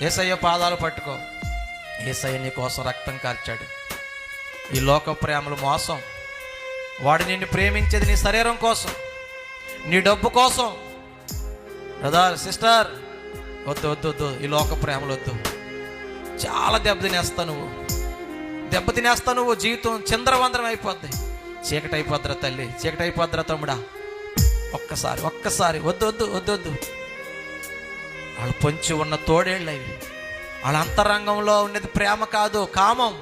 యేసయ్య పాదాలు పట్టుకో. యేసయ్య నీ కోసం రక్తం కార్చాడు. ఈ లోక ప్రేమలు మోసం. వాడు నిన్ను ప్రేమించేది నీ శరీరం కోసం, నీ డబ్బు కోసం. బ్రదర్, సిస్టర్, వద్దు వద్దు వద్దు, ఈ లోక ప్రేమలు వద్దు. చాలా దెబ్బతినేస్తా నువ్వు. జీవితం చిందరవందరం అయిపోద్ది, చీకటి అయిపోద్దిరా తల్లి, చీకటి అయిపోద్దిరా తమ్ముడా. ఒక్కసారి వద్దు వద్దు వద్దు వద్దు. వాళ్ళు పొంచి ఉన్న తోడేళ్ళు అవి. వాళ్ళ అంతరంగంలో ఉన్నది ప్రేమ కాదు, కామం.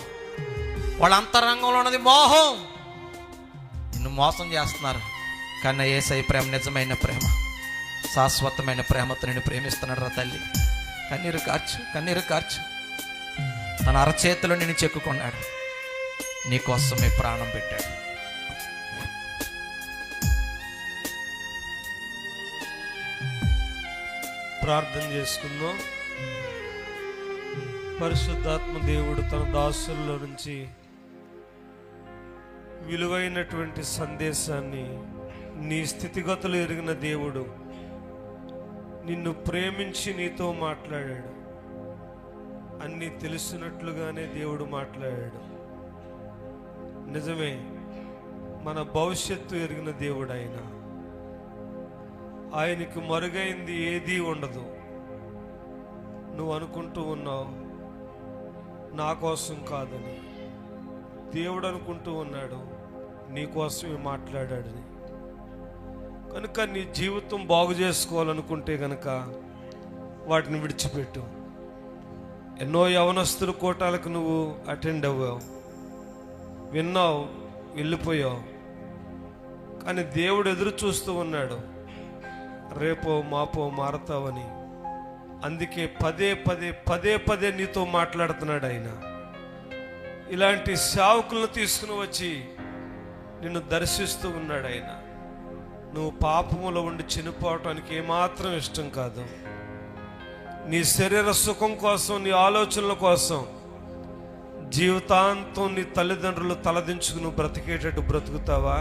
వాళ్ళ అంతరంగంలో ఉన్నది మోహం. నిన్ను మోసం చేస్తున్నారు. కానీ యేసయ్య ప్రేమ నిజమైన ప్రేమ, శాశ్వతమైన ప్రేమతో నిన్ను ప్రేమిస్తున్నాడు రా తల్లి. కన్నీరు కార్చు. తన అరచేతిలో నిన్ను చెక్కుకున్నాడు, నీకోసమే ప్రాణం పెట్టాడు. ప్రార్థన చేసుకుందాం. పరిశుద్ధాత్మ దేవుడు తన దాసుల్లో నుంచి విలువైనటువంటి సందేశాన్ని, నీ స్థితిగతులు ఎరిగిన దేవుడు నిన్ను ప్రేమించి నీతో మాట్లాడాడు. అన్నీ తెలుసున్నట్లుగానే దేవుడు మాట్లాడాడు. నిజమే, మన భవిష్యత్తు ఎరిగిన దేవుడు ఆయన. ఆయనకు మరుగైంది ఏదీ ఉండదు. నువ్వు అనుకుంటూ ఉన్నావు నా కోసం కాదని, దేవుడు అనుకుంటూ ఉన్నాడు నీ కోసమే మాట్లాడాడని. కనుక నీ జీవితం బాగు చేసుకోవాలనుకుంటే కనుక వాటిని విడిచిపెట్టు. ఎన్నో యవనస్తుల కోటాలకు నువ్వు అటెండ్ అవ్వావు, విన్నావు, వెళ్ళిపోయావు. కానీ దేవుడు ఎదురు చూస్తూ ఉన్నాడు, రేపో మాపో మారతావని. అందుకే పదే పదే నీతో మాట్లాడుతున్నాడు ఆయన. ఇలాంటి సేవకులను తీసుకుని వచ్చి నిన్ను దర్శిస్తూ ఉన్నాడు ఆయన. నువ్వు పాపములో ఉండి చనిపోవటానికి ఏమాత్రం ఇష్టం కాదు. నీ శరీర సుఖం కోసం, నీ ఆలోచనల కోసం జీవితాంతం నీ తల్లిదండ్రులు తలదించుకుని బ్రతికేటట్టు బ్రతుకుతావా?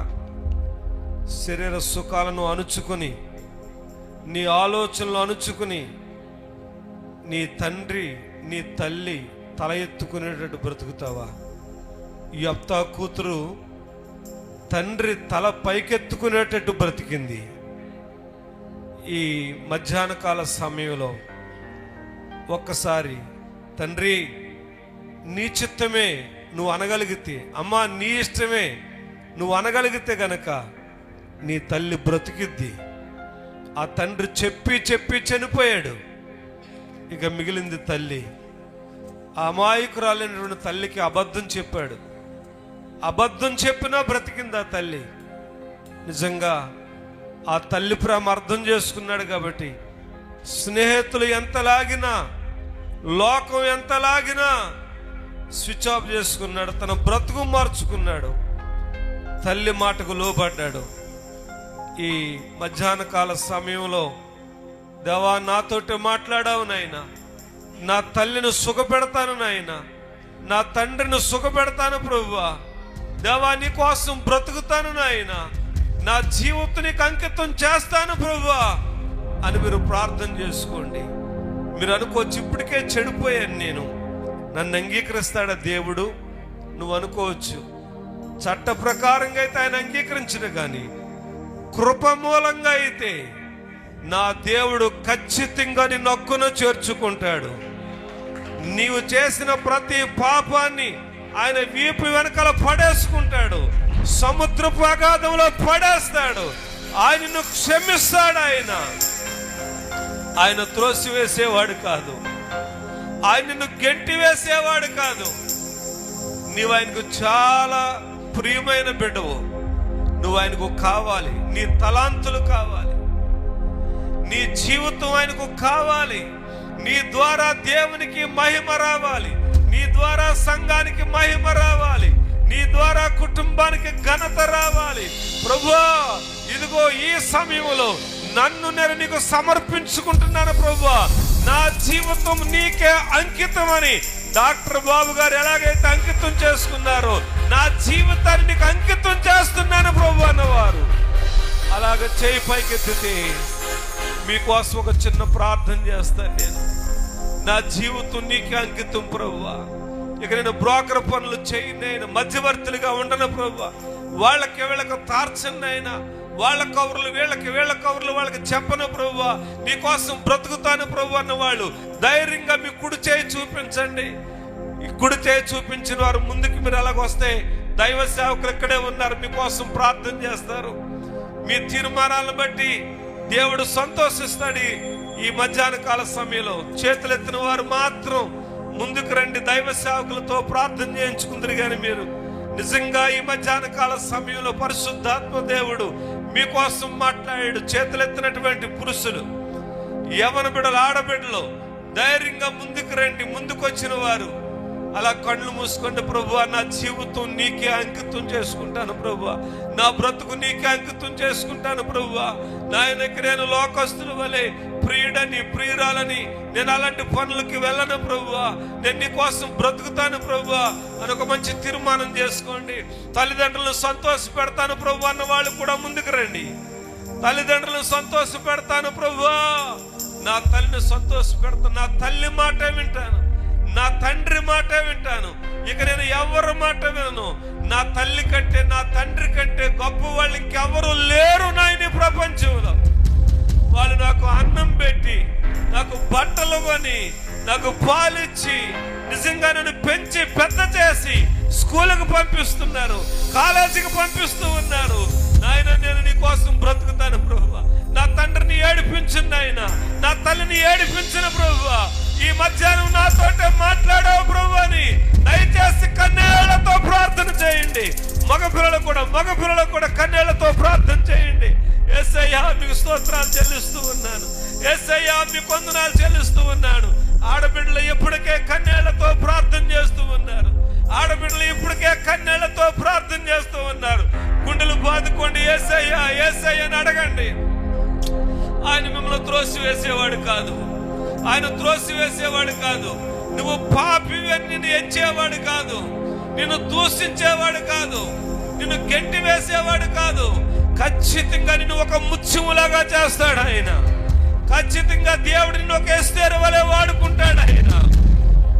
శరీర సుఖాలను అణుచుకొని, నీ ఆలోచనలు అణుచుకుని, నీ తండ్రి నీ తల్లి తల ఎత్తుకునేటట్టు బ్రతుకుతావా? యెఫ్తా కూతురు తండ్రి తల పైకెత్తుకునేటట్టు బ్రతికింది. ఈ మధ్యాహ్న కాల సమయంలో ఒక్కసారి తండ్రి నీ చిత్తమే నువ్వు అనగలిగితే, అమ్మా నీ ఇష్టమే నువ్వు అనగలిగితే గనక నీ తల్లి బ్రతికిద్ది. ఆ తండ్రి చెప్పి చనిపోయాడు. ఇక మిగిలింది తల్లి. ఆ అమాయకురాలైనటువంటి తల్లికి అబద్ధం చెప్పాడు. అబద్ధం చెప్పినా బ్రతికింది ఆ తల్లి. నిజంగా ఆ తల్లి ప్రేమ అర్థం చేసుకున్నాడు కాబట్టి స్నేహితులు ఎంత లాగినా, లోకం ఎంత లాగినా స్విచ్ ఆఫ్ చేసుకున్నాడు. తన బ్రతుకు మార్చుకున్నాడు. తల్లి మాటకు లోబడ్డాడు. ఈ మధ్యాహ్న కాల సమయంలో దేవా నాతోటి మాట్లాడావు నాయన, నా తల్లిని సుఖపెడతాను నాయన, నా తండ్రిని సుఖపెడతాను ప్రభువా, దేవా నీ కోసం బ్రతుకుతాను నాయన, నా జీవితానికి అంకితం చేస్తాను ప్రభువా అని మీరు ప్రార్థన చేసుకోండి. మీరు అనుకోవచ్చు ఇప్పటికే చెడిపోయాను నేను, నన్ను అంగీకరిస్తాడా దేవుడు? నువ్వు అనుకోవచ్చు. చట్ట ప్రకారంగా అయితే ఆయన అంగీకరించడు, కానీ కృప మూలంగా అయితే నా దేవుడు ఖచ్చితంగా నిన్ను హక్కున చేర్చుకుంటాడు. నీవు చేసిన ప్రతి పాపాన్ని ఆయన వీపు వెనకాల పడేసుకుంటాడు. సముద్రపు అగాధంలో పడేస్తాడు. ఆయనను క్షమిస్తాడు. ఆయన త్రోసివేసేవాడు కాదు, ఆయనను గెంటి వేసేవాడు కాదు. నీవు ఆయనకు చాలా ప్రియమైన బిడ్డవు. నువ్వు ఆయనకు కావాలి. నీ తలాంతులు కావాలి, నీ జీవితం ఆయనకు కావాలి. నీ ద్వారా దేవునికి మహిమ రావాలి, నీ ద్వారా సంఘానికి మహిమ రావాలి, నీ ద్వారా కుటుంబానికి ఘనత రావాలి. ప్రభువా, ఇదిగో ఈ సమయంలో నన్ను నేను నీకు సమర్పించుకుంటున్నాను ప్రభువా. నా జీవితం నీకే అంకితమని డాక్టర్ బాబు గారు ఎలాగైతే అంకితం చేసుకున్నారో, నా జీవితాన్ని నీకు అంకితం చేస్తున్నాను ప్రభు అన్నవారు అలాగ చేయి పైకెత్తితే మీకోసం ఒక చిన్న ప్రార్థన చేస్తాను. నేను నా జీవితం నీకే అంకితం ప్రభువా. ఇక నేను బ్రోకర్ పనులు చేయను, మధ్యవర్తులుగా ఉండను ప్రభువా. వీళ్ళకి తార్చండి అయినా, వాళ్ళ కవర్లు వీళ్ళ కవర్లు వాళ్ళకి చెప్పను ప్రభువా. నీకోసం బ్రతుకుతాను ప్రభు అన్న వాళ్ళు ధైర్యంగా మీ కుడి చేయి చూపించండి. ఈ కుడి చేయి చూపించిన వారు ముందుకు మీరు అలాగొస్తే దైవ సేవకులు ఇక్కడే ఉన్నారు, మీకోసం ప్రార్థన చేస్తారు. మీ తీర్మానాలను బట్టి దేవుడు సంతోషిస్తాడు. ఈ మధ్యాహ్న కాల సమయంలో చేతులెత్తిన వారు మాత్రం ముందుకు రండి, దైవ సేవకులతో ప్రార్థన చేయించుకుందరు. కానీ మీరు నిజంగా ఈ మధ్యాహ్న కాల సమయంలో పరిశుద్ధాత్మ దేవుడు మీకోసం మాట్లాడాడు. చేతులెత్తినటువంటి పురుషులు, యవన బిడ్డలు, ఆడబిడ్డలు ధైర్యంగా ముందుకు రండి. ముందుకు వచ్చిన వారు అలా కళ్ళు మూసుకోండి. ప్రభువా, నా జీవితం నీకే అంకితం చేసుకుంటాను ప్రభువా. నా బ్రతుకు నీకే అంకితం చేసుకుంటాను ప్రభువా. నాయనకి నేను లోకస్తుల వలె ప్రియుడని ప్రియురాలని నేను అలాంటి పనులకి వెళ్ళను ప్రభువా. నేను నీ కోసం బ్రతుకుతాను ప్రభువా అని ఒక మంచి తీర్మానం చేసుకోండి. తల్లిదండ్రులను సంతోష పెడతాను ప్రభు అన్న వాళ్ళు కూడా ముందుకు రండి. తల్లిదండ్రులను సంతోష పెడతాను ప్రభువా. నా తల్లిని సంతోష పెడతాను. నా తల్లి మాట వింటాను, నా తండ్రి మాట వింటాను. ఇక నేను ఎవరి మాట వినను. నా తల్లి కంటే, నా తండ్రి కంటే గొప్ప వాళ్ళు ఇంకెవరు లేరు నాయన ప్రపంచంలో. వాళ్ళు నాకు అన్నం పెట్టి, నాకు బట్టలు కొని, నాకు పాలిచ్చి, నిజంగా నన్ను పెంచి పెద్ద చేసి స్కూల్కి పంపిస్తున్నారు, కాలేజీకి పంపిస్తూ ఉన్నారు. నాయన నేను నీ కోసం బ్రతుకుతాను ప్రభువా. నా తండ్రిని ఏడిపించిన ఆయన, నా తల్లిని ఏడిపించిన ప్రభువా. ఈ మధ్యాహ్నం నాతోటే మాట్లాడావు ప్రభు అని దయచేసి కన్నీళ్లతో ప్రార్థన చేయండి. మగ పిల్లలు కూడా కన్నీళ్లతో ప్రార్థన చేయండి. యేసయ్యా మీకు స్తోత్రాలు చెల్లిస్తూ ఉన్నాను, యేసయ్యా మీకు వందనాలు చెల్లిస్తూ ఉన్నాను. ఆడబిడ్డలు ఇప్పటికే కన్నీళ్లతో ప్రార్థన చేస్తూ ఉన్నారు. ఆడబిడ్డలు ఇప్పటికే కన్నీళ్లతో ప్రార్థన చేస్తూ ఉన్నారు. గుండెలు బాదుకోండి, యేసయ్యా యేసయ్యా అని అడగండి. ఆయన మిమ్మల్ని త్రోసివేసేవాడు కాదు, ఆయన త్రోసివేసేవాడు కాదు. నువ్వు పాపివి అని నిన్ను ఎంచేవాడు కాదు, నిన్ను దూషించేవాడు కాదు, నిన్ను గెంటి వేసేవాడు కాదు. ఖచ్చితంగా నిన్ను ఒక ముత్యములాగా చేస్తాడు ఆయన. ఖచ్చితంగా దేవుడు నిన్ను ఒక ఎస్తేరు వలె వాడుకుంటాడు ఆయన.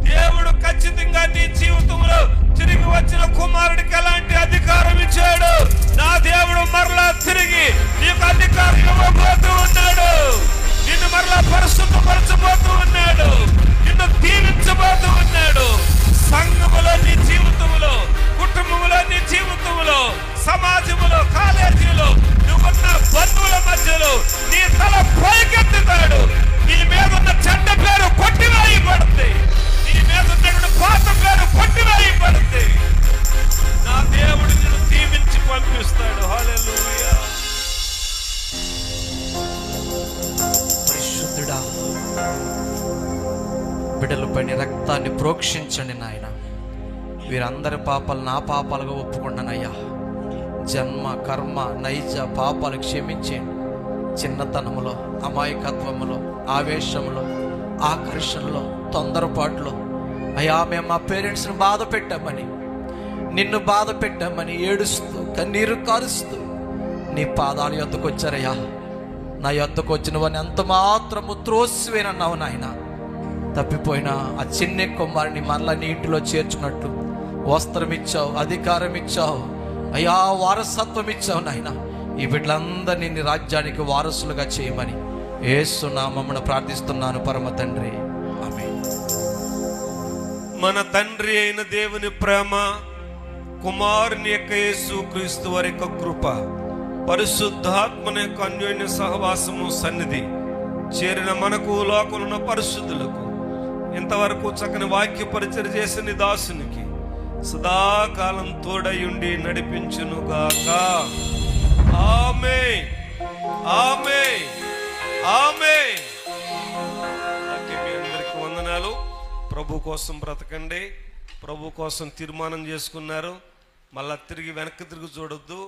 దేవుడు ఖచ్చితంగా నీ జీవితంలో తిరిగి వచ్చిన కుమారుడికి ఎలాంటి అధికారం ఇచ్చాడు, నా దేవుడు మరలా తిరిగి నీకు అధికారం ఇవ్వబోతూ ఉన్నాడు. నిన్ను మరలా పరిశుద్ధపరచబోతూ ఉన్నాడు, నిన్ను దీవించబోతూ ఉన్నాడు. సంఘములో నీ జీవితంలో, కుటుంబంలో నీ జీవితంలో, సమాజంలో, కాలేజీలో, నువ్వున్న బంధువుల మధ్యలో నీ తల పైకెత్తుతాడు. నీ మీద ఉన్న చెడ్డ పేరు కొట్టివేయబడుతుంది, నీ మీద ఉన్న పాత పేరు కొట్టివేయబడుతుంది. నా దేవుడు నిన్ను దీవించి పంపిస్తాడు. హల్లెలూయా. పరిశుద్ధుడా, బిడ్డలపై రక్తాన్ని ప్రోక్షించండి నాయన. వీరందరి పాపాలు నా పాపాలుగా ఒప్పుకున్నానయ్యా. జన్మ, కర్మ, నైజ పాపాలు క్షమించండి. చిన్నతనములో, అమాయకత్వములో, ఆవేశంలో, ఆకర్షణలో, తొందరపాటులో అయ్యా మేము మా పేరెంట్స్ని బాధ పెట్టామని, నిన్ను బాధ పెట్టామని ఏడుస్తూ కన్నీరు కారుస్తూ నీ పాదాల యొద్దకు వచ్చారయ్యా. నా యొద్దకు వచ్చినవని ఎంత మాత్రము త్రోసివేనన్నావు నాయన. తప్పిపోయిన ఆ చిన్న కుమారుని మరలా నీ ఇంటిలో చేర్చున్నట్టు వస్త్రం ఇచ్చావు, అధికారం ఇచ్చావు అయ్యా, వారసత్వం ఇచ్చావు నాయన. ఈ బిడ్డలందరినీ నీ రాజ్యానికి వారసులుగా చేయమని యేసు నామమున ప్రార్థిస్తున్నాను పరమ తండ్రి, ఆమేన్. మన తండ్రి అయిన దేవుని ప్రేమ, కుమారుని యొక్క యేసు క్రీస్తు వారి యొక్క కృప, పరిశుద్ధాత్మని యొక్క అన్యోన్య సహవాసము, సన్నిధి చేరిన మనకు, లోకంలో ఉన్న పరిశుద్ధులకు, ఇంతవరకు చక్కని వాక్య పరిచయం చేసిన దాసునికి సదాకాలం తోడయుండి నడిపించునుగాక. ఆమేన్, ఆమేన్, ఆమేన్. మీ అందరికి వందనాలు. ప్రభు కోసం బ్రతకండి. ప్రభు కోసం తీర్మానం చేసుకున్నారు, మళ్ళా తిరిగి వెనక్కి తిరిగి చూడొద్దు.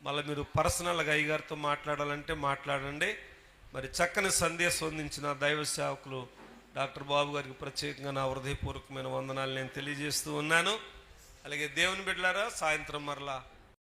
మళ్ళీ మీరు పర్సనల్గా అయ్యగారితో మాట్లాడాలంటే మాట్లాడండి. మరి చక్కని సందేశం అందించిన దైవ సేవకులు డాక్టర్ బాబు గారికి ప్రత్యేకంగా నా హృదయపూర్వకమైన వందనాలు నేను తెలియజేస్తూ ఉన్నాను. అలాగే దేవుని బిడ్డలారా, సాయంత్రం మరలా